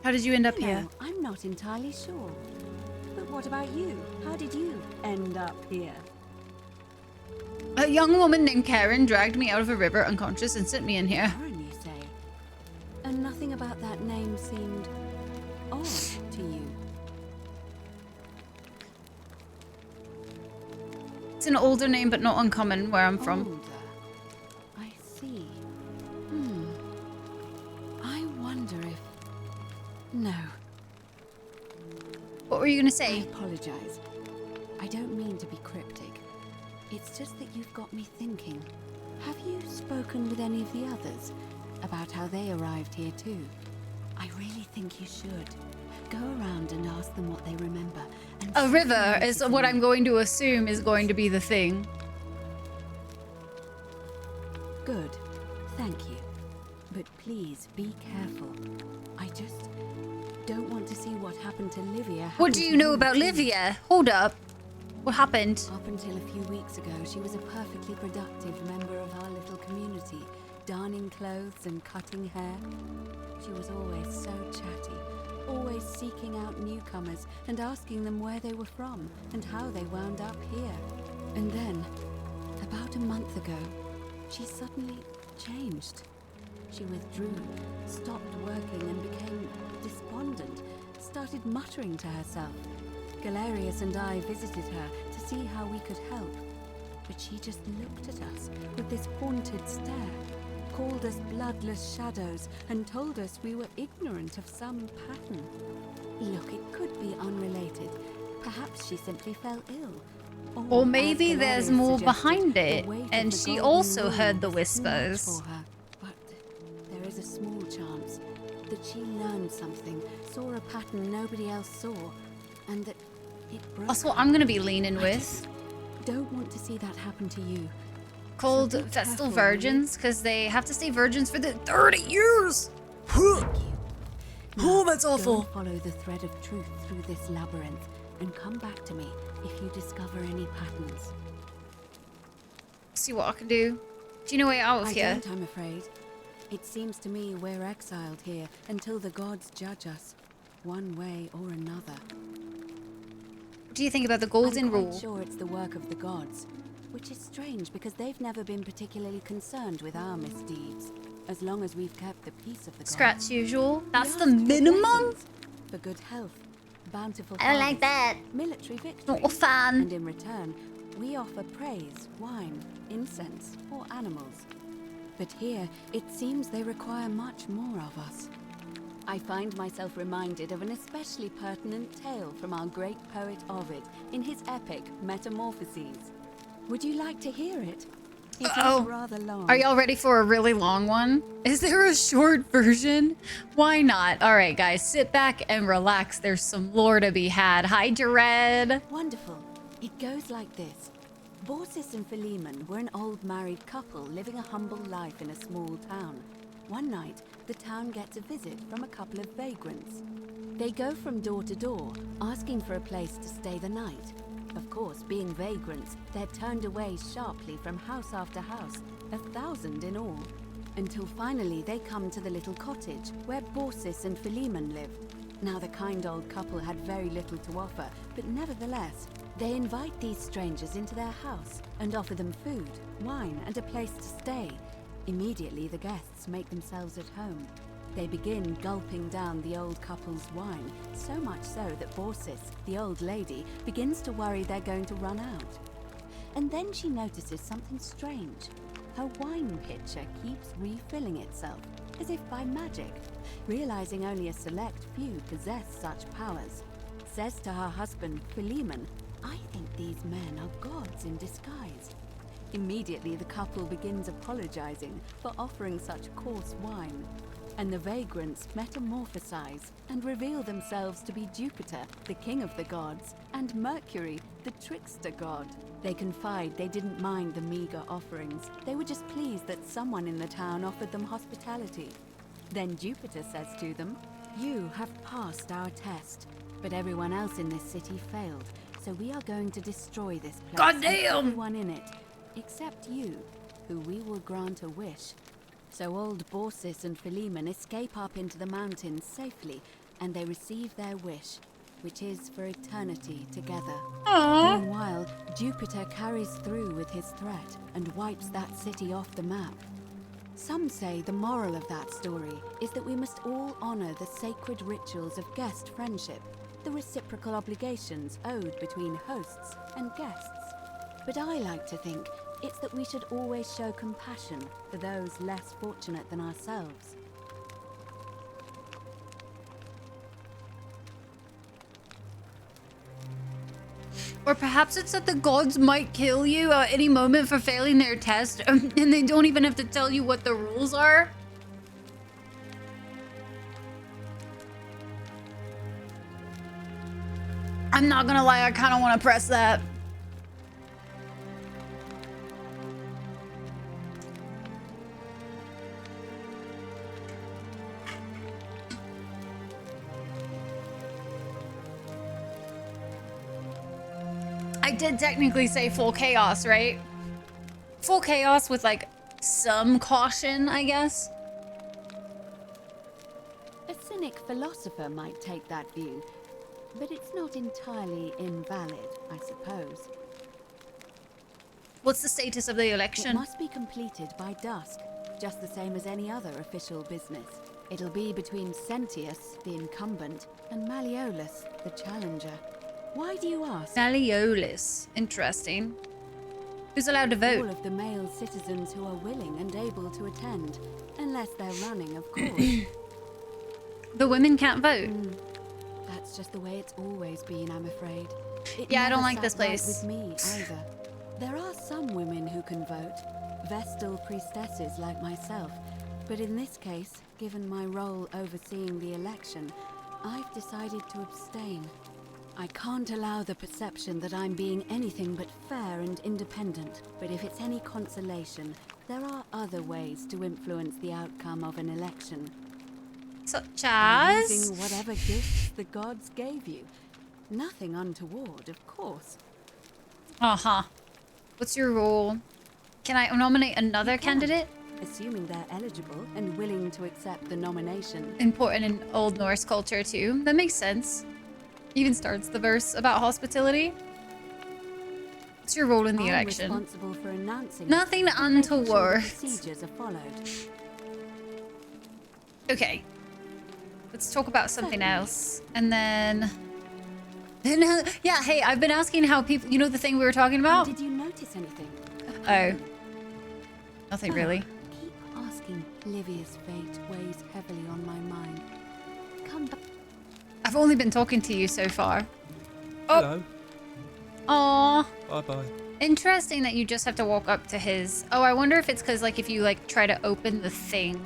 How did you end up You know, here? I'm not entirely sure. But what about you? How did you end up here? A young woman named Karen dragged me out of a river unconscious and sent me in here. Karen, you say? And nothing about that name seemed odd to you. It's an older name, but not uncommon where I'm from. Older. I see. I wonder if... No. What were you gonna say? I apologize. I don't mean to be cryptic. It's just that you've got me thinking. Have you spoken with any of the others about how they arrived here too? I really think you should. Go around and ask them what they remember. And A see if river they is notice what any- I'm going to assume is going to be the thing. Good. Thank you. But please be careful. I just don't want to see what happened to Livia. What happen do to you know about too. Livia? Hold up. What happened? Up until a few weeks ago, she was a perfectly productive member of our little community, darning clothes and cutting hair. She was always so chatty, always seeking out newcomers and asking them where they were from and how they wound up here. And then, about a month ago, she suddenly changed. She withdrew, stopped working and became despondent, started muttering to herself. Galerius and I visited her to see how we could help. but she just looked at us with this haunted stare, called us bloodless shadows, and told us we were ignorant of some pattern. Look, it could be unrelated. Perhaps she simply fell ill. Or as maybe there's Galerius more suggested, behind the it, weight of and the she golden also rule heard the was too much whispers. for her. But there is a small chance that she learned something, saw a pattern nobody else saw, and that it broke That's what her. I'm gonna be leaning I with. just don't want to see that happen to you. Called So be Vestal careful, will you? Virgins, because they have to stay virgins for the 30 years! Oh, that's Go awful. and follow the thread of truth through this labyrinth, and come back to me if you discover any patterns. See what I can do. Do you know a way out of I here? don't, I'm afraid. It seems to me we're exiled here until the gods judge us, one way or another. What do you think about the Golden I'm quite Rule? sure it's the work of the gods, which is strange because they've never been particularly concerned with our misdeeds, as long as we've kept the peace of the gods. Scratch usual. That's We the ask for minimum? blessings, for good health, bountiful I don't like harvests, that. military victory. Not a fan. And in return, we offer praise, wine, incense, or animals. But here, it seems they require much more of us. I find myself reminded of an especially pertinent tale from our great poet Ovid in his epic Metamorphoses. Would you like to hear it? It is rather long. Are y'all ready for a really long one? Is there a short version? Why not? All right, guys, sit back and relax. There's some lore to be had. Hi, Jared. Wonderful. It goes like this. Baucis and Philemon were an old married couple living a humble life in a small town. One night, the town gets a visit from a couple of vagrants. They go from door to door, asking for a place to stay the night. Of course, being vagrants, they're turned away sharply from house after house, 1,000 in all, until finally they come to the little cottage where Baucis and Philemon live. Now, the kind old couple had very little to offer, but nevertheless, they invite these strangers into their house and offer them food, wine, and a place to stay. Immediately, the guests make themselves at home. They begin gulping down the old couple's wine, so much so that Baucis, the old lady, begins to worry they're going to run out. And then she notices something strange. Her wine pitcher keeps refilling itself, as if by magic. Realizing only a select few possess such powers, says to her husband, Philemon, "I think these men are gods in disguise." Immediately, the couple begins apologizing for offering such coarse wine, and the vagrants metamorphosize and reveal themselves to be Jupiter, the king of the gods, and Mercury, the trickster god. They confide they didn't mind the meager offerings. They were just pleased that someone in the town offered them hospitality. Then Jupiter says to them, "You have passed our test, but everyone else in this city failed, so we are going to destroy this place and Goddamn! everyone in it, except you, who we will grant a wish." So old Baucis and Philemon escape up into the mountains safely, and they receive their wish, which is for eternity together. Aww. Meanwhile, Jupiter carries through with his threat and wipes that city off the map. Some say the moral of that story is that we must all honor the sacred rituals of guest friendship, the reciprocal obligations owed between hosts and guests. But I like to think it's that we should always show compassion for those less fortunate than ourselves. Or perhaps it's that the gods might kill you at any moment for failing their test, and they don't even have to tell you what the rules are. I'm not gonna lie, I kind of want to press that. I did technically say full chaos, right? Full chaos with like some caution, I guess. A cynic philosopher might take that view, but it's not entirely invalid, I suppose. What's the status of the election? It must be completed by dusk, just the same as any other official business. It'll be between Sentius, the incumbent, and Malleolus, the challenger. Why do you ask? Malleolus. Interesting. Who's allowed to vote? All of the male citizens who are willing and able to attend, unless they're running, of course. The women can't vote. That's just the way it's always been, I'm afraid. It Yeah, I don't never like this sat right place. with me either. There are some women who can vote, Vestal priestesses like myself, but in this case, given my role overseeing the election, I've decided to abstain. I can't allow the perception that I'm being anything but fair and independent, but if it's any consolation, there are other ways to influence the outcome of an election. Such By as? using whatever gifts the gods gave you. Nothing untoward, of course. Uh-huh. What's your role? Can I nominate another candidate? Assuming they're eligible and willing to accept the nomination. Important in Old Norse culture too. That makes sense. Even starts the verse about hospitality. What's your role in the I'm election? responsible for announcing Nothing and making sure the untoward. procedures are followed. Okay. Let's talk about something else. And then... yeah, hey, I've been asking how people... You know the thing we were talking about? Did you notice anything? Oh. Nothing really. Keep asking. Livia's fate weighs heavily on my mind. Come back. I've only been talking to you so far. Hello. Aww. Bye-bye. Interesting that you just have to walk up to his... Oh, I wonder if it's because, like, if you, like, try to open the thing.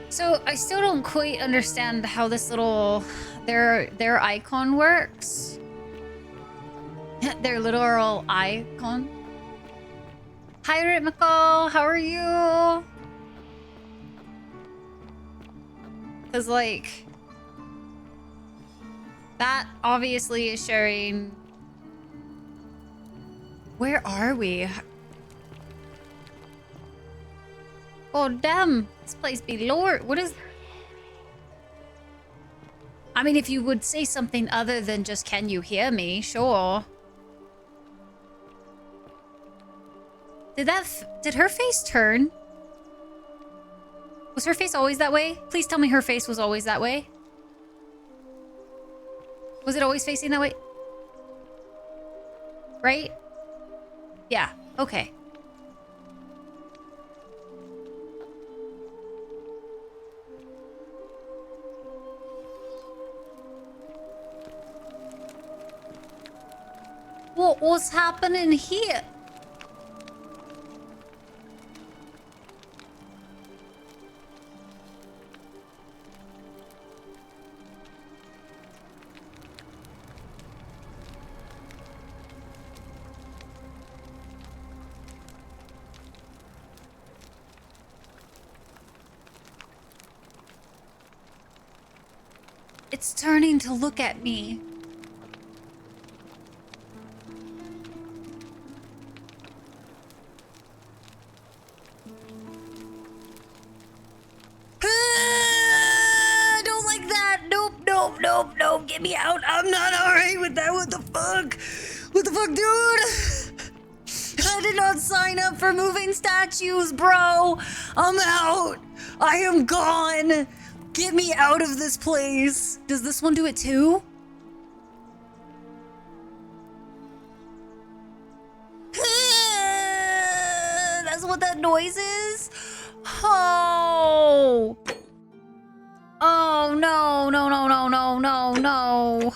So, I still don't quite understand how this little... Their icon works. Their literal icon. Hi, Rhythmical. How are you? Because, like... That obviously is showing... Where are we? Oh, damn. This place be lord. What is... I mean, if you would say something other than just, can you hear me? Sure. Did her face turn? Was her face always that way? Please tell me her face was always that way. Was it always facing that way? Right? Yeah, okay. What was happening here? It's turning to look at me. I don't like that. Nope, nope, nope, nope. Get me out. I'm not alright with that. What the fuck? What the fuck, dude? I did not sign up for moving statues, bro. I'm out. I am gone. Get me out of this place. Does this one do it too? That's what that noise is? Oh. Oh, no, no, no, no, no, no, no.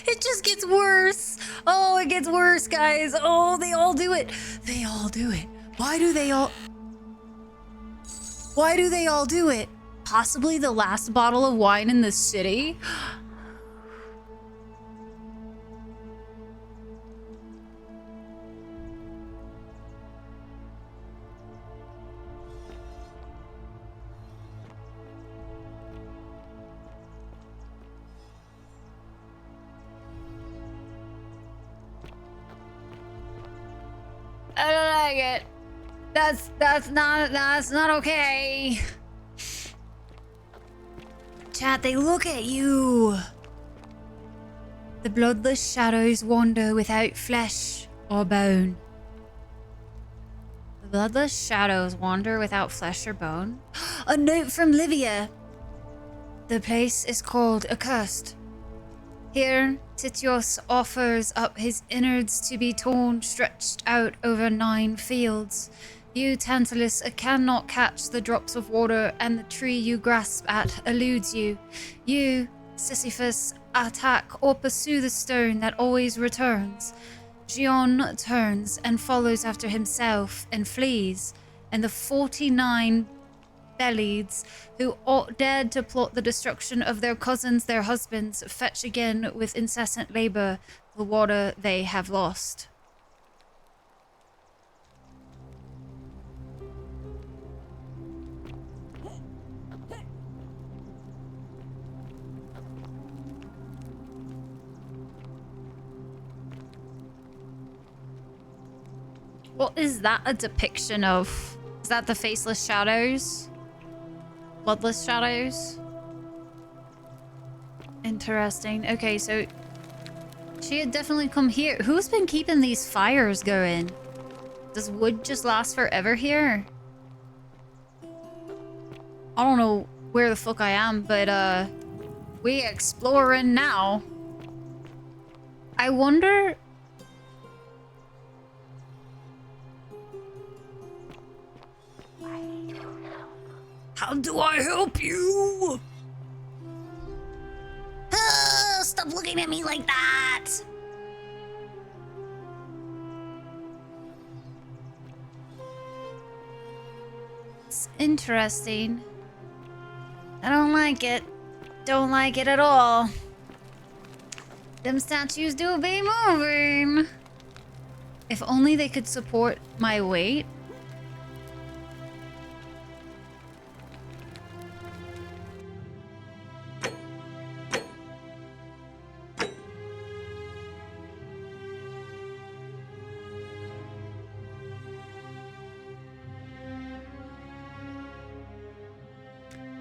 It just gets worse. Oh, it gets worse, guys. Oh, they all do it. They all do it. Why do they all... Why do they all do it? Possibly the last bottle of wine in the city? I don't like it. That's not okay. Chat, they look at you. The bloodless shadows wander without flesh or bone. The bloodless shadows wander without flesh or bone. A note from Livia. The place is called Accursed. Here, Tityos offers up his innards to be torn, stretched out over 9 fields. You, Tantalus, cannot catch the drops of water, and the tree you grasp at eludes you. You, Sisyphus, attack or pursue the stone that always returns. Gion turns and follows after himself and flees, and the 49 Bellieds, who dared to plot the destruction of their cousins, their husbands, fetch again with incessant labor the water they have lost. What is that a depiction of? Is that the faceless shadows? Bloodless shadows? Interesting. Okay, so she had definitely come here. Who's been keeping these fires going? Does wood just last forever here? I don't know where the fuck I am, but we exploring now. I wonder... How do I help you? Oh, stop looking at me like that! It's interesting. I don't like it. Don't like it at all. Them statues do be moving. If only they could support my weight.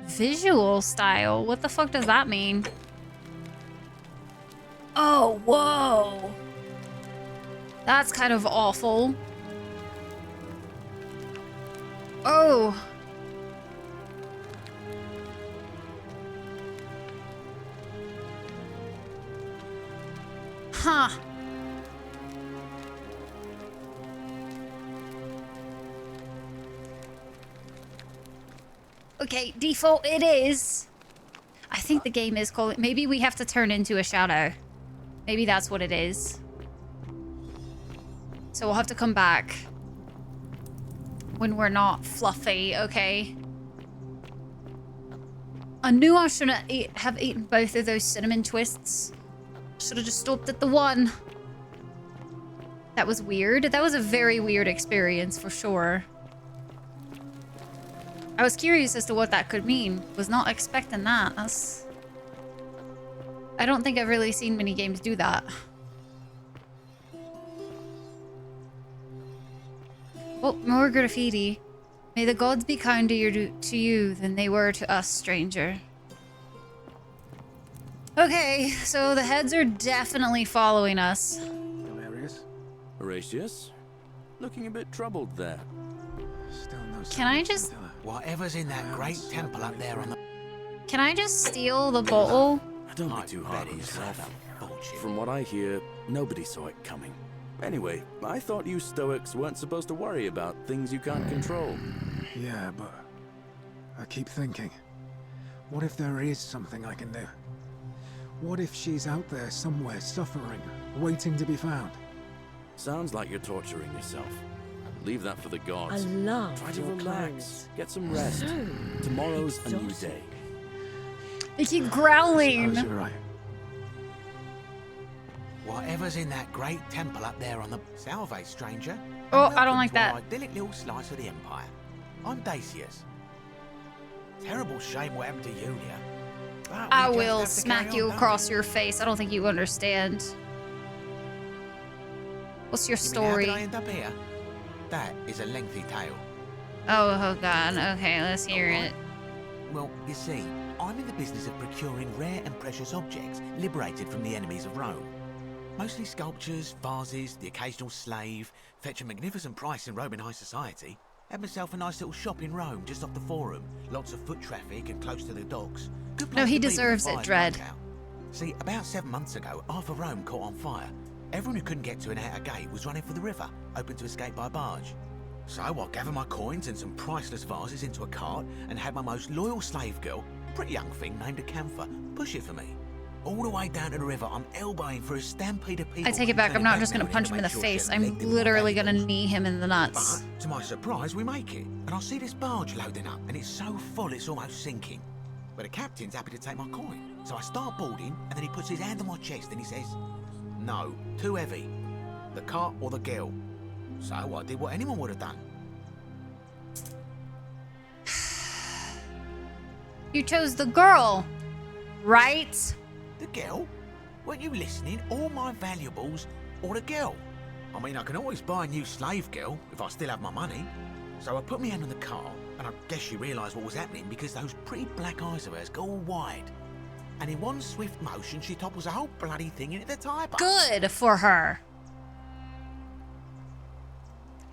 Visual style? What the fuck does that mean? Oh, whoa. That's kind of awful. Oh. Huh. Okay, default it is. I think the game is calling... Maybe we have to turn into a shadow. Maybe that's what it is. So we'll have to come back when we're not fluffy, okay? I knew I shouldn't have eaten both of those cinnamon twists. Should have just stopped at the one. That was weird. That was a very weird experience for sure. I was curious as to what that could mean. Was not expecting that. I don't think I've really seen many games do that. Oh, more graffiti. May the gods be kinder to you than they were to us, stranger. Okay, so the heads are definitely following us. Hilarious. Horatius? Looking a bit troubled there. Still no Can I just... Whatever's in that great temple up there on the... Can I just steal the bottle? Don't be too hard on yourself. From what I hear, nobody saw it coming. Anyway, I thought you Stoics weren't supposed to worry about things you can't control. Yeah, but I keep thinking, what if there is something I can do? What if she's out there somewhere suffering, waiting to be found? Sounds like you're torturing yourself. Leave that for the gods. I love Try to your relax. clothes. Get some rest. So Tomorrow's a new exotic. day. They keep growling. You're right. Whatever's in that great temple up there on the... Salve, stranger. Oh, And I don't welcome like to that. our idyllic little slice of the Empire. I'm Dacius. Terrible shame what happened to Yulia. But I we just will have to smack carry you on, don't across your face. I don't think you understand. What's your we? You mean, story? how did I end up here? That is a lengthy tale. Oh god. Okay, let's hear it. Well, you see, I'm in the business of procuring rare and precious objects liberated from the enemies of Rome. Mostly sculptures, vases, the occasional slave. Fetch a magnificent price in Roman high society. Had myself a nice little shop in Rome, just off the Forum. Lots of foot traffic and close to the docks. Good place No, he to be when the deserves it, fires Dread. break out. See, about 7 months ago, half of Rome caught on fire. Everyone who couldn't get to an outer gate was running for the river, open to escape by barge. So I gathered my coins and some priceless vases into a cart and had my most loyal slave girl, pretty young thing named Acantha, push it for me. All the way down to the river, I'm elbowing for a stampede of people. I take it back. I'm turning not just now gonna and punch then him in the to make sure face. she I'm hasn't legged literally more gonna valuables. knee him in the nuts. But, to my surprise, we make it. And I see this barge loading up, and it's so full it's almost sinking. But the captain's happy to take my coin. So I start boarding, and then he puts his hand on my chest and he says, "No, too heavy. The cart or the girl." So I did what anyone would have done. You chose the girl, right? The girl? Weren't you listening? All my valuables or the girl? I mean, I can always buy a new slave girl if I still have my money. So I put my hand on the car, and I guess she realised what was happening because those pretty black eyes of hers go all wide. And in one swift motion, she topples the whole bloody thing into the tyre bar. Good for her.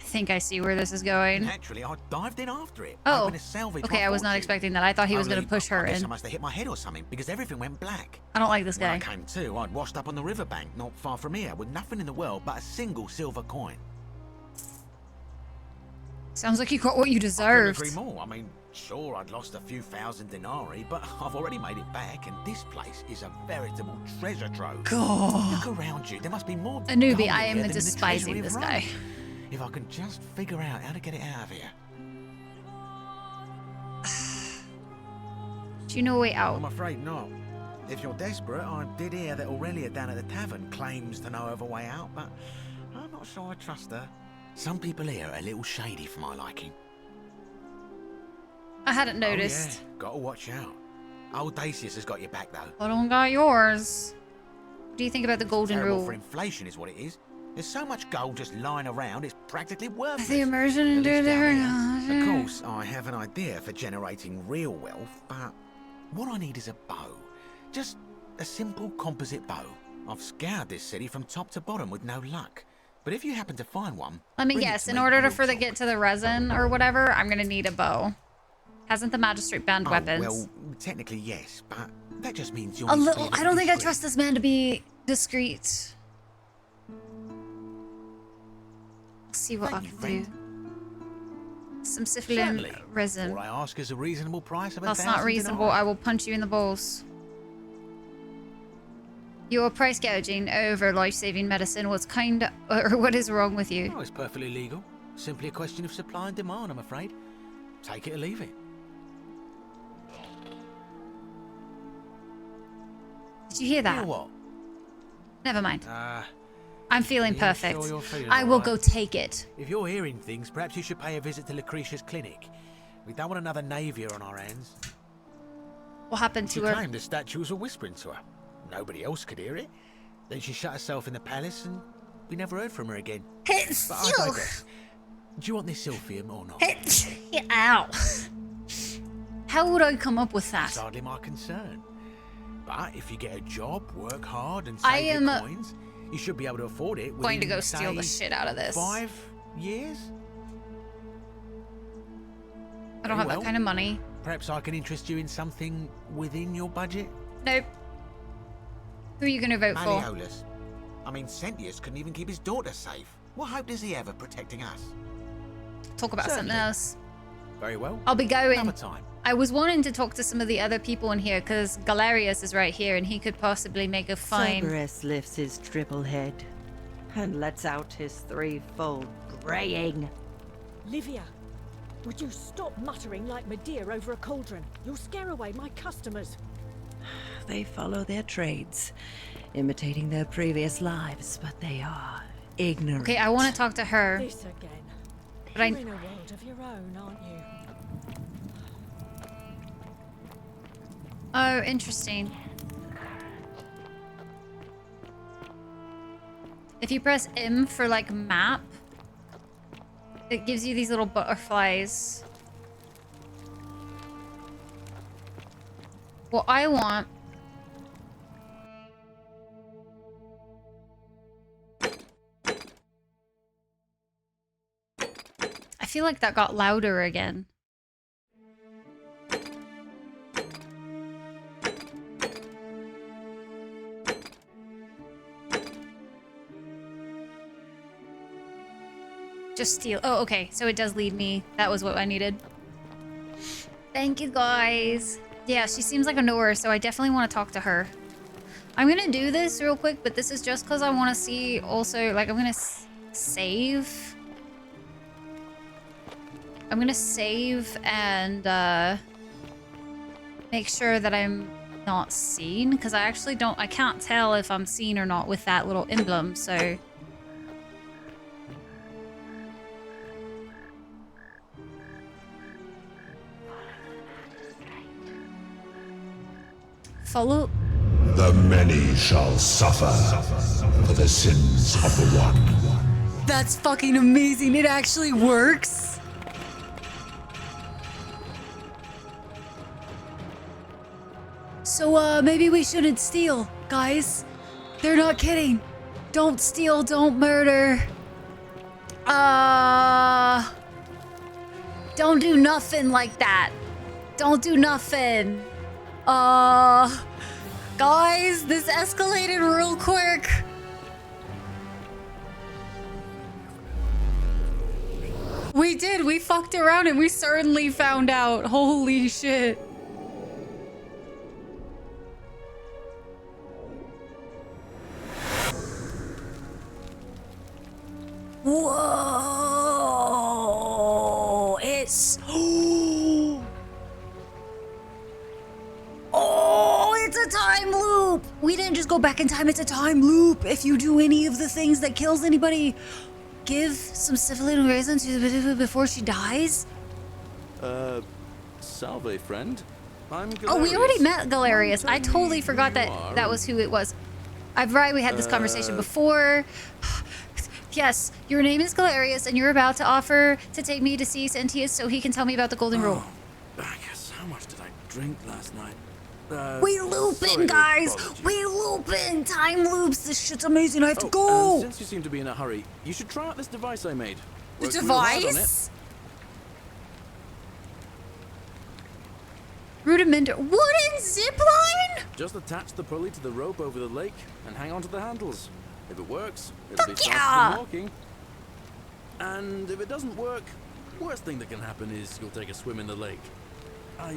I think I see where this is going. Naturally, I dived in after it. Oh, hoping to salvage okay. my I was not fortune. expecting that. I thought he was going Only, to push her I guess in. I must have hit my head or something because everything went black. I don't like this When I guy. came to, I'd washed up on the riverbank, not far from here, with nothing in the world but a single silver coin. Sounds like you got what you I deserved. couldn't agree more. I mean, sure, I'd lost a few thousand denarii, but I've already made it back, and this place is a veritable treasure trove. God. Look around you. There must be more. Anubi, gold I in am here than in the despising treasury of this Rome. guy. If I can just figure out how to get it out of here. Do you know a way out? I'm afraid not. If you're desperate, I did hear that Aurelia down at the tavern claims to know of a way out, but I'm not sure I trust her. Some people here are a little shady for my liking. I hadn't Oh, noticed. yeah. Gotta watch out. Old Dacius has got your back, though. I don't got yours. What do you think about the golden Terrible rule? for inflation is what it is. There's so much gold just lying around, it's practically worthless. The immersion into At a least down different here. Of course, I have an idea for generating real wealth, but what I need is a bow. Just a simple composite bow. I've scoured this city from top to bottom with no luck. But if you happen to find one, Let me bring it guess. to In me. order I to will for the talk. get to the resin or whatever, I'm gonna need a bow. Hasn't the magistrate banned weapons? Well, technically yes, but that just means you'll A need to be little. I don't think I discreet. trust this man to be discreet. Let's see what Thank I you, can do. Some syphilin Certainly. resin. All I ask is a reasonable price of That's 1,000 not reasonable. denarii. I will punch you in the balls. Your price gouging over life-saving medicine was kind of... Or what is wrong with you? Oh, it's perfectly legal. Simply a question of supply and demand, I'm afraid. Take it or leave it. Did you hear that? Hear what? Never mind. Ah, I'm feeling you perfect. sure you're feeling I will alright? go take it. if you're hearing things, perhaps you should pay a visit to Lucretia's clinic. We don't want another Navier on our hands. What happened She to her? claimed the statues were whispering to her. Nobody else could hear it. Then she shut herself in the palace and we never heard from her again. But I digress. Do you want this silphium or not? Ow. How would I come up with that? It's hardly my concern. But if you get a job, work hard, and I save am your coins, you should be able to afford it. going to within, go steal the say, shit out of this. 5 years? I don't have Very that well. kind of money. Perhaps I can interest you in something within your budget? Nope. Who are you going to vote for? Malleolus. I mean, Centius couldn't even keep his daughter safe. What hope does he have of protecting us? Talk about something Certainly. else. Very well. I'll be going. Another time. I was wanting to talk to some of the other people in here because Galerius is right here and he could possibly make a fine... Cerberus lifts his triple head and lets out his threefold braying. Livia, would you stop muttering like Medea over a cauldron? You'll scare away my customers. They follow their trades, imitating their previous lives, but they are ignorant. Okay, I want to talk to her. This again. But I- You're in a world of your own, aren't you? Oh, interesting. If you press M for like map, it gives you these little butterflies. What I want feel like that got louder again. Just steal. Oh, okay. So it does lead me. That was what I needed. Thank you, guys. Yeah, she seems like a knower, so I definitely want to talk to her. I'm gonna do this real quick, but this is just because I want to see also, like, I'm gonna save. I'm gonna save and make sure that I'm not seen, because I actually I can't tell if I'm seen or not with that little emblem, so. Follow. The many shall suffer for the sins of the one. That's fucking amazing. It actually works. So, maybe we shouldn't steal, guys. They're not kidding. Don't steal, don't murder. Don't do nothing like that. Don't do nothing. Guys, this escalated real quick. We did. We fucked around and we certainly found out. Holy shit. Whoa. It's... Oh, it's a time loop. We didn't just go back in time. It's a time loop. If you do any of the things that kills anybody, give some syphilitic reason to before she dies. Salve, friend. I'm Galerius. Oh, we already met Galerius. I totally forgot that that was who it was. I've right. We had this conversation before. Yes, your name is Galerius, and you're about to offer to take me to see Sentius so he can tell me about the Golden Rule. Bacchus, how much did I drink last night? We looping, guys! We looping! Time loops! This shit's amazing, I have to go! Since you seem to be in a hurry, you should try out this device I made. The Worked real hard on device? Rudimental wooden zipline? Just attach the pulley to the rope over the lake and hang on to the handles. If it works, it'll Fuck be faster yeah! than walking. And if it doesn't work, worst thing that can happen is you'll take a swim in the lake. I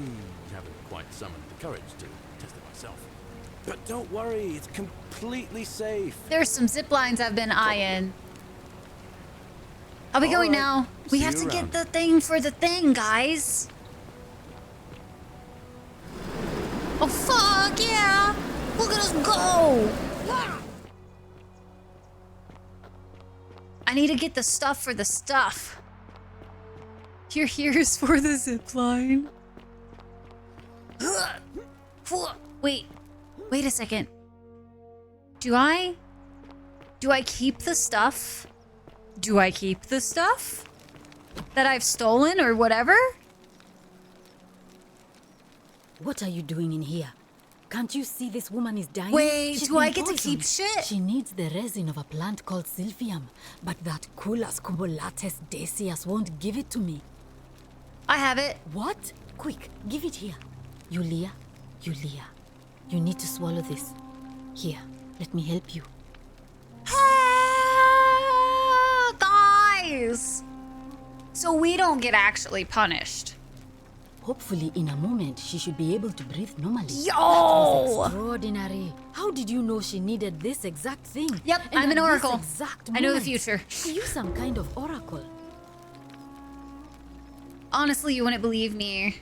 haven't quite summoned the courage to test it myself. But don't worry, it's completely safe. There's some zip lines I've been eyeing. I'll be going now. We have to get the thing for the thing, guys. Oh, fuck yeah! Look at us go! I need to get the stuff for the stuff. Here's for the zip line. Wait a second. Do I keep the stuff? Do I keep the stuff that I've stolen or whatever? What are you doing in here? Can't you see this woman is dying? Wait, She's do I been get to poisoned. keep shit? She needs the resin of a plant called Silphium, but that Culas cubulates decius won't give it to me. I have it. What? Quick, give it here. Yulia, you need to swallow this. Here, let me help you. Guys! So we don't get actually punished. Hopefully, in a moment, she should be able to breathe normally. Yo! That was extraordinary. How did you know she needed this exact thing? Yep, And I'm an at this oracle. exact I know the moment? future. Are you some kind of oracle? Honestly, you wouldn't believe me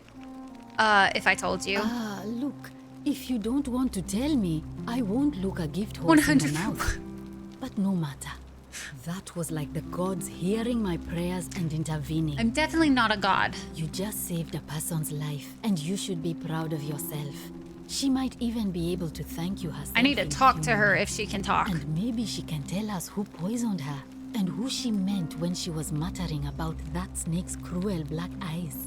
if I told you. Ah, look. If you don't want to tell me, I won't look a gift horse in the 100%. mouth. But no matter. That was like the gods hearing my prayers and intervening. I'm definitely not a god. You just saved a person's life, and you should be proud of yourself. She might even be able to thank you herself. I need to in talk to her human. if she can talk. And maybe she can tell us who poisoned her, and who she meant when she was muttering about that snake's cruel black eyes.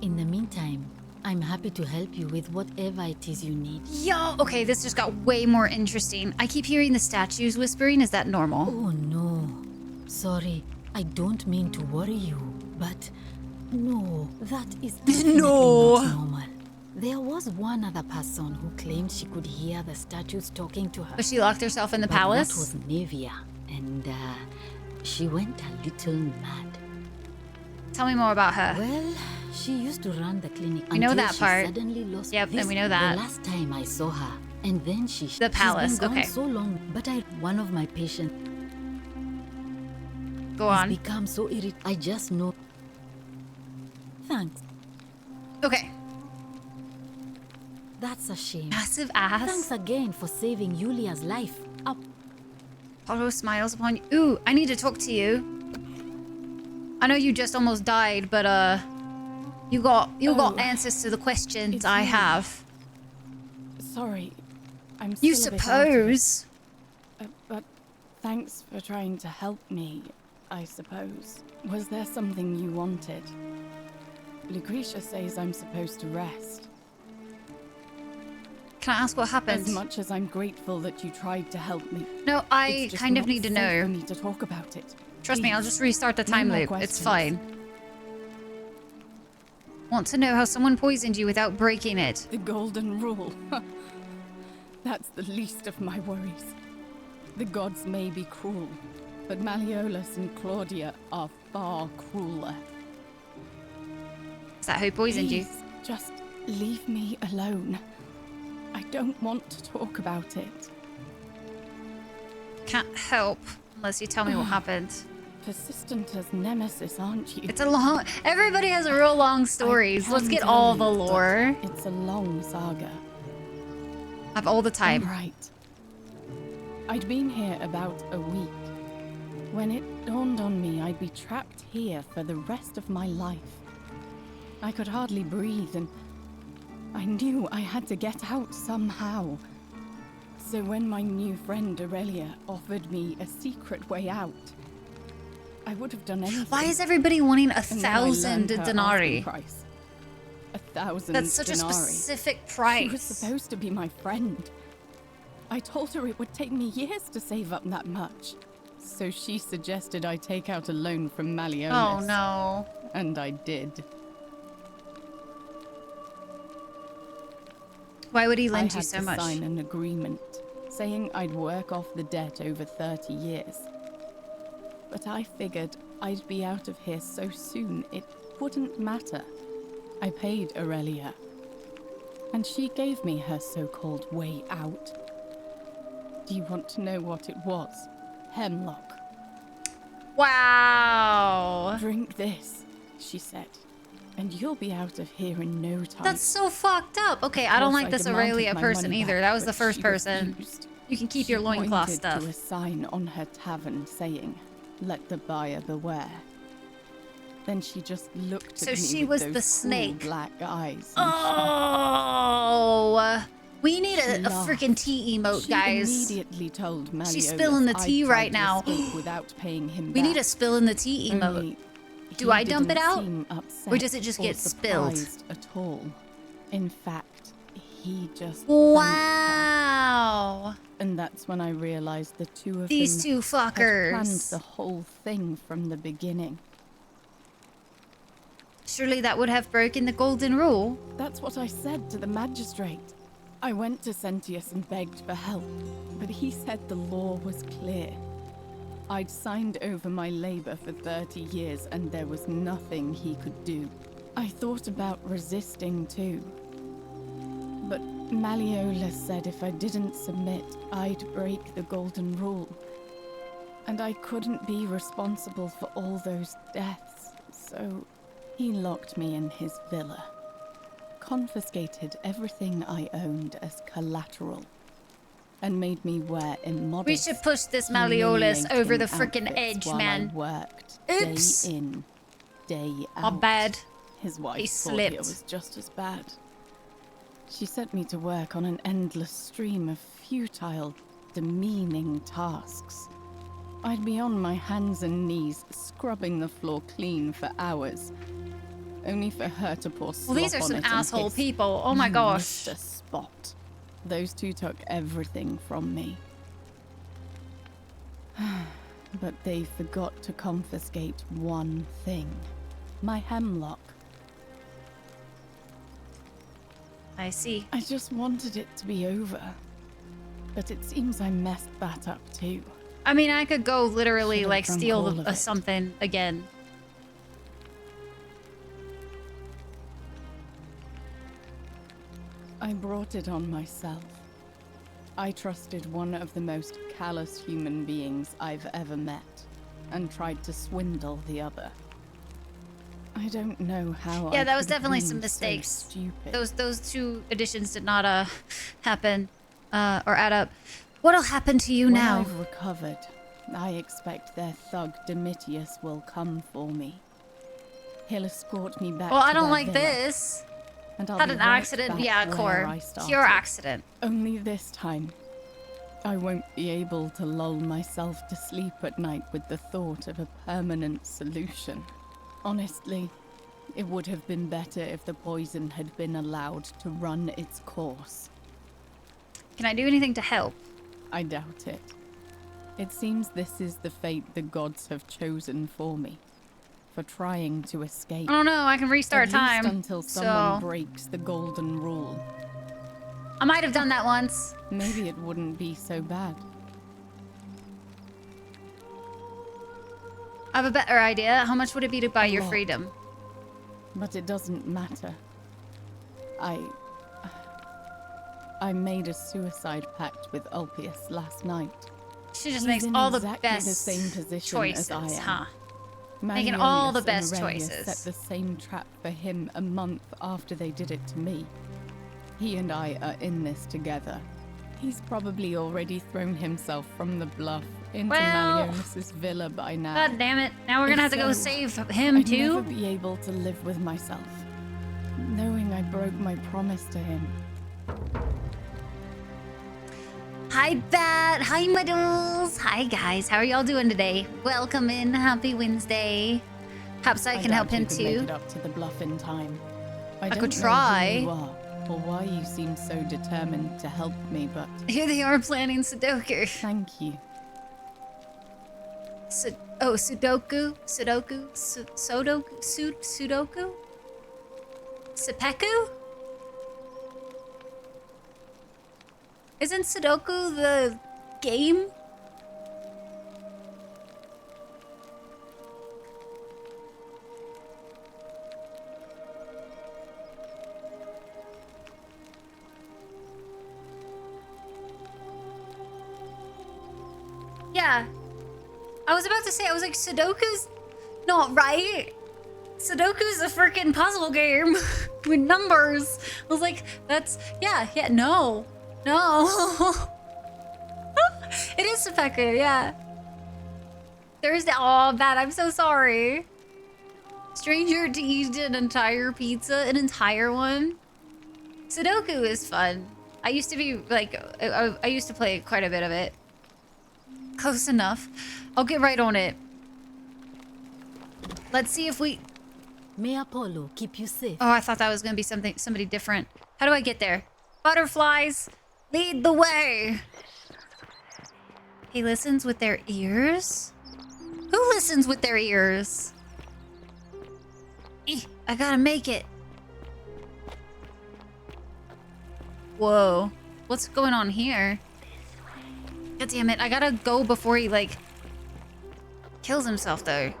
In the meantime, I'm happy to help you with whatever it is you need. Yo, okay, this just got way more interesting. I keep hearing the statues whispering. Is that normal? Oh no. Sorry, I don't mean to worry you, but no, that is No. definitely not normal. There was one other person who claimed she could hear the statues talking to her. But she locked herself in the But palace? that was Nevia, and she went a little mad. Tell me more about her. Well, she used to run the clinic We know until that she part. suddenly lost Yep, and we know the that. last time I saw her, and then The palace, she's been gone okay. so long, but one of my patients Go has on. become so irritated. I just know. Thanks. Okay. That's a shame. Massive ass. Thanks again for saving Yulia's life. Up. Apollo smiles upon you. Ooh, I need to talk to you. I know you just almost died, but you got answers to the questions I have. Sorry, I'm You still a bit out of it. suppose? But thanks for trying to help me, I suppose. Was there something you wanted? Lucretia says I'm supposed to rest. Can I ask what happened? As much as I'm grateful that you tried to help me. No, I it's just kind of not need to safe know. for me to talk about it. Trust me, I'll just restart the No time more loop. It's questions. fine. Want to know how someone poisoned you without breaking it? The golden rule. That's the least of my worries. The gods may be cruel, but Malleolus and Claudia are far crueler. Is that who poisoned you? Please, just leave me alone. I don't want to talk about it. Can't help unless you tell me what happened. Persistent as Nemesis, aren't you? It's a long... Everybody has a real long stories. I Let's can get tell all you, the but lore. It's a long saga. I have all the time. Right. I'd been here about a week. When it dawned on me I'd be trapped here for the rest of my life. I could hardly breathe and I knew I had to get out somehow. So when my new friend Aurelia offered me a secret way out, I would have done anything. Why is everybody wanting And then I 1,000 learned her denarii? asking price. 1,000 That's such denarii. a specific price. She was supposed to be my friend. I told her it would take me years to save up that much. So she suggested I take out a loan from Malleolus. Oh no. And I did. Why would he lend I you had so to much? sign an agreement saying I'd work off the debt over 30 years. But I figured I'd be out of here so soon it wouldn't matter. I paid Aurelia, and she gave me her so-called way out. Do you want to know what it was? Hemlock. Wow. Drink this, she said, and you'll be out of here in no time. That's so fucked up. Okay, I don't Of course, like this demanded Aurelia my person money either. back, That was the but first she person. refused. You can keep She your loincloth pointed stuff. to a sign on her tavern saying, "Let the buyer beware." Then she just looked at So me she with was those the cruel snake. black eyes. Oh, we need She a laughed. freaking tea emote, She guys. immediately told Malleolus She's spilling the I tea tried right to now. escape without paying him We need back. a spill in the tea emote. Only Do he I dump it didn't out? seem upset Or does it just or get spilled? surprised at all. In fact, he just Wow. And that's when I realized the two of These them two had planned fuckers. the whole thing from the beginning. Surely that would have broken the golden rule. That's what I said to the magistrate. I went to Sentius and begged for help, but he said the law was clear. I'd signed over my labor for 30 years and there was nothing he could do. I thought about resisting too. But Malleolus said if I didn't submit, I'd break the golden rule. And I couldn't be responsible for all those deaths, so he locked me in his villa. Confiscated everything I owned as collateral. And made me wear immodest, We should push this Malleolus over the humiliating frickin' outfits edge, while man. I worked Oops. day in, day My out. bad. His wife He Claudia slipped. was just as bad. She set me to work on an endless stream of futile, demeaning tasks. I'd be on my hands and knees, scrubbing the floor clean for hours, only for her to pour slop Well, these are on some it and asshole hiss, people. Oh my "You gosh. missed a spot." Those two took everything from me. But they forgot to confiscate one thing. My hemlock. I see. I just wanted it to be over. But it seems I messed that up too. I mean, I could go literally Should've like drunk steal all of it. something again. I brought it on myself. I trusted one of the most callous human beings I've ever met, and tried to swindle the other. I don't know how. Yeah, I that was could have definitely been some so mistakes. stupid. Those two additions did not happen or add up. What'll happen to you When now? I've recovered, I expect their thug Domitius will come for me. He'll escort me back. Well, I to don't their like villa, this. and I'll Had be an right accident. back Yeah, where Core. I started. Pure accident. Only this time, I won't be able to lull myself to sleep at night with the thought of a permanent solution. Honestly, it would have been better if the poison had been allowed to run its course. Can I do anything to help? I doubt it. It seems this is the fate the gods have chosen for me. For trying to escape. I don't know. I can restart At time. least until someone So breaks the golden rule. I might have done that once. Maybe it wouldn't be so bad. I have a better idea. How much would it be to buy your lot. freedom? But it doesn't matter. I made a suicide pact with Ulpius last night. She just He's makes in all the exactly best the same position choices, as I am. huh? Making all the Malleolus best and Aurelius choices. set the same trap for him a month after they did it to me. He and I are in this together. He's probably already thrown himself from the bluff into Well, Malleolus's villa by now. God damn it. Now we're gonna have to go If so, save him I'd too? never be able to live with myself, knowing I broke my promise to him. Hi, Bat. Hi, Muddles. Hi, guys. How are y'all doing today? Welcome in. Happy Wednesday. Perhaps I can help doubt him you could make too. it up to the bluff in time. I could don't know try. who you are or why you seem so determined to help me, but Here they are planning Sudoku. Thank you. Sudoku? Sudoku? Sudoku? Sudoku? Seppuku? Isn't Sudoku the game? Yeah. I was about to say, I was like, Sudoku's not right. Sudoku's a freaking puzzle game with numbers. I was like, that's, yeah, no. It is seppuku, yeah. Thursday, oh, bad, I'm so sorry. Stranger to eat an entire pizza, an entire one. Sudoku is fun. I used to be, like, I used to play quite a bit of it. Close enough. I'll get right on it. Let's see if we... May Apollo keep you safe. Oh, I thought that was gonna be somebody different. How do I get there? Butterflies, lead the way. He listens with their ears? Who listens with their ears? I gotta make it. Whoa. What's going on here? God damn it. I gotta go before he, like, kills himself, though.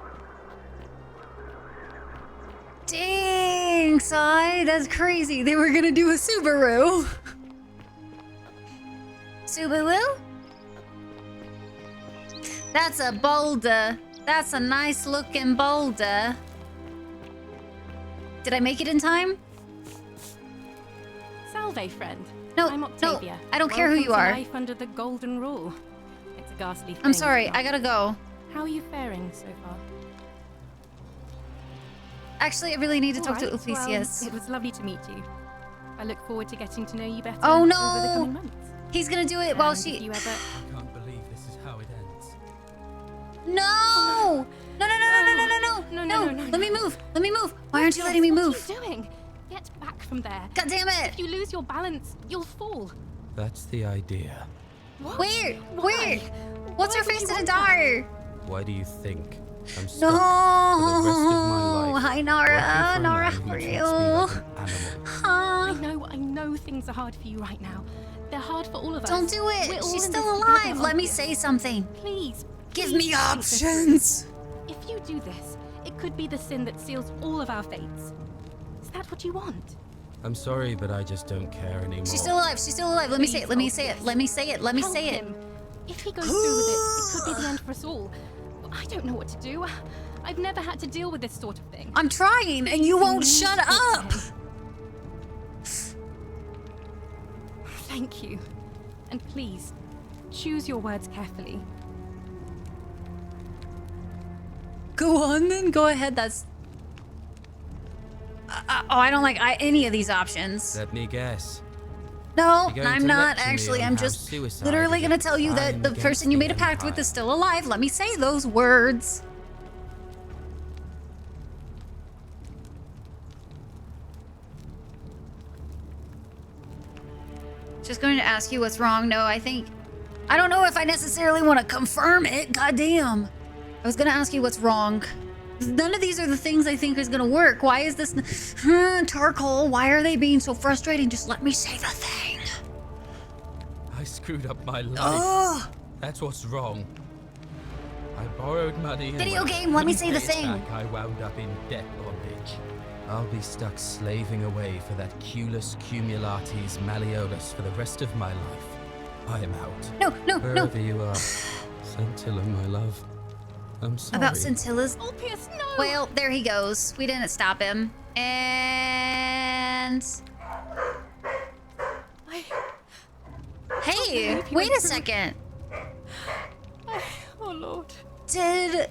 Dang, Sai. That's crazy. They were gonna do a Subaru. Subaru? That's a boulder. That's a nice looking boulder. Did I make it in time? Salve, friend. No, I'm Octavia. no, I don't care who you Welcome are. to life under the golden rule. It's a ghastly thing. I'm sorry, isn't it? I gotta go. How are you faring so far? Actually, I really need to talk to All right, Ulpicius. well, it was lovely to meet you. I look forward to getting to know you better Oh over the no! coming months. He's gonna do it while And she... if you ever... I can't believe this is how it ends. No! No! Let me move! Let me move! Why aren't you letting me move? What are you doing? Get back from there. God damn it! If you lose your balance, you'll fall. That's the idea. What? Where? Why? What's her Why would face you to the want that? door? Why do you think I'm stuck for the rest of my No! life? Hi, Nora. working for a Nora, man how who are treats you? me like an animal? I know things are hard for you right now. They're hard for all of us. Don't do We're it! all She's in still this alive! together, Let me obvious. say something! Please, Give please me think this through. options! If you do this, it could be the sin that seals all of our fates. Is that what you want? I'm sorry, but I just don't care anymore. She's still alive, she's still alive. Let me say it, let me say it, let me say it, let me Help say it. him. If he goes through with it, it could be the end for us all. I don't know what to do. I've never had to deal with this sort of thing. I'm trying, and you won't shut up! Thank you. And please, choose your words carefully. Go on then, go ahead, that's... I don't like any of these options. Let me guess. No, You're going I'm to not lecture me actually. on I'm how just suicide literally is a gonna tell you that crime the against person you the made a pact with Empire. is still alive. Let me say those words. Just going to ask you what's wrong. No, I don't know if I necessarily want to confirm it. Goddamn. I was gonna ask you what's wrong. None of these are the things I think is gonna work. Why is this charcoal? Why are they being so frustrating? Just let me say the thing. I screwed up my life. Ugh. That's what's wrong. I borrowed money. And Video when I game, let me couldn't say the pay it thing. back, I wound up in debt bondage. I'll be stuck slaving away for that Culus Cumulatis Malleolus for the rest of my life. I am out. No. Wherever you are, Scintilla, my love. I'm sorry. About scintillas? Ulpius, no! Well, there he goes. We didn't stop him. And... Hey, wait a second. Oh, Lord. Does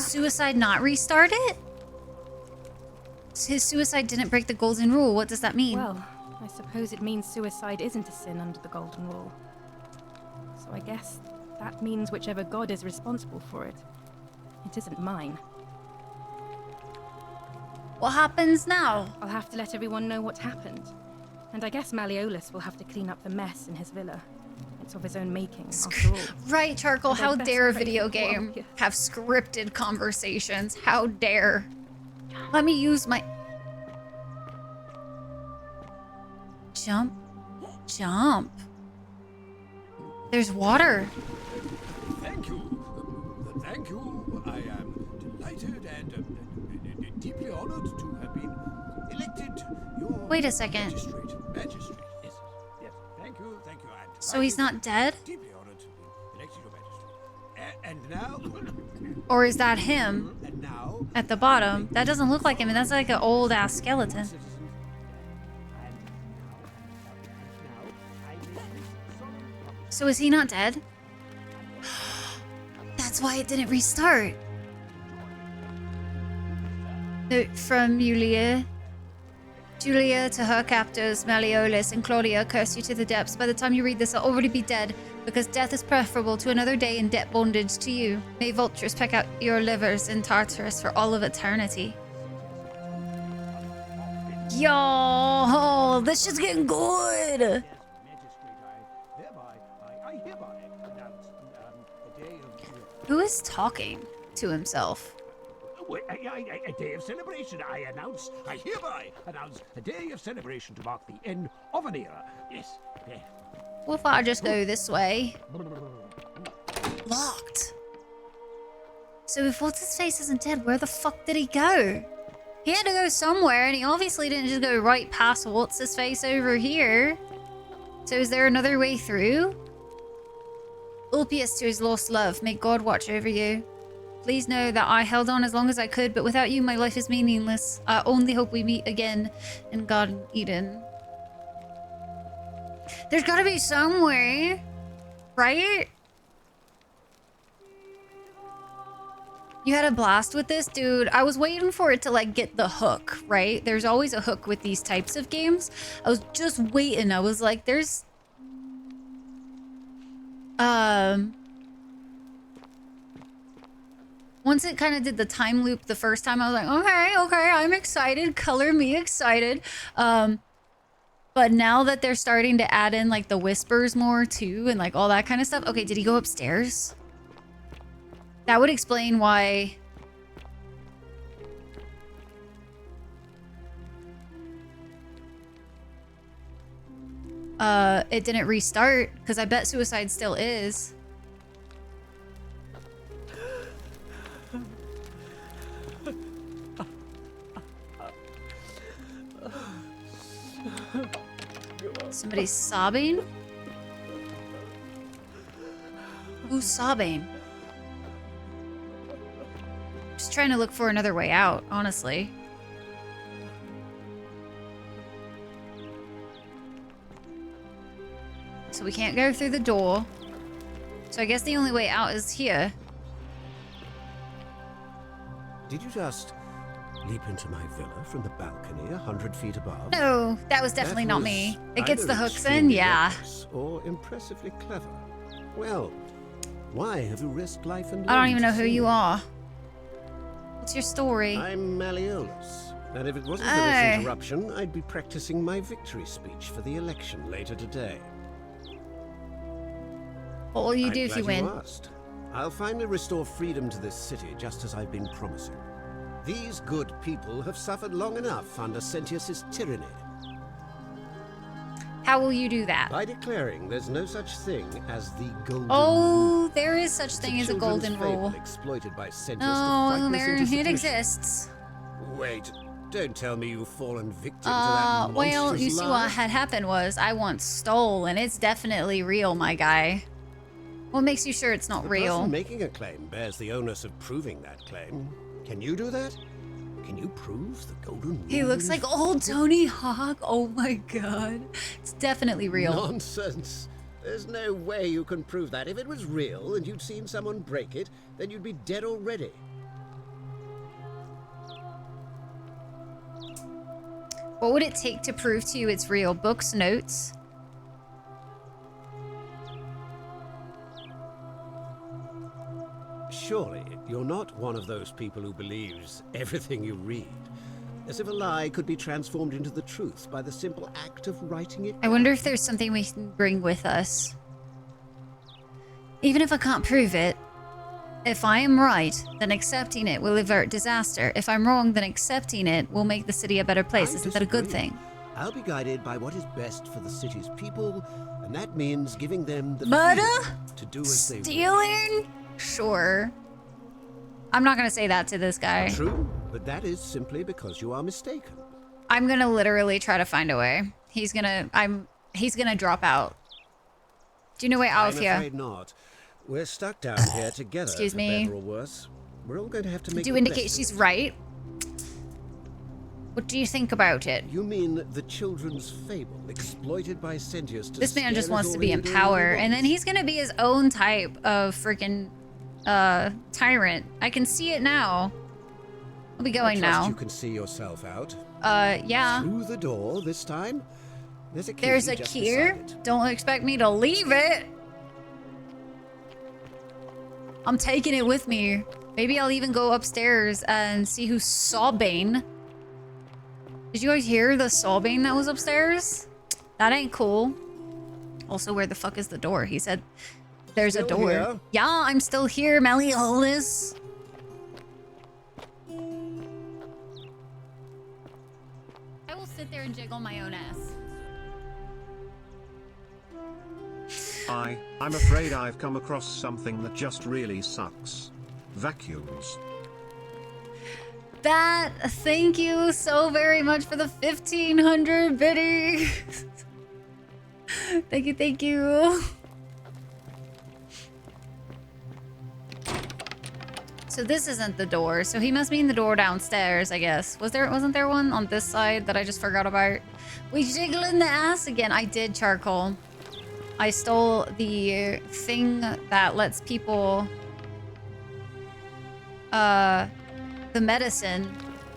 suicide not restart it? His suicide didn't break the golden rule. What does that mean? Well, I suppose it means suicide isn't a sin under the Golden Rule. So I guess that means whichever god is responsible for it. It isn't mine. What happens now? I'll have to let everyone know what's happened. And I guess Malleolus will have to clean up the mess in his villa. It's of his own making, after all. Right, Charcoal, And I'd how best dare a pray video for game Ulpius. have scripted conversations? How dare? Let me use my... Jump. There's water. Thank you. Thank you. I am delighted and deeply honored to have been elected your Wait a second. Magistrate. Yes. Thank you. And So he's not dead? deeply honored to be elected your magistrate. And now, Or is that him? and now, At the bottom? That doesn't look like him. That's like an old ass skeleton. So is he not dead? That's why it didn't restart. Note from Julia. Julia to her captors, Malleolus and Claudia, curse you to the depths. By the time you read this, I'll already be dead, because death is preferable to another day in debt bondage to you. May vultures peck out your livers in Tartarus for all of eternity. Yo, this shit's getting good. Who is talking to himself? a day of celebration. I hereby announce a day of celebration to mark the end of an era. Yes. What if I just go this way? Locked. So if what's-his-face isn't dead, where the fuck did he go? He had to go somewhere, and he obviously didn't just go right past what's-his-face over here. So is there another way through? Ulpius to his lost love, may God watch over you. Please know that I held on as long as I could, but without you, my life is meaningless. I only hope we meet again in Garden Eden. There's gotta be some way, right? You had a blast with this? Dude, I was waiting for it to, like, get the hook, right? There's always a hook with these types of games. I was just waiting. I was like, there's... Once it kind of did the time loop the first time, I was like, okay, I'm excited. Color me excited. But now that they're starting to add in, like, the whispers more, too, and, like, all that kind of stuff. Okay, did he go upstairs? That would explain why... it didn't restart, because I bet suicide still is. Somebody's sobbing? Who's sobbing? Just trying to look for another way out, honestly. So we can't go through the door. So I guess the only way out is here. Did you just leap into my villa from the balcony 100 feet above? No, that was definitely not me. It gets the hooks in, yeah. Or impressively clever. Well, why have you risked life and limb? I don't even know who you are. What's your story? I'm Malleolus. And if it wasn't for this interruption, I'd be practicing my victory speech for the election later today. What will you do if you win? Asked. I'll finally restore freedom to this city, just as I've been promising. These good people have suffered long enough under Sentius's tyranny. How will you do that? By declaring there's no such thing as the golden rule. Rule. There is such thing as a golden rule. Exploited by Sentius No, it exists. Wait, don't tell me you've fallen victim to that monstrous well, you see lie. what had happened was I once stole, and it's definitely real, my guy. What makes you sure it's not real? The person making a claim bears the onus of proving that claim. Can you do that? Can you prove the golden rule? He looks like old Tony Hawk. Oh my god. It's definitely real. Nonsense. There's no way you can prove that. If it was real and you'd seen someone break it, then you'd be dead already. What would it take to prove to you it's real? Books, notes? Surely, you're not one of those people who believes everything you read. As if a lie could be transformed into the truth by the simple act of writing it. I wonder if there's something we can bring with us. Even if I can't prove it, if I am right, then accepting it will avert disaster. If I'm wrong, then accepting it will make the city a better place. Isn't that a good thing? I'll be guided by what is best for the city's people, and that means giving them the murder to do as they stealing. Sure. I'm not gonna say that to this guy. True, but that is simply because you are mistaken. I'm gonna literally try to find a way. He's gonna drop out. Do you know a way out of here? I'm afraid not. We're stuck down here together. Excuse me. For better or worse. We're all going to have to make. Do indicate she's right. What do you think about it? You mean the children's fable exploited by Sentius to This man just scare us wants to all be in into power, doing and then he's gonna be his own type of freaking tyrant. I can see it now. I'll be going I trust now. You can see yourself out. Yeah. Through the door this time. There's a key. There's a just key. beside it. Don't expect me to leave it. I'm taking it with me. Maybe I'll even go upstairs and see who's sobbing. Did you guys hear the sobbing that was upstairs? That ain't cool. Also, where the fuck is the door? He said there's a door. Here? Yeah, I'm still here, Malleolus. I will sit there and jiggle my own ass. I'm afraid I've come across something that just really sucks. Vacuums. Thank you so very much for the 1500 biddies. Thank you. So this isn't the door, so he must mean the door downstairs, I guess. Wasn't there one on this side that I just forgot about? We jiggling the ass again. I did charcoal. I stole the thing that lets people the medicine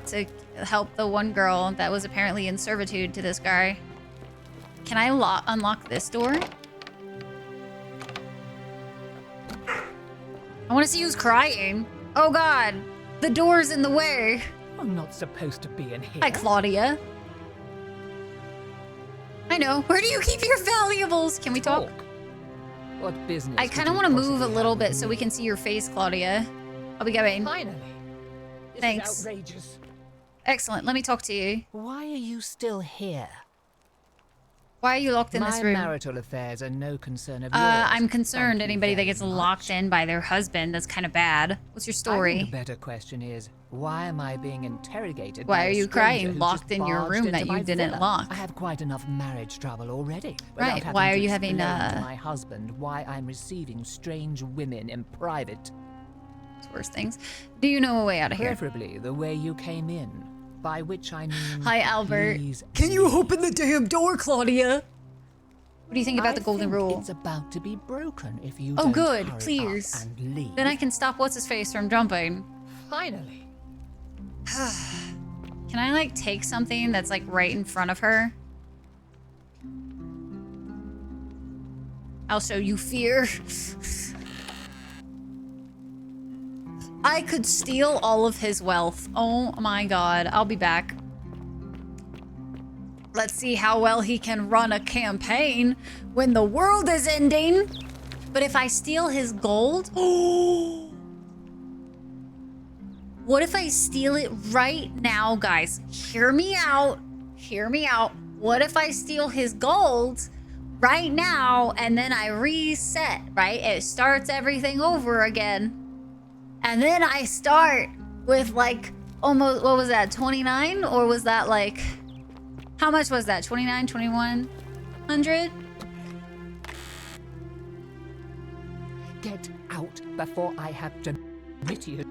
to help the one girl that was apparently in servitude to this guy. Can I unlock this door? I want to see who's crying. Oh god, the door's in the way. I'm not supposed to be in here. Hi, Claudia. I know. Where do you keep your valuables? Can we talk? What business? I kind of want to move a little bit so we can see your face, Claudia. I'll be going. Finally. This Thanks. is outrageous. Excellent. Let me talk to you. Why are you still here? Why are you locked in this room? My marital affairs are no concern of yours. I'm concerned Thank you anybody that very gets much. locked in by their husband. That's kind of bad. What's your I story? think the better question is, why am I being interrogated Why by are a you stranger crying who locked just in your barged room into that my you didn't villa? lock? I have quite enough marriage trouble already. Right, without why having are to you having, explain to my husband why I'm receiving strange women in private? It's worse things. Do you know a way out of here? Preferably the way you came in, by which I mean. Hi, Albert. Please Can you open the damn door, Claudia? What do you think about the golden rule? It's about to be broken if you Oh, don't good. hurry Please. up and leave. Then I can stop what's his face from jumping. Finally. Can I like take something that's like right in front of her? I'll show you fear. I could steal all of his wealth. Oh my god. I'll be back. Let's see how well he can run a campaign when the world is ending. But if I steal his gold... Oh! What if I steal it right now, guys? Hear me out. Hear me out. What if I steal his gold right now and then I reset, right? It starts everything over again. And then I start with like almost, what was that, 29? Or was that like, how much was that? 29, 2100? Get out before I have to admit you.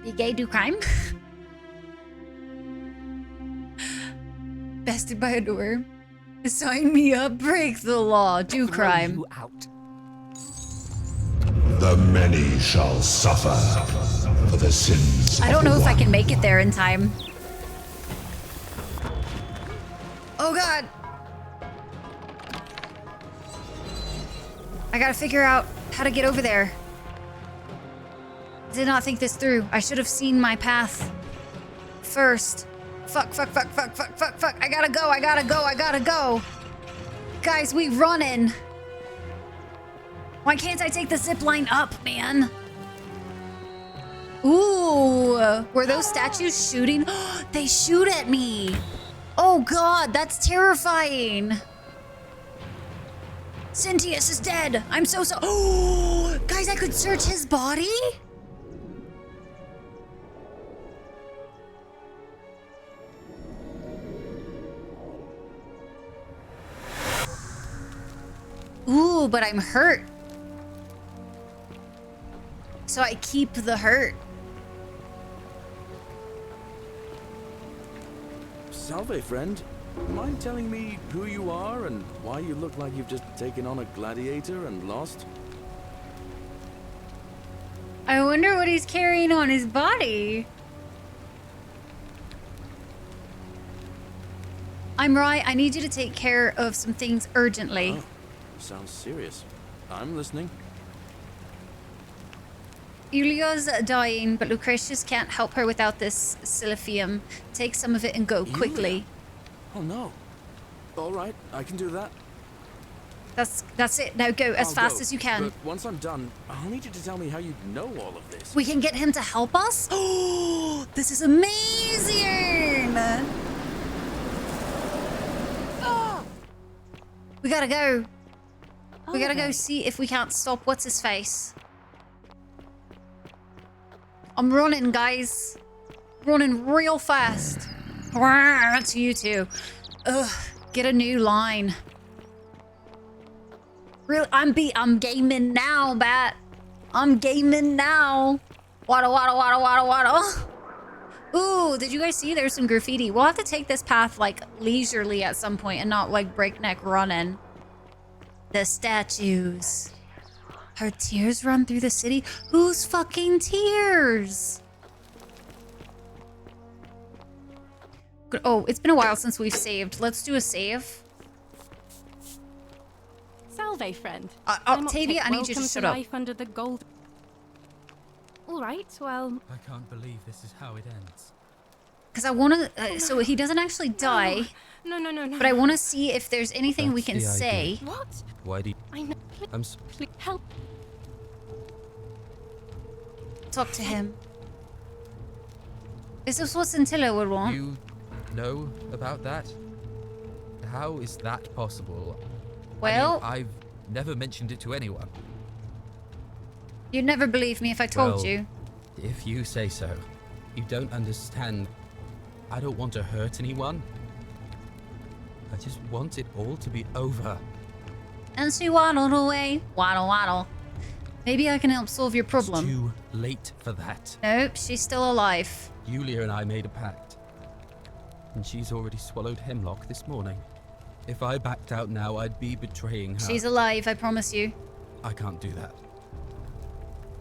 Be gay, do crime? Bested by a door. Sign me up, break the law, do crime. The many shall suffer for the sins I don't know if I can make it there in time. Oh god! I gotta figure out how to get over there. Did not think this through. I should have seen my path first. Fuck, fuck, fuck, fuck, fuck, fuck, fuck. I gotta go, I gotta go, I gotta go. Guys, we running. Why can't I take the zip line up, man? Ooh, were those statues shooting? They shoot at me. Oh god, that's terrifying. Cynthius is dead. I'm so. Oh, guys, I could search his body? Ooh, but I'm hurt. So I keep the hurt. Salve, friend. Mind telling me who you are and why you look like you've just taken on a gladiator and lost? I wonder what he's carrying on his body. I'm right. I need you to take care of some things urgently. Oh, sounds serious. I'm listening. Yulia's dying, but Lucretius can't help her without this siliphium. Take some of it and go quickly. Oh no. All right, I can do that. That's it. Now go as fast as you can. But once I'm done, I'll need you to tell me how you know all of this. We can get him to help us? Oh, this is amazing! We gotta go. We gotta go see if we can't stop what's his face. I'm running, guys. Running real fast. To you two. Ugh, get a new line. Really, I'm gaming now, Bat. I'm gaming now. Waddle, waddle, waddle, waddle, waddle. Ooh, did you guys see there's some graffiti? We'll have to take this path like leisurely at some point and not like breakneck running. The statues. Her tears run through the city? Whose fucking tears? Oh, it's been a while since we've saved. Let's do a save. Salve, friend. Octavia, I need you to shut up. Life under the gold. All right, well. I can't believe this is how it ends. Because I want to. So he doesn't actually die. No. But I want to see if there's anything we That's can the say. idea. What? Why do you... I know. Please help. Talk to him. Is this what Scintilla would want? You know about that? How is that possible? Well, I mean, I've never mentioned it to anyone. You'd never believe me if I told Well, you. If you say so. You don't understand. I don't want to hurt anyone. I just want it all to be over. And she waddled away. Waddle, waddle. Maybe I can help solve your problem. It's too late for that. Nope, she's still alive. Yulia and I made a pact. And she's already swallowed hemlock this morning. If I backed out now, I'd be betraying her. She's alive, I promise you. I can't do that.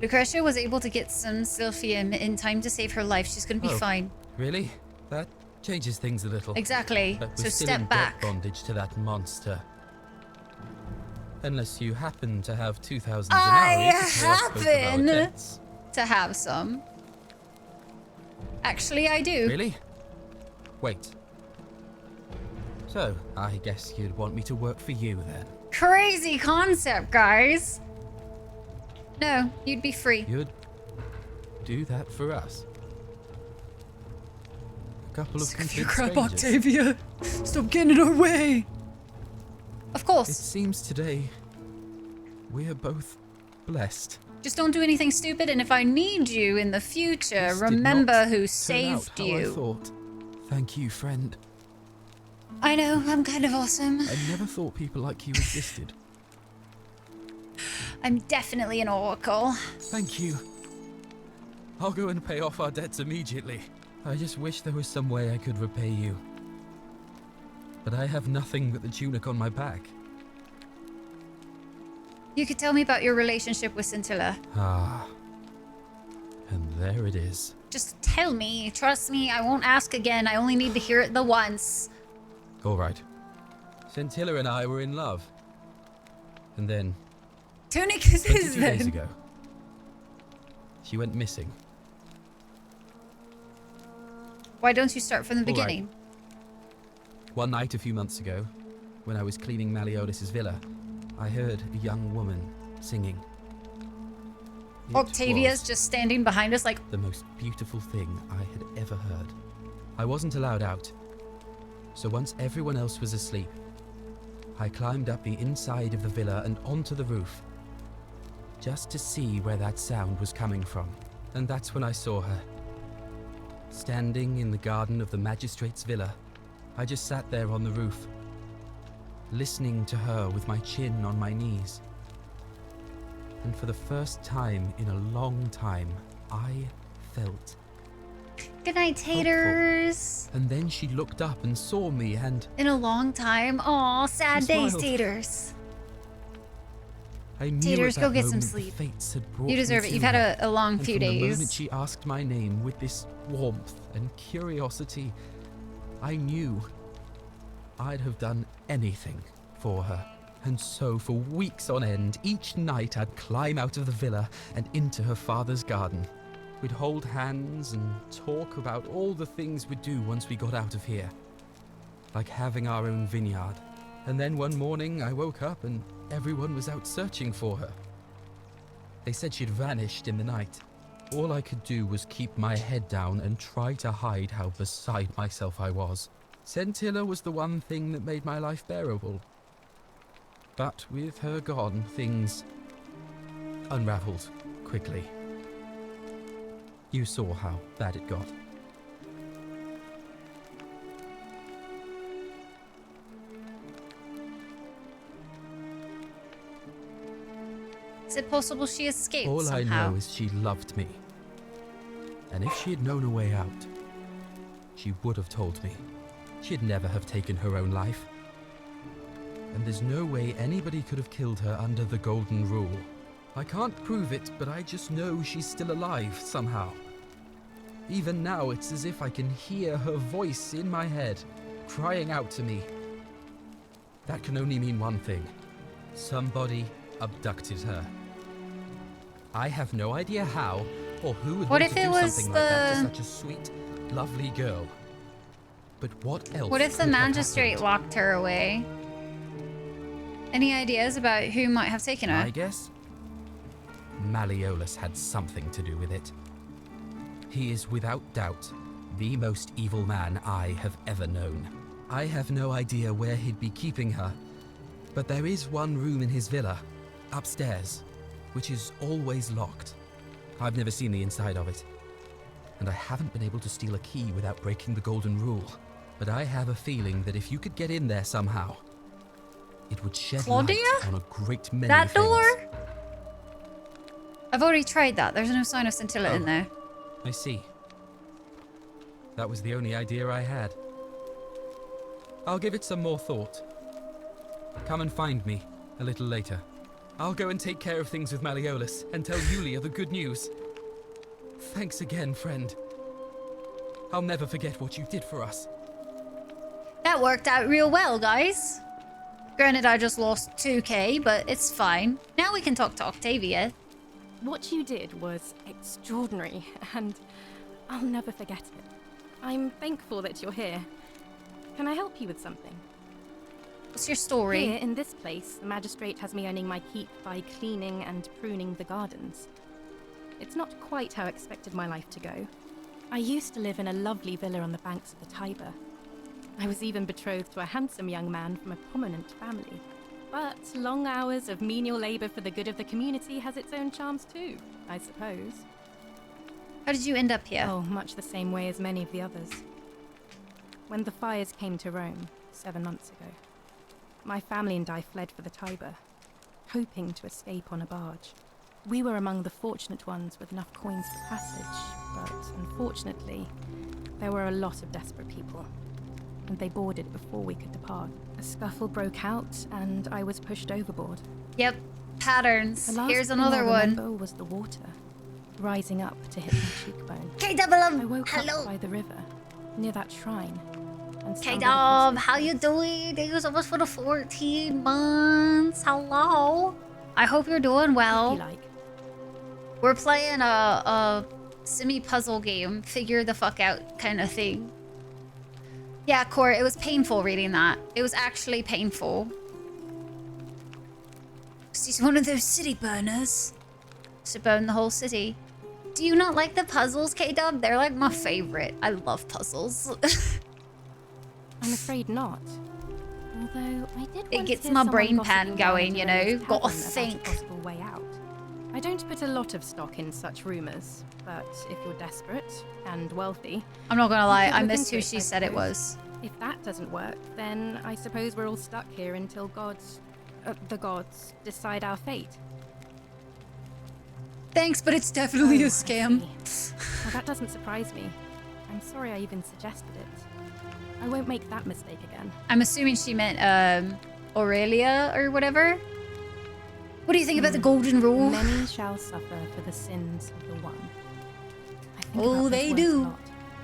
Lucretia was able to get some Sylphium in time to save her life. She's gonna be Oh. fine. Really? That changes things a little. Exactly. But we're So still step in back. debt bondage to that monster. Unless you happen to have 2,000 I denarii to pay off both of our happen debts. to have some. Actually, I do. Really? Wait. So, I guess you'd want me to work for you then. Crazy concept, guys. No, you'd be free. You'd do that for us. A couple of complete strangers. Octavia. Stop getting in our way. Of course. It seems today we're both blessed. Just don't do anything stupid, and if I need you in the future, This did remember not who turn saved out how I you. thought. Thank you, friend. I know, I'm kind of awesome. I never thought people like you existed. I'm definitely an oracle. Thank you. I'll go and pay off our debts immediately. I just wish there was some way I could repay you. But I have nothing but the tunic on my back. You could tell me about your relationship with Scintilla. Ah. And there it is. Just tell me. Trust me, I won't ask again. I only need to hear it the once. All right. Scintilla and I were in love. And then, Tunic is his 22 days then. ago, she went missing. Why don't you start from the All right. beginning? One night a few months ago, when I was cleaning Malleolus' villa, I heard a young woman singing. It Octavia's was just standing behind us like, the most beautiful thing I had ever heard. I wasn't allowed out, so once everyone else was asleep, I climbed up the inside of the villa and onto the roof, just to see where that sound was coming from. And that's when I saw her. Standing in the garden of the magistrate's villa, I just sat there on the roof, listening to her with my chin on my knees. And for the first time in a long time, I felt good night, taters. And then she looked up and saw me and In a long time. Aw, sad She days, smiled. taters. I knew Taters, at go that get some moment the sleep. fates had brought You me deserve it. to You've had her. a long And few from the moment days. she asked my name with this warmth and curiosity, I knew I'd have done anything for her. And so for weeks on end, each night I'd climb out of the villa and into her father's garden. We'd hold hands and talk about all the things we'd do once we got out of here. Like having our own vineyard. And then one morning I woke up and everyone was out searching for her. They said she'd vanished in the night. All I could do was keep my head down and try to hide how beside myself I was. Scintilla was the one thing that made my life bearable. But with her gone, things unraveled quickly. You saw how bad it got. Is it possible she escaped All somehow? I know is she loved me. And if she had known a way out, she would have told me. She'd never have taken her own life. And there's no way anybody could have killed her under the Golden Rule. I can't prove it, but I just know she's still alive somehow. Even now, it's as if I can hear her voice in my head, crying out to me. That can only mean one thing. Somebody abducted her. I have no idea how, or who would What want if to it do was something like that to the- such a sweet, lovely girl. But what else? What if the could have magistrate happened? locked her away? Any ideas about who might have taken her? I guess Malleolus had something to do with it. He is without doubt the most evil man I have ever known. I have no idea where he'd be keeping her, but there is one room in his villa, upstairs, which is always locked. I've never seen the inside of it, and I haven't been able to steal a key without breaking the golden rule. But I have a feeling that if you could get in there somehow, it would shed Claudia? light on a great many That things. door? I've already tried that. There's no sign of scintilla in there. I see. That was the only idea I had. I'll give it some more thought. Come and find me a little later. I'll go and take care of things with Malleolus and tell Yulia the good news. Thanks again, friend. I'll never forget what you did for us. That worked out real well, guys. Granted, I just lost 2k, but it's fine. Now we can talk to Octavia. What you did was extraordinary, and I'll never forget it. I'm thankful that you're here. Can I help you with something? What's your story? Here, in this place, the magistrate has me earning my keep by cleaning and pruning the gardens. It's not quite how I expected my life to go. I used to live in a lovely villa on the banks of the Tiber. I was even betrothed to a handsome young man from a prominent family. But long hours of menial labor for the good of the community has its own charms too, I suppose. How did you end up here? Oh, much the same way as many of the others. When the fires came to Rome 7 months ago, my family and I fled for the Tiber, hoping to escape on a barge. We were among the fortunate ones with enough coins for passage, but unfortunately, there were a lot of desperate people, and they boarded before we could depart. A scuffle broke out, and I was pushed overboard. Yep, patterns. The last Here's thing another I one. remember was the water, rising up to hit my cheekbone. K-Double-M, I woke hello. up by the river, near that shrine. And K-Dub, how you doing? Thank you so much for the 14 months. Hello. I hope you're doing well. We're playing a semi-puzzle game, figure the fuck out kind of thing. Yeah, Cor, it was painful reading that. It was actually painful. She's one of those city burners. To burn the whole city. Do you not like the puzzles, K-Dub? They're like my favorite. I love puzzles. I'm afraid not. Although I did. It gets my brain pan going, you know. Gotta think. Possible way out. I don't put a lot of stock in such rumors, but if you're desperate and wealthy, I'm not gonna you lie, could I look missed into who it, she I said it suppose. was. If that doesn't work, then I suppose we're all stuck here until the gods decide our fate. Thanks, but it's definitely a I scam. see. Well, that doesn't surprise me. I'm sorry I even suggested it. I won't make that mistake again. I'm assuming she meant Aurelia or whatever. What do you think about the golden rule? Many shall suffer for the sins of the one. I think Oh, about those they words do. a lot.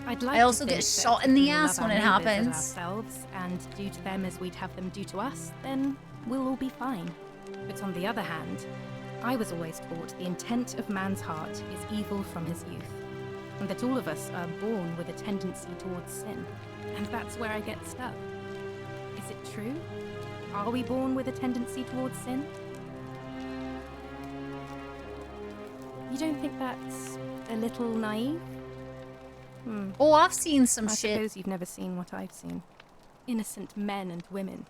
I'd like I also to get think that shot in if the we ass love when our it neighbours as happens. ourselves and do to them as we'd have them do to us, then we'll all be fine. But on the other hand, I was always taught the intent of man's heart is evil from his youth, and that all of us are born with a tendency towards sin. And that's where I get stuck. Is it true? Are we born with a tendency towards sin? You don't think that's a little naive? Oh, I've seen some I shit. suppose you've never seen what I've seen. Innocent men and women,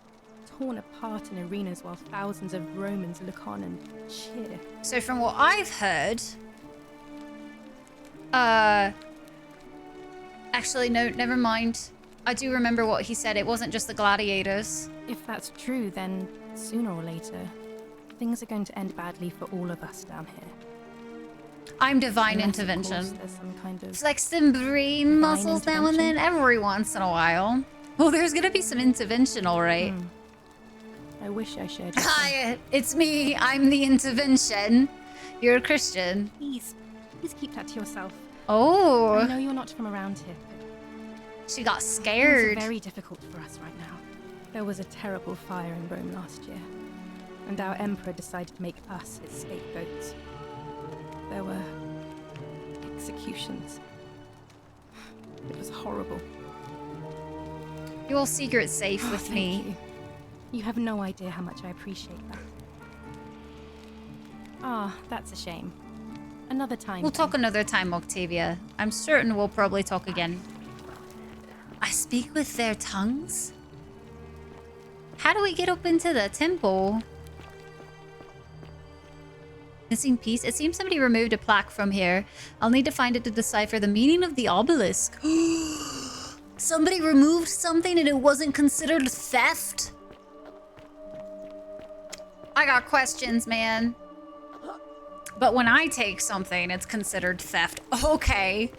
torn apart in arenas while thousands of Romans look on and cheer. So from what I've heard, actually no, never mind. I do remember what he said. It wasn't just the gladiators. If that's true, then sooner or later, things are going to end badly for all of us down here. I'm divine Unless, of intervention. course, there's some kind of Flex them brain muscles now and then, every once in a while. Well, there's gonna be some intervention, all right. I wish I shared your Hi, it's me. I'm the intervention. You're a Christian. Please keep that to yourself. Oh. I know you're not from around here. She got Things scared. are very difficult for us right now. There was a terrible fire in Rome last year, and our emperor decided to make us his scapegoats. There were executions. It was horrible. Your secret's safe with me. You have no idea how much I appreciate that. Ah, that's a shame. Another time. We'll talk another time, Octavia. I'm certain we'll probably talk again. I speak with their tongues? How do we get up into the temple? Missing piece? It seems somebody removed a plaque from here. I'll need to find it to decipher the meaning of the obelisk. Somebody removed something and it wasn't considered theft? I got questions, man. But when I take something, it's considered theft. Okay.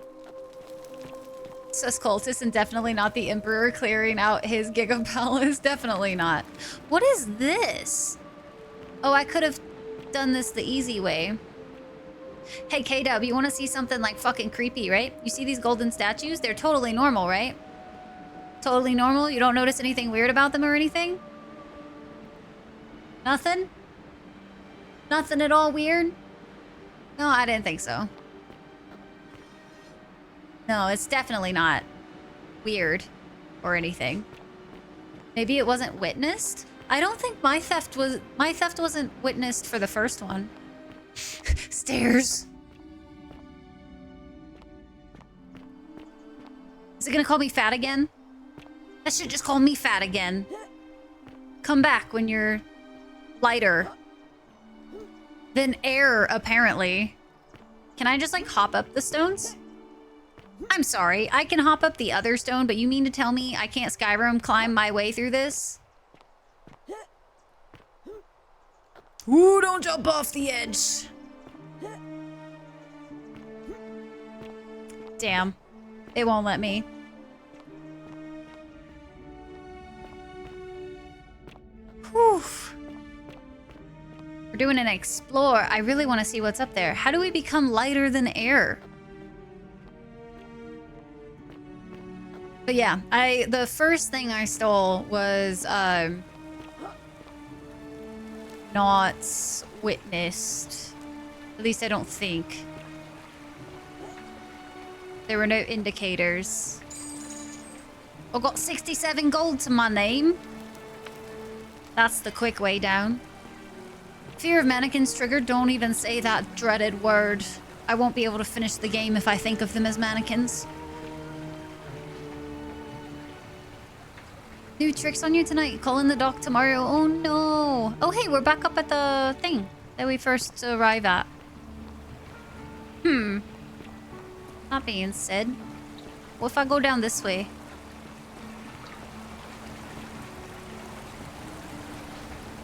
Says cultist, and definitely not the Emperor clearing out his Giga Palace. Definitely not. What is this? Oh, I could have done this the easy way. Hey, K-Dub, you want to see something like fucking creepy, right? You see these golden statues? They're totally normal, right? Totally normal? You don't notice anything weird about them or anything? Nothing? Nothing at all weird? No, I didn't think so. No, it's definitely not weird or anything. Maybe it wasn't witnessed? I don't think my theft wasn't witnessed for the first one. Stairs. Is it gonna call me fat again? That should just call me fat again. Come back when you're lighter than air, apparently. Can I just like hop up the stones? I'm sorry, I can hop up the other stone, but you mean to tell me I can't Skyrim climb my way through this? Ooh, don't jump off the edge. Damn, it won't let me. Whew. We're doing an explore. I really want to see what's up there. How do we become lighter than air? But yeah, the first thing I stole was not witnessed. At least I don't think. There were no indicators. I got 67 gold to my name. That's the quick way down. Fear of mannequins triggered. Don't even say that dreaded word. I won't be able to finish the game if I think of them as mannequins. New tricks on you tonight. Calling the dock tomorrow. Oh no. Oh hey, we're back up at the thing that we first arrived at. That being said, what if I go down this way?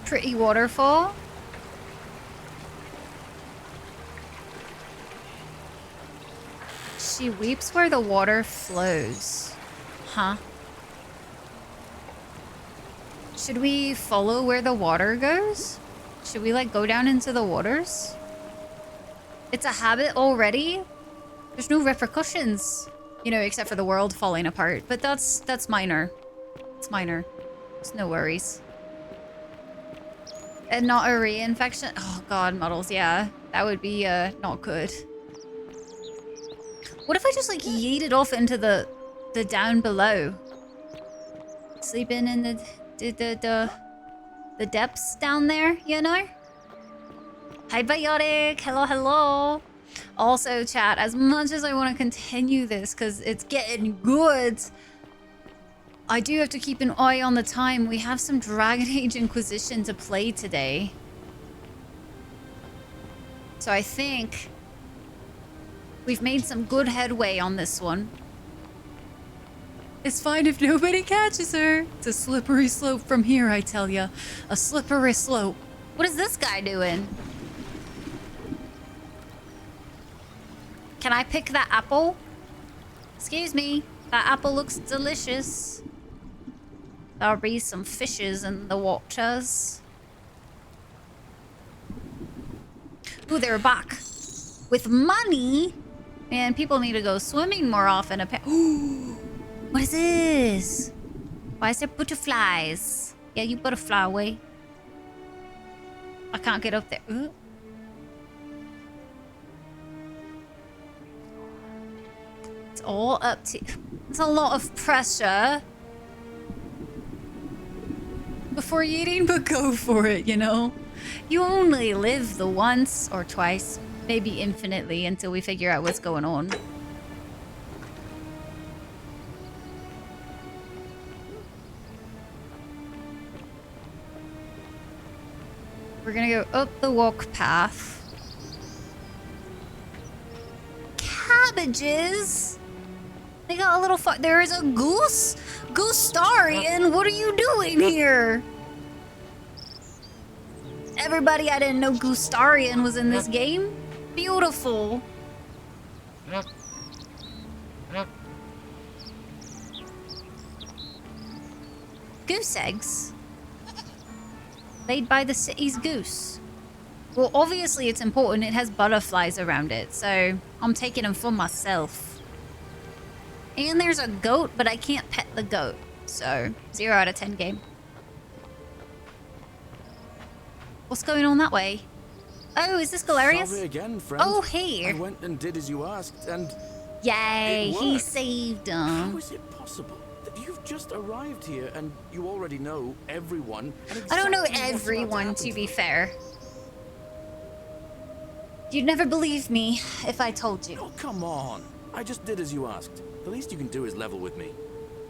Pretty waterfall. She weeps where the water flows. Huh? Should we follow where the water goes? Should we like go down into the waters? It's a habit already? There's no repercussions. You know, except for the world falling apart. But that's minor. It's minor. It's no worries. And not a reinfection? Oh god, Muddles, yeah. That would be not good. What if I just like yeeted off into the down below? Sleeping in the depths down there, you know? Hi Biotic, hello, hello. Also, chat, as much as I want to continue this because it's getting good, I do have to keep an eye on the time. We have some Dragon Age Inquisition to play today. So I think we've made some good headway on this one. It's fine if nobody catches her. It's a slippery slope from here, I tell ya. A slippery slope. What is this guy doing? Can I pick that apple? Excuse me. That apple looks delicious. There'll be some fishes in the waters. Ooh, they're back. With money? Man, people need to go swimming more often. Ooh. What is this? Why is there butterflies? Yeah, you butterfly away. I can't get up there. Ooh. It's all up to... It's a lot of pressure. before eating, but go for it, you know? You only live the once or twice, maybe infinitely, until we figure out what's going on. We're gonna go up the walk path. Cabbages? They got a little there is a goose? Goostarian, what are you doing here? Everybody, I didn't know Goostarian was in this game. Beautiful. Goose eggs. Laid by the city's goose. Well, obviously it's important. It has butterflies around it, so I'm taking them for myself. And there's a goat, but I can't pet the goat. So, 0 out of 10 game. What's going on that way? Oh, is this Galerius? Sorry again, friend. Oh, hey. I went and did as you asked, and yay, it he worked. saved him. How is it possible that you've just arrived here and you already know everyone? And I don't know exactly what's about to everyone, happen to be fair. You'd never believe me if I told you. Oh, come on. I just did as you asked. The least you can do is level with me.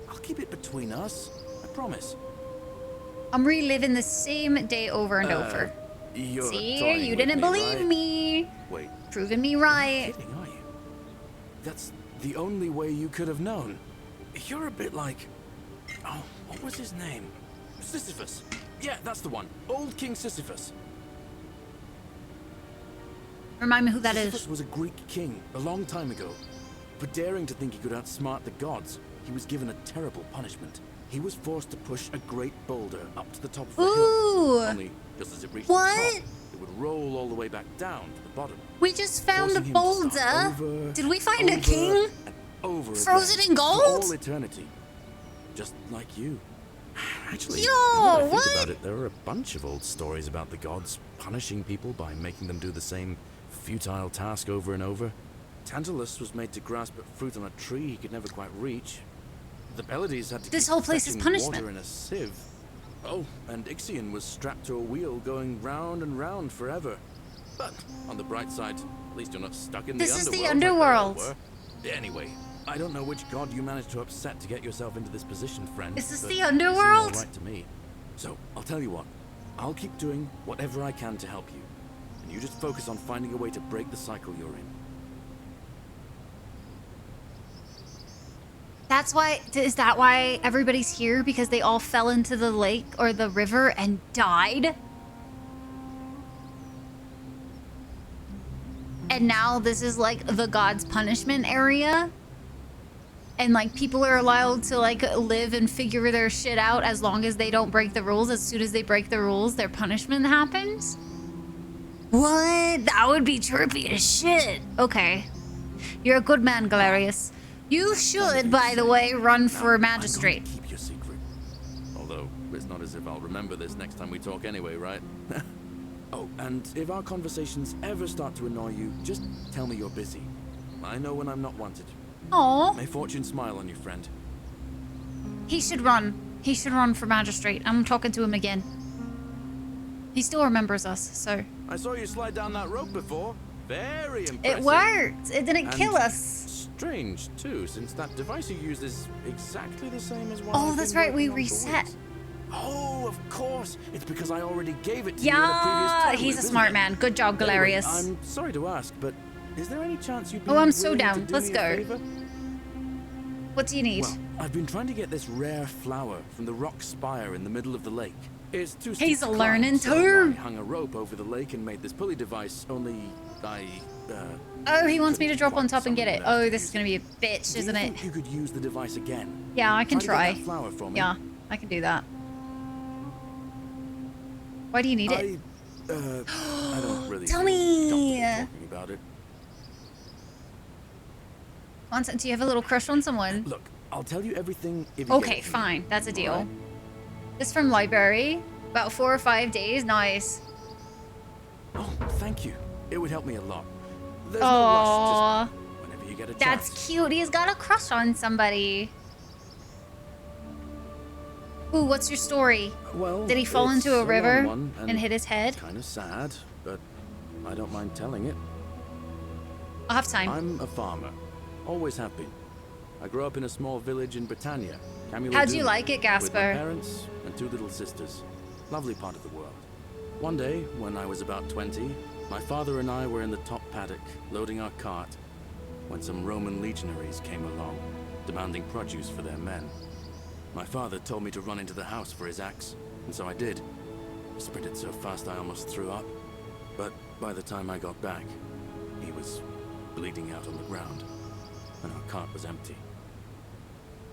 I'll keep it between us. I promise. I'm reliving the same day over and over. You're See, toying you with didn't me, believe right? me. Wait. Proving me right. You're kidding, are you? That's the only way you could have known. You're a bit like... Oh, what was his name? Sisyphus. Yeah, that's the one. Old King Sisyphus. Remind me who that is. Sisyphus was a Greek king a long time ago. For daring to think he could outsmart the gods, he was given a terrible punishment. He was forced to push a great boulder up to the top of the hill. Only, just as it reached the top, it would roll all the way back down to the bottom. We just found a forcing him to boulder. start over, Did we find a over, king? and over Frozen again, in gold? For all eternity. Just like you. Actually, Yo, now that I what? think about it, there are a bunch of old stories about the gods punishing people by making them do the same futile task over and over. Tantalus was made to grasp at fruit on a tree he could never quite reach. The Pleiades had to This keep whole place is fetching punishment. water in a sieve. Oh, and Ixion was strapped to a wheel going round and round forever. But on the bright side, at least you're not stuck in This is the the underworld. underworld. Like they all were. Anyway, I don't know which god you managed to upset to get yourself into this position, friend. Is this but the you seem underworld? all right to me. So, I'll tell you what. I'll keep doing whatever I can to help you. And you just focus on finding a way to break the cycle you're in. That's why, is that why everybody's here? Because they all fell into the lake or the river and died? And now this is like the god's punishment area? And like people are allowed to like live and figure their shit out as long as they don't break the rules. As soon as they break the rules, their punishment happens? What? That would be trippy as shit. Okay. You're a good man, Galerius. You should, by the way, run for magistrate. Keep your secret. Although, it's not as if I'll remember this next time we talk anyway, right? Oh, and if our conversations ever start to annoy you, just tell me you're busy. I know when I'm not wanted. Aww. May fortune smile on you, friend. He should run. He should run for magistrate. I'm talking to him again. He still remembers us, so... I saw you slide down that rope before. Very impressive. It worked. It didn't And kill us. Strange, too, since that device you used is exactly the same as one Oh, I've that's been right. We working on for reset. weeks. Oh, of course. It's because I already gave it to you in a previous Yeah, time he's loop, a isn't smart it? man. Good job, Anyway, Galerius. I'm sorry to ask, but is there any chance you'd be Oh, I'm so willing to down. do Let's me a go. favor? What do you need? Well, I've been trying to get this rare flower from the rock spire in the middle of the lake. It's too steep He's to learning climb, so too. I hung a rope over the lake and made this pulley device, only I, Oh, he wants me to drop on top and get it. something Oh, else this is gonna be a bitch, Do you isn't it? think you could use the device again? Yeah, I can Try to try. get that flower for me. Yeah, I can do that. Why do you need it? I don't really Tell feel me. comfortable talking about it. Do you have a little crush on someone? Look, I'll tell you everything if you get Okay, it. fine. That's a deal. Alright. This from library. About 4 or 5 days. Nice. Oh, thank you. It would help me a lot. There's no Aww. rush, just whenever you get a chance. That's cute. He's got a crush on somebody. Ooh, what's your story? Well, did he fall it's into a long river one and hit his head? Kind of sad, but I don't mind telling it. I'll have time. I'm a farmer. Always have been. I grew up in a small village in Britannia. How'd you like it, With my Gasper? parents and 2 little sisters. Lovely part of the world. One day, when I was about 20, my father and I were in the top paddock, loading our cart, when some Roman legionaries came along, demanding produce for their men. My father told me to run into the house for his axe, and so I did. I sprinted so fast I almost threw up. But by the time I got back, he was bleeding out on the ground, and our cart was empty.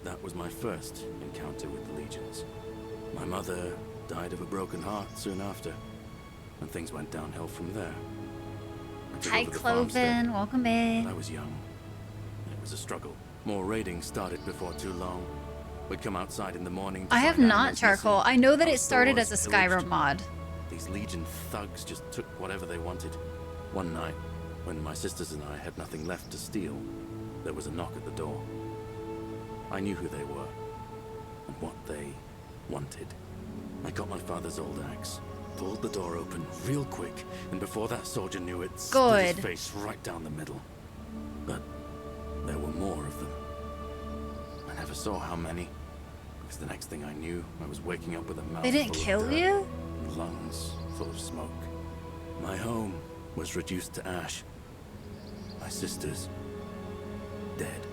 That was my first encounter with the legions. My mother died of a broken heart soon after, and things went downhill from there. I took Hi, over the farmstead, Cloven. Welcome in. but I was young. It was a struggle. More raiding started before too long. We'd come outside in the morning to I have find not animals charcoal. missing, I know that our it started as stores a pillaged. Skyrim mod. These Legion thugs just took whatever they wanted. One night, when my sisters and I had nothing left to steal, there was a knock at the door. I knew who they were, and what they wanted. I got my father's old axe, pulled the door open real quick, and before that soldier knew it, split his Good. face right down the middle. But there were more of them. I never saw how many, because the next thing I knew, I was waking up with a mouth They didn't full of kill dirt you? and lungs full of smoke. My home was reduced to ash. My sisters dead.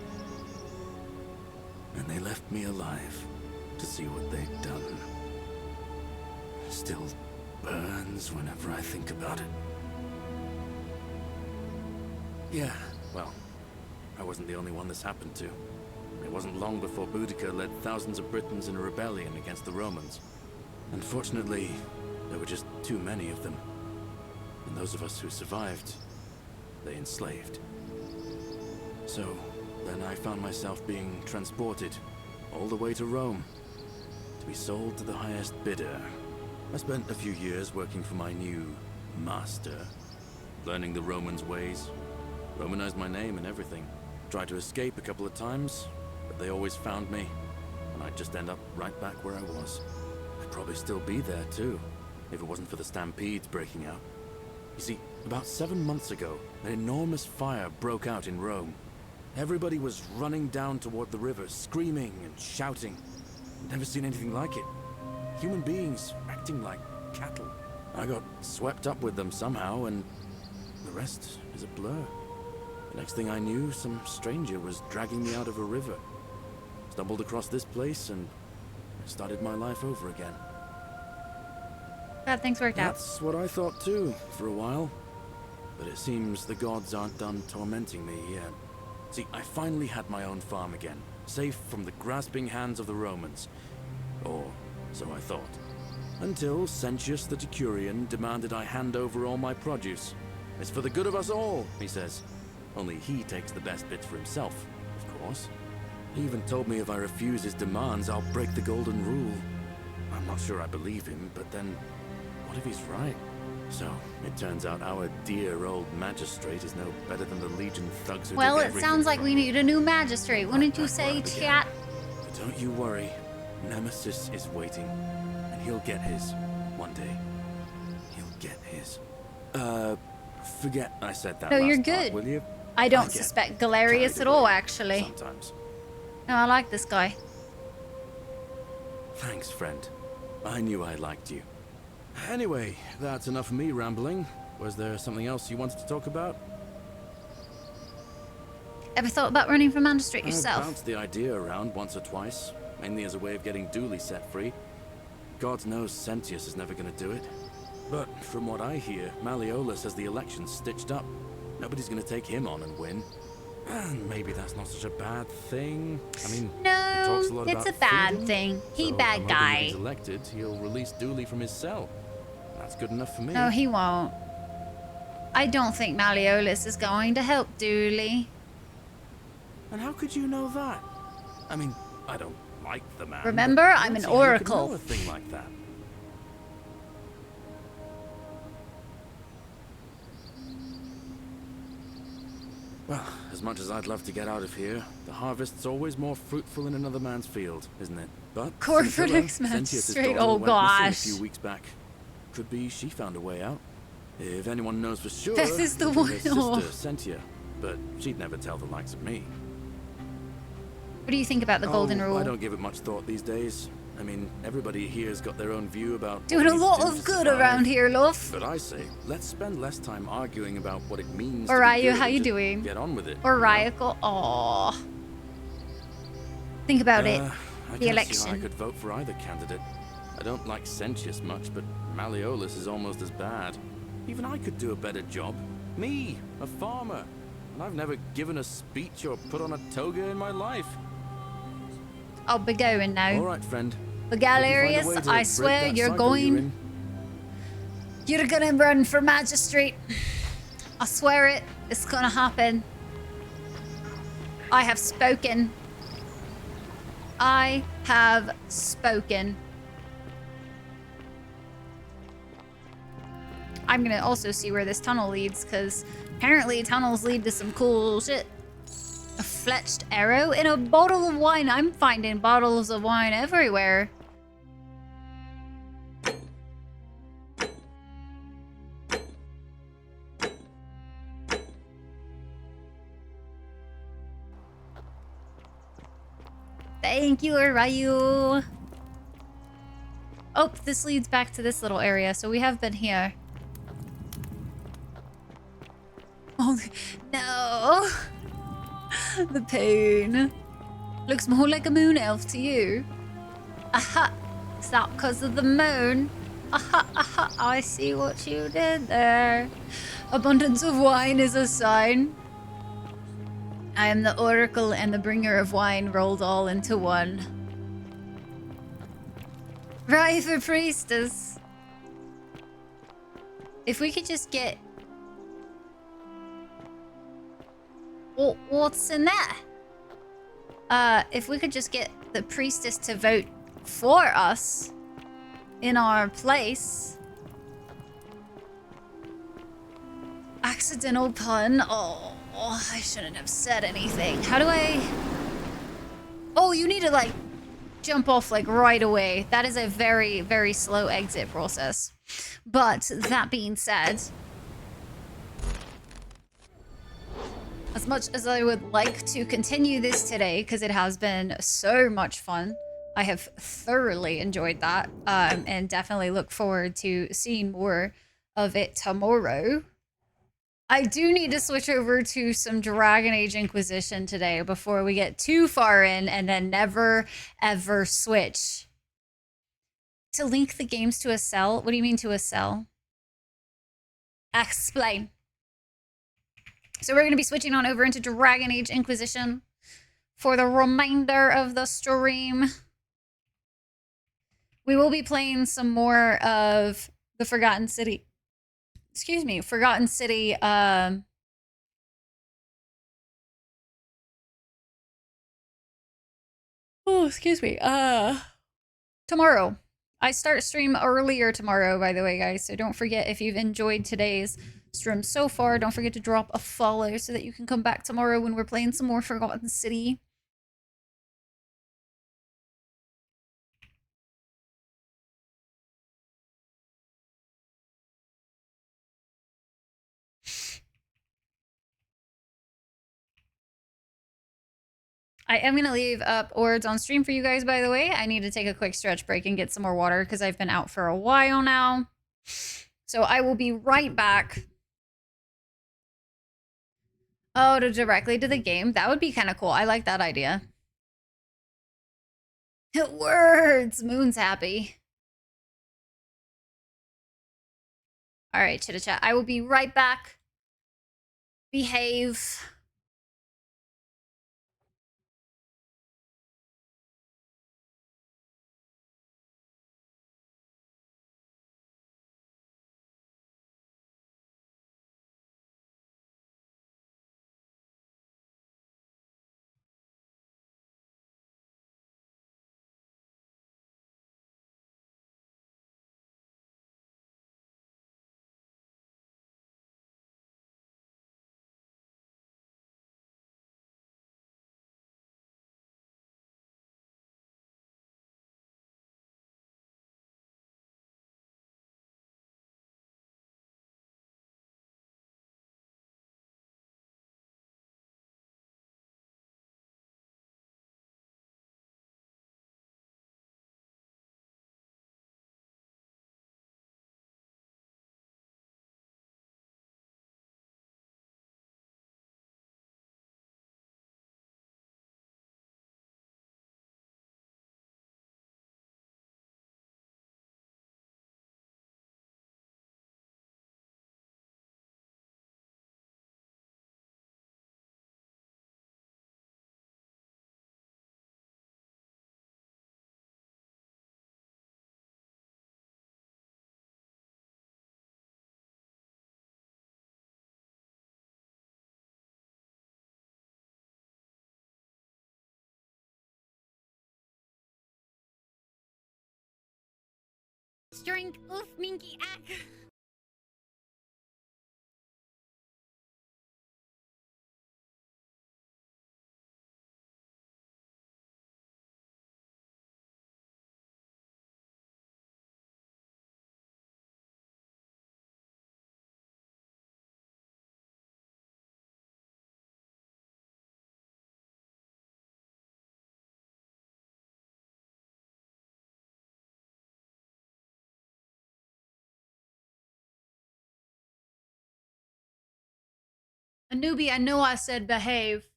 And they left me alive to see what they'd done. Still burns whenever I think about it. Yeah, well, I wasn't the only one this happened to. It wasn't long before Boudica led thousands of Britons in a rebellion against the Romans. Unfortunately, there were just too many of them. And those of us who survived, they enslaved. So, then I found myself being transported all the way to Rome to be sold to the highest bidder. I spent a few years working for my new master, learning the Romans' ways, Romanized my name and everything. Tried to escape a couple of times, but they always found me, and I'd just end up right back where I was. I'd probably still be there too, if it wasn't for the stampedes breaking out. You see, about 7 months ago, an enormous fire broke out in Rome. Everybody was running down toward the river, screaming and shouting. I'd never seen anything like it. Human beings acting like cattle. I got swept up with them somehow, and the rest is a blur. The next thing I knew, some stranger was dragging me out of a river. Stumbled across this place and started my life over again. Glad things worked out. That's what I thought too, for a while. But it seems the gods aren't done tormenting me yet. See, I finally had my own farm again, safe from the grasping hands of the Romans. Or so I thought. Until Sentius the Decurion demanded I hand over all my produce. It's for the good of us all, he says. Only he takes the best bits for himself, of course. He even told me if I refuse his demands, I'll break the golden rule. I'm not sure I believe him, but then, what if he's right? So, it turns out our dear old magistrate is no better than the Legion thugs who Well, took it everything sounds like from we me. need a new magistrate. Wouldn't you say, chat? But don't you worry. Nemesis is waiting, and he'll get his one day. He'll get his. Forget I said that No, last you're part, good. will you? I don't get suspect Galerius carried at all, away actually. Sometimes. No, I like this guy. Thanks, friend. I knew I liked you. Anyway, that's enough of me rambling. Was there something else you wanted to talk about? Ever thought about running for magistrate I've yourself? bounced the idea around once or twice, mainly as a way of getting Dooley set free. God knows Sentius is never going to do it. But from what I hear, Malleolus has the election stitched up. Nobody's going to take him on and win. And maybe that's not such a bad thing. I mean, he talks a lot it's about a bad freedom, thing. He so bad I'm hoping if guy. he's elected, he'll release Dooley from his cell. That's good enough for me. No, he won't. I don't think Malleolus is going to help Dooley. And how could you know that? I mean, I don't like the man. Remember, but I I'm don't an see how you could oracle. know a thing like that. Well, as much as I'd love to get out of here, the harvest's always more fruitful in another man's field, isn't it? But Corporate Scintilla, ex-magistrate, Sentius's daughter, oh went missing a gosh. few weeks back. Could be she found a way out. If anyone knows for sure, This is the it'd be one- her sister, oh. Sentia. But she'd never tell the likes of me. What do you think about the golden rule? I don't give it much thought these days. I mean, everybody here's got their own view about Doing what a we lot do of to good survive. around here, love. But I say, let's spend less time arguing about what it means Oriah, to be good how and you just doing? Get on with it. Oriah, aw. Think about it. I The can't see how I election. could vote for either candidate. I don't like Sentius much, but Malleolus is almost as bad. Even I could do a better job. Me, a farmer. And I've never given a speech or put on a toga in my life. I'll be going now. All right, friend. But Hope you find a Galerius, way to I break swear that you're cycle you're going. in. You're gonna run for magistrate. I swear it. It's gonna happen. I have spoken. I have spoken. I'm gonna also see where this tunnel leads, because apparently tunnels lead to some cool shit. A fletched arrow in a bottle of wine. I'm finding bottles of wine everywhere. Thank you, Ryu. Oh, this leads back to this little area, so we have been here. Oh, no. The pain. Looks more like a moon elf to you. Aha. Is that because of the moon? Aha, aha. I see what you did there. Abundance of wine is a sign. I am the oracle and the bringer of wine rolled all into one. Right for priestess. If we could just get... What's in there? If we could just get the priestess to vote for us in our place. Accidental pun. Oh, I shouldn't have said anything. How do I... Oh, you need to like jump off like right away. That is a very, very slow exit process. But that being said, as much as I would like to continue this today, because it has been so much fun, I have thoroughly enjoyed that, and definitely look forward to seeing more of it tomorrow. I do need to switch over to some Dragon Age Inquisition today before we get too far in and then never, ever switch. To link the games to a cell? What do you mean to a cell? Explain. So we're going to be switching on over into Dragon Age Inquisition for the remainder of the stream. We will be playing some more of the Forgotten City. Excuse me, Forgotten City. Oh, excuse me. Tomorrow. I start stream earlier tomorrow, by the way, guys. So don't forget, if you've enjoyed today's stream so far, don't forget to drop a follow so that you can come back tomorrow when we're playing some more Forgotten City. I am going to leave up Ords on stream for you guys, by the way. I need to take a quick stretch break and get some more water because I've been out for a while now. So I will be right back. Oh, directly to the game? That would be kind of cool. I like that idea. Words! Moon's happy. All right, chitta chat. I will be right back. Behave. drink. Oof, minky ack. A newbie, I know I said behave.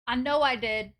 I know I did.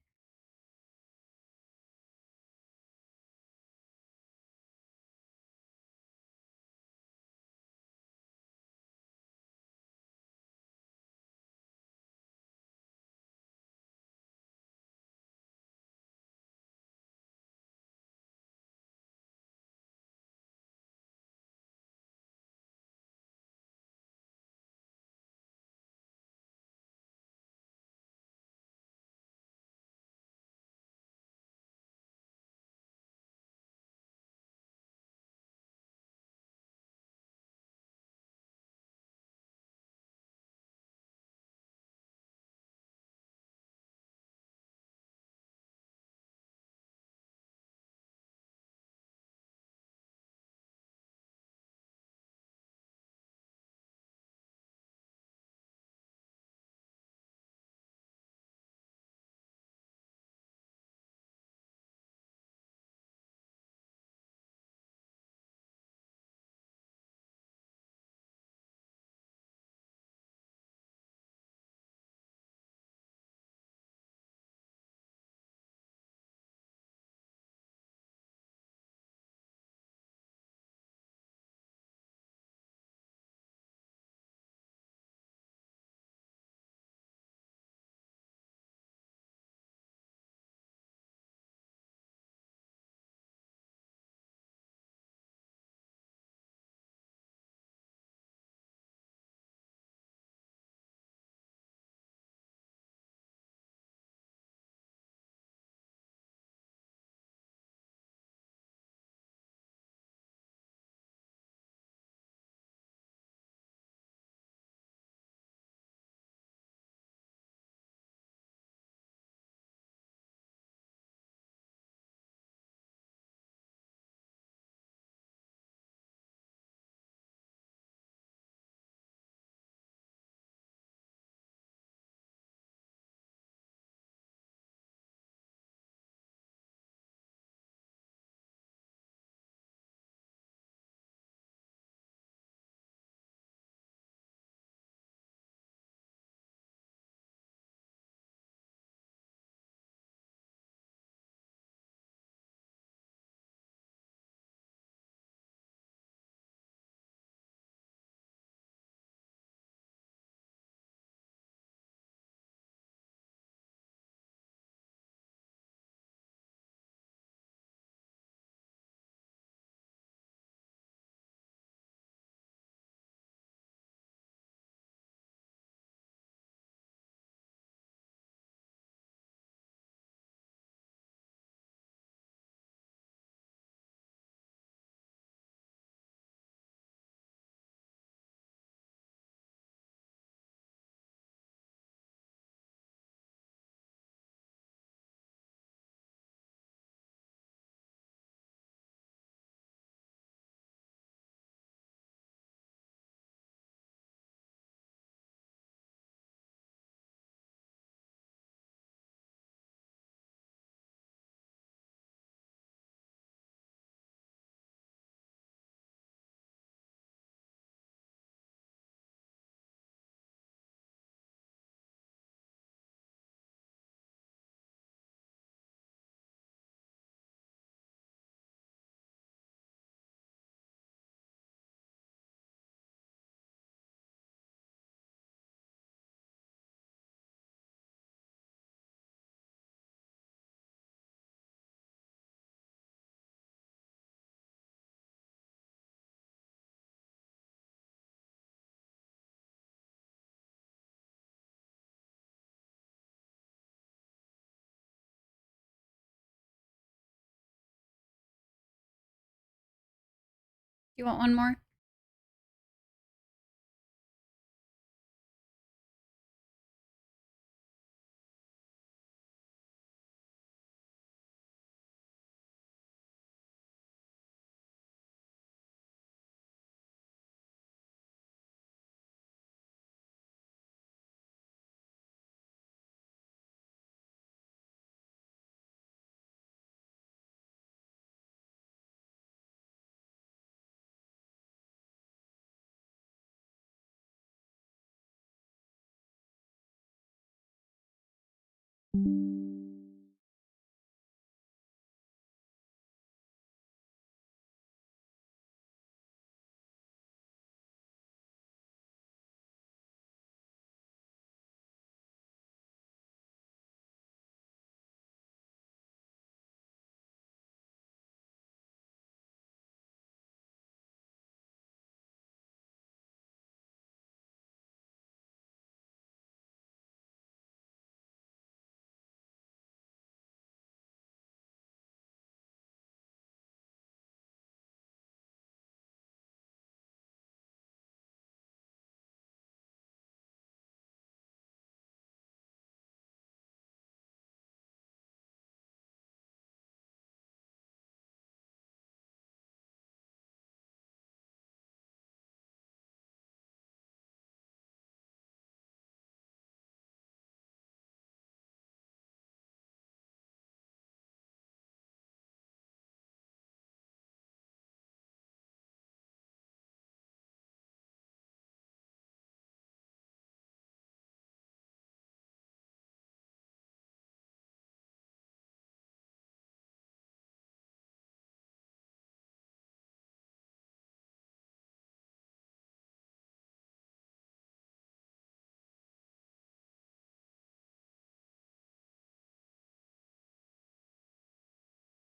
You want one more?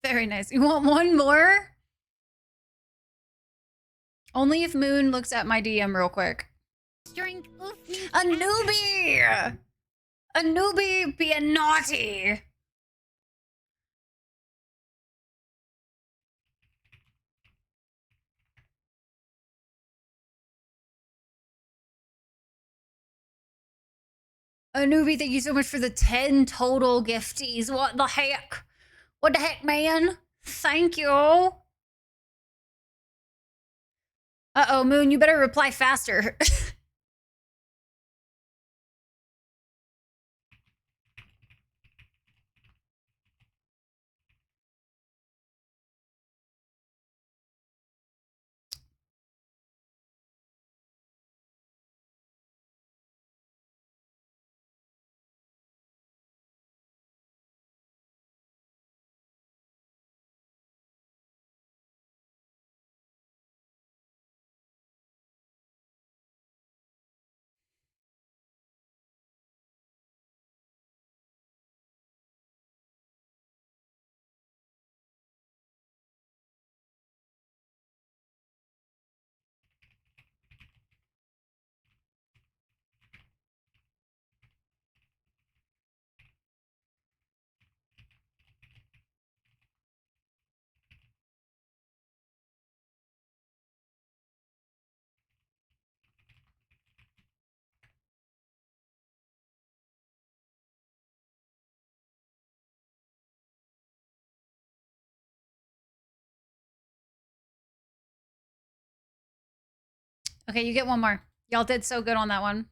Very nice. You want one more? Only if Moon looks at my DM real quick. Drink A newbie! A newbie being naughty. A newbie, thank you so much for the 10 total gifties. What the heck? What the heck, man? Thank you. Uh-oh, Moon, you better reply faster. Okay, you get one more. Y'all did so good on that one.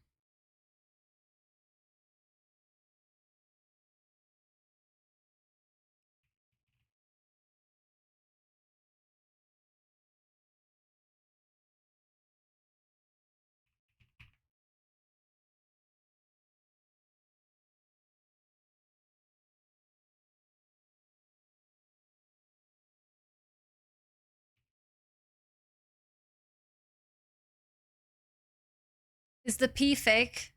Is the P fake?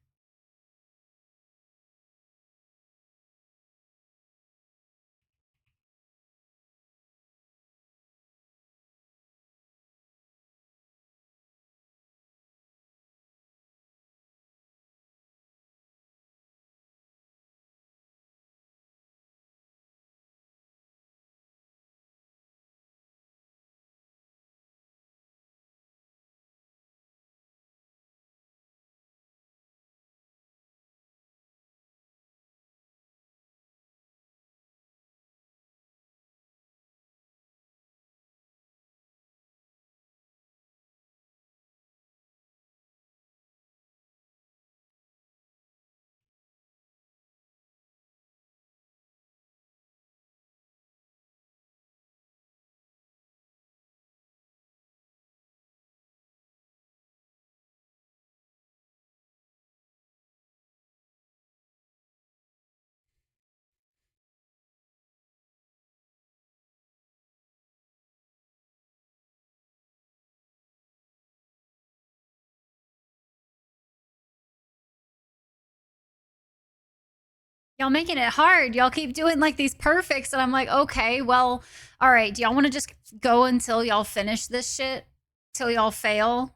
Y'all making it hard. Y'all keep doing like these perfects, and I'm like, okay, well, all right. Do y'all want to just go until y'all finish this shit? Till y'all fail?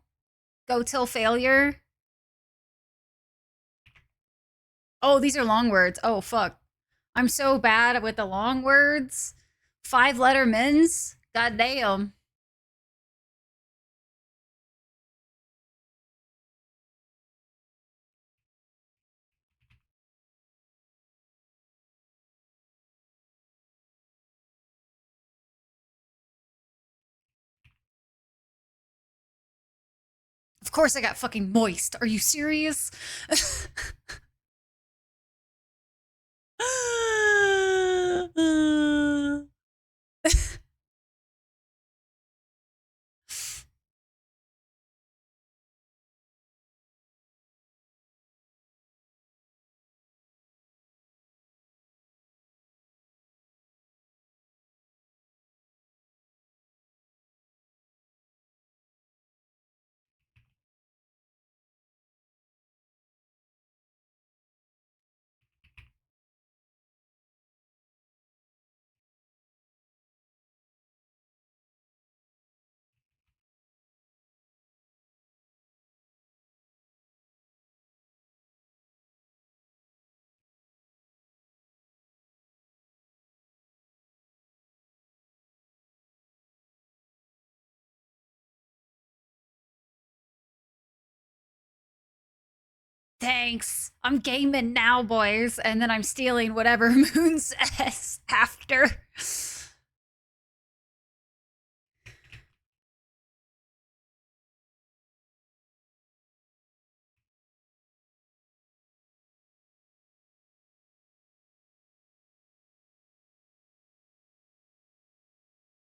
Go till failure? Oh, these are long words. Oh, fuck. I'm so bad with the long words. 5-letter men's? God damn. Of course I got fucking moist. Are you serious? Thanks. I'm gaming now, boys, and then I'm stealing whatever Moon says after.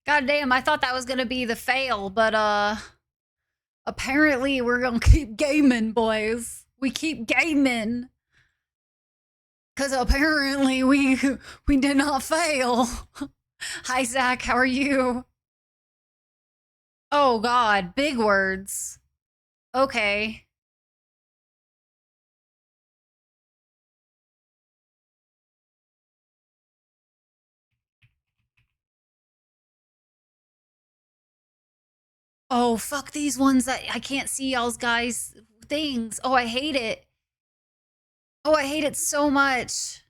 God damn, I thought that was gonna be the fail, but apparently we're gonna keep gaming, boys. We keep gaming. Cause apparently we did not fail. Hi Zach, how are you? Oh god, big words. Okay. Oh, fuck these ones that I can't see y'all's guys' things. Oh, I hate it. Oh, I hate it so much.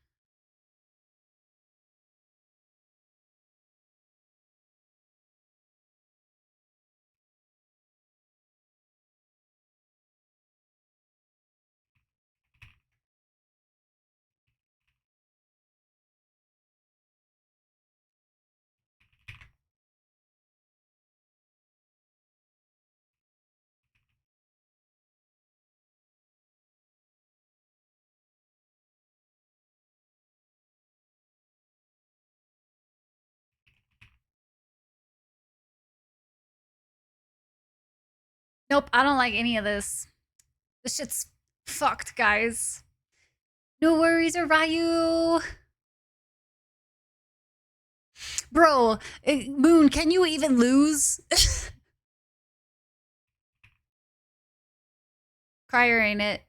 Nope, I don't like any of this. This shit's fucked, guys. No worries, Ryu. Bro, Moon, can you even lose? Crier ain't it.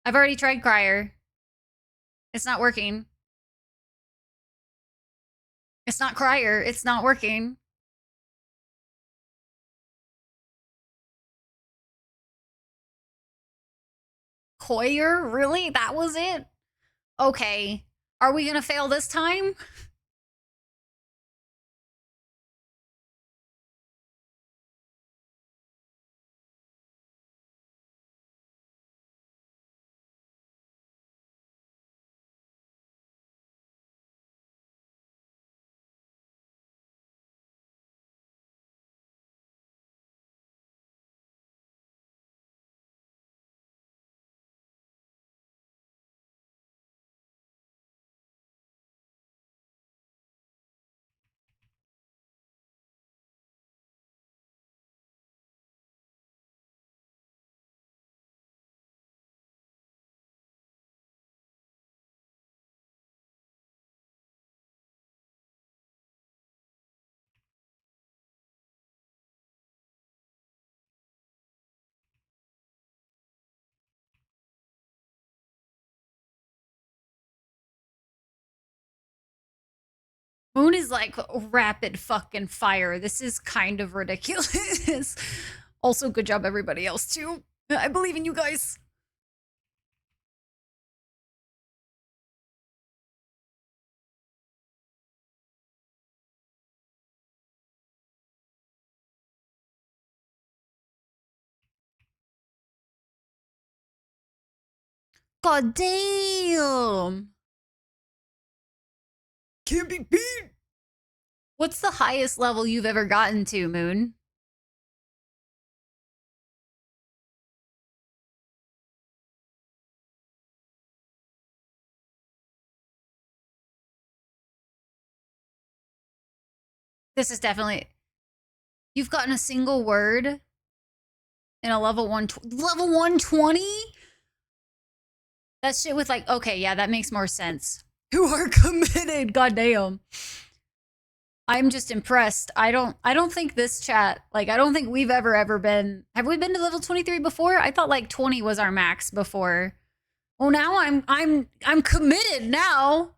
I've already tried Crier. It's not working. It's not Crier. It's not working. Coyer? Really? That was it? Okay. Are we gonna fail this time? Moon is like rapid fucking fire. This is kind of ridiculous. Also, good job everybody else too. I believe in you guys. God damn. Can't be beat. What's the highest level you've ever gotten to, Moon? This is definitely... You've gotten a single word in a level 120? That shit with like, okay, yeah, that makes more sense. You are committed, goddamn. I'm just impressed. I don't think this chat, like, I don't think we've ever been... Have we been to level 23 before? I thought like 20 was our max before. Well, now I'm committed now.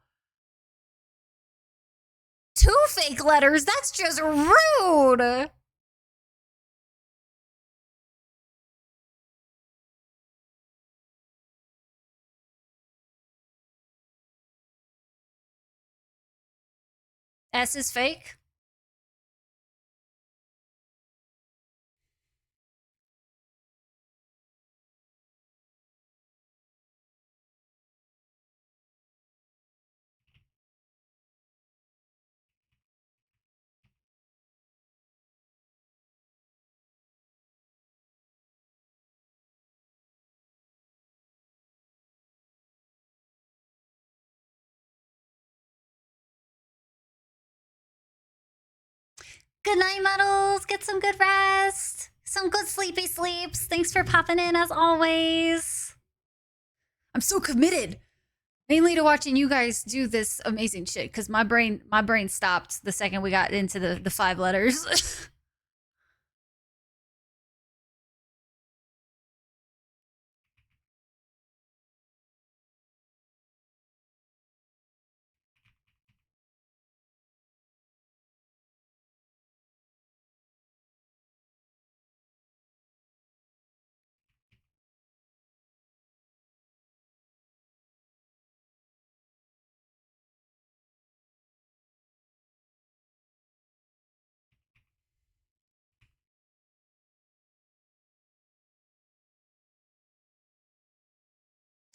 2 fake letters, that's just rude. S is fake? Good night, Muddles. Get some good rest. Some good sleepy sleeps. Thanks for popping in as always. I'm so committed. Mainly to watching you guys do this amazing shit, because my brain stopped the second we got into the 5 letters.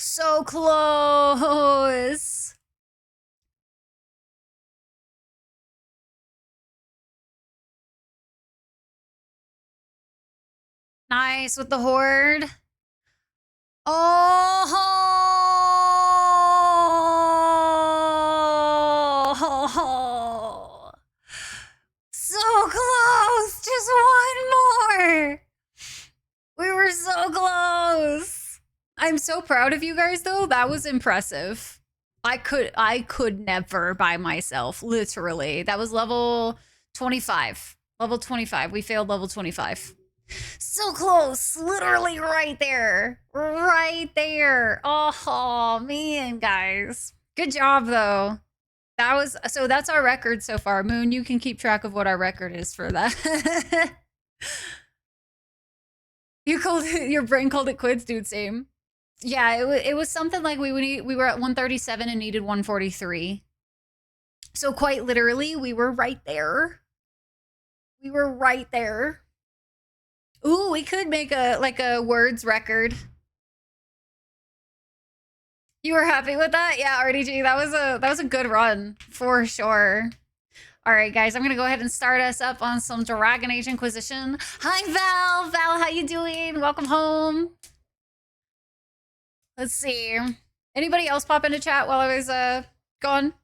So close. Nice with the horde. Oh, so close. Just one more. We were so close. I'm so proud of you guys though. That was impressive. I could never by myself, literally. That was level 25. Level 25. We failed level 25. So close, literally right there. Right there. Oh, man, guys. Good job though. That's our record so far. Moon, you can keep track of what our record is for that. Your brain called it quits, dude, same. Yeah, it was something like we were at 137 and needed 143. So quite literally, we were right there. We were right there. Ooh, we could make a words record. You were happy with that? Yeah, RDG, that was a good run for sure. All right, guys, I'm gonna go ahead and start us up on some Dragon Age Inquisition. Hi, Val. Val, how you doing? Welcome home. Let's see. Anybody else pop into chat while I was gone?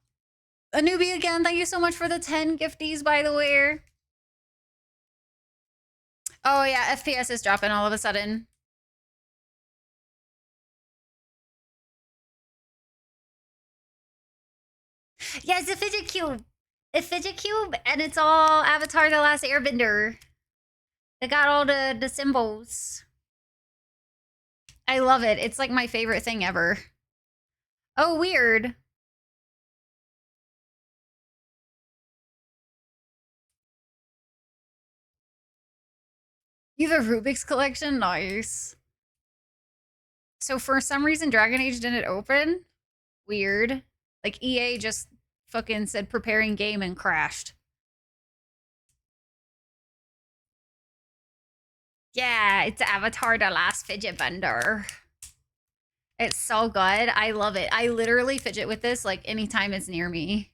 A newbie again. Thank you so much for the 10 gifties, by the way. Oh yeah, FPS is dropping all of a sudden. Yeah, it's a fidget cube. A fidget cube, and it's all Avatar The Last Airbender. It got all the symbols. I love it. It's like my favorite thing ever. Oh, weird. You have a Rubik's collection? Nice. So for some reason, Dragon Age didn't open? Weird. Like, EA just fucking said preparing game and crashed. Yeah, it's Avatar The Last Fidget Bender. It's so good. I love it. I literally fidget with this, like, anytime it's near me.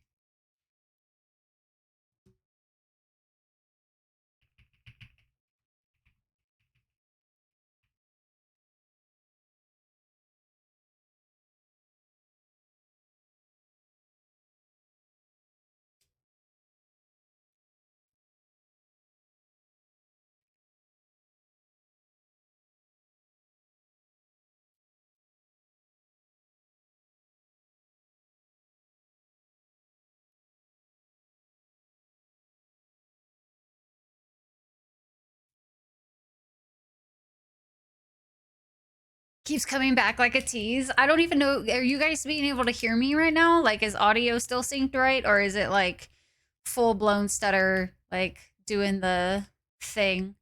Keeps coming back like a tease. I don't even know. Are you guys being able to hear me right now? Like, is audio still synced right? Or is it like full blown stutter, like doing the thing?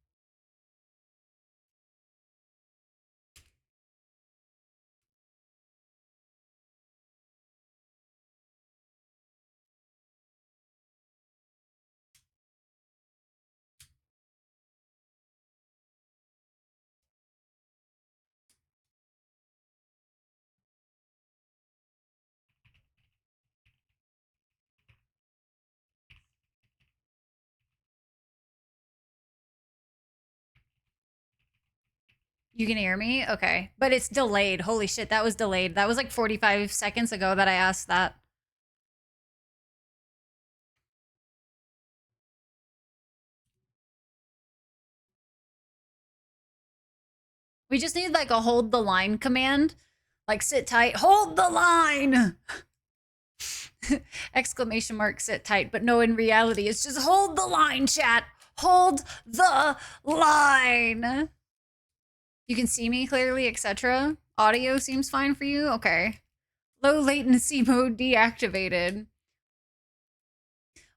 You can hear me? Okay. But it's delayed. Holy shit, that was delayed. That was like 45 seconds ago that I asked that. We just need like a hold the line command. Like sit tight, hold the line! Exclamation mark, sit tight. But no, in reality, it's just hold the line, chat. Hold the line. You can see me clearly, etc. Audio seems fine for you? Okay. Low latency mode deactivated.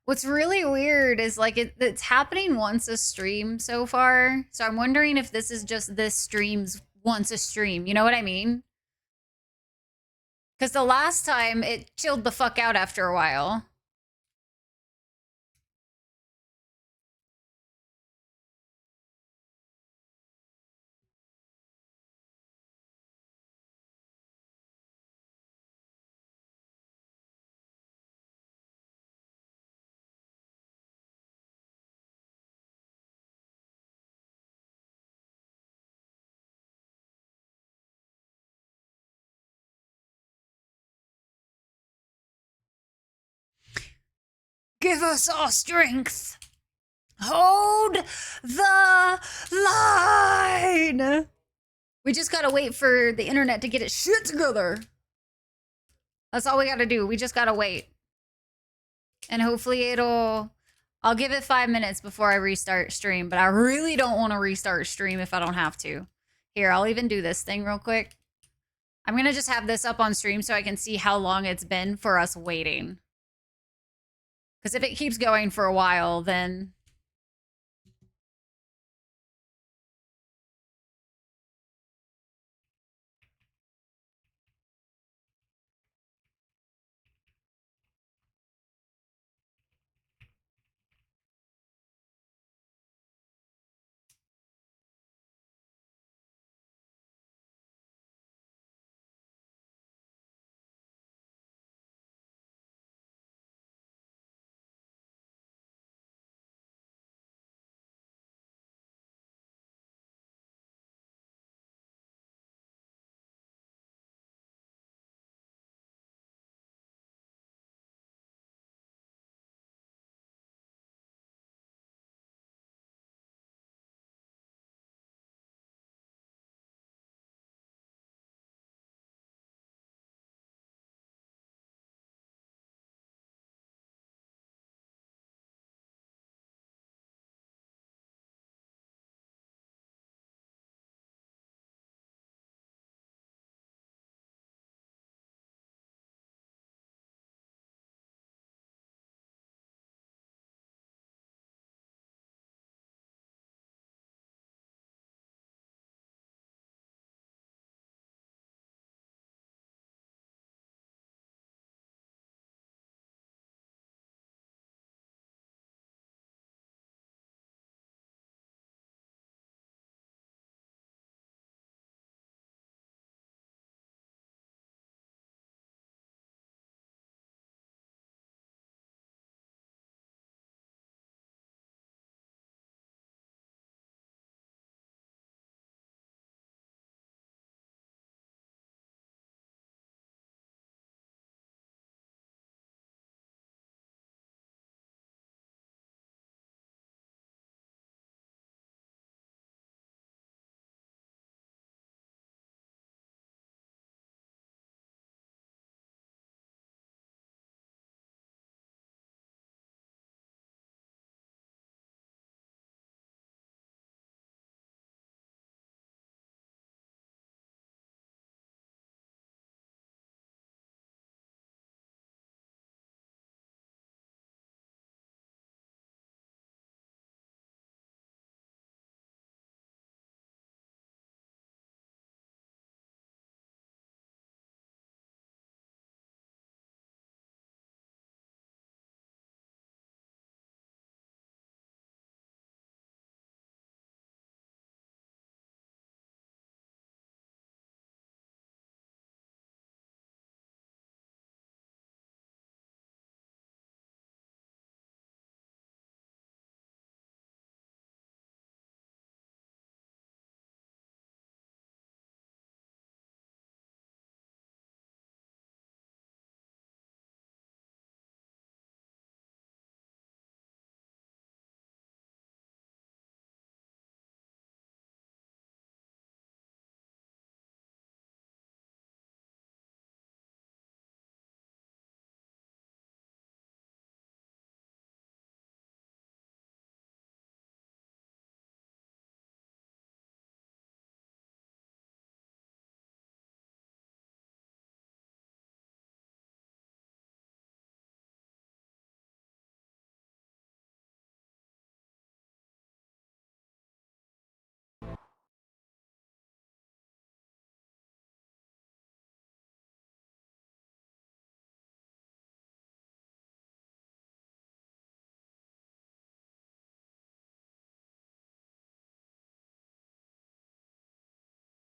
What's really weird is like it's happening once a stream so far. So I'm wondering if this is just this stream's once a stream. You know what I mean? Because the last time it chilled the fuck out after a while. Give us our strength. Hold the line. We just gotta wait for the internet to get its shit together. That's all we gotta do. We just gotta wait. And hopefully I'll give it 5 minutes before I restart stream, but I really don't want to restart stream if I don't have to. Here, I'll even do this thing real quick. I'm gonna just have this up on stream so I can see how long it's been for us waiting. Because if it keeps going for a while, then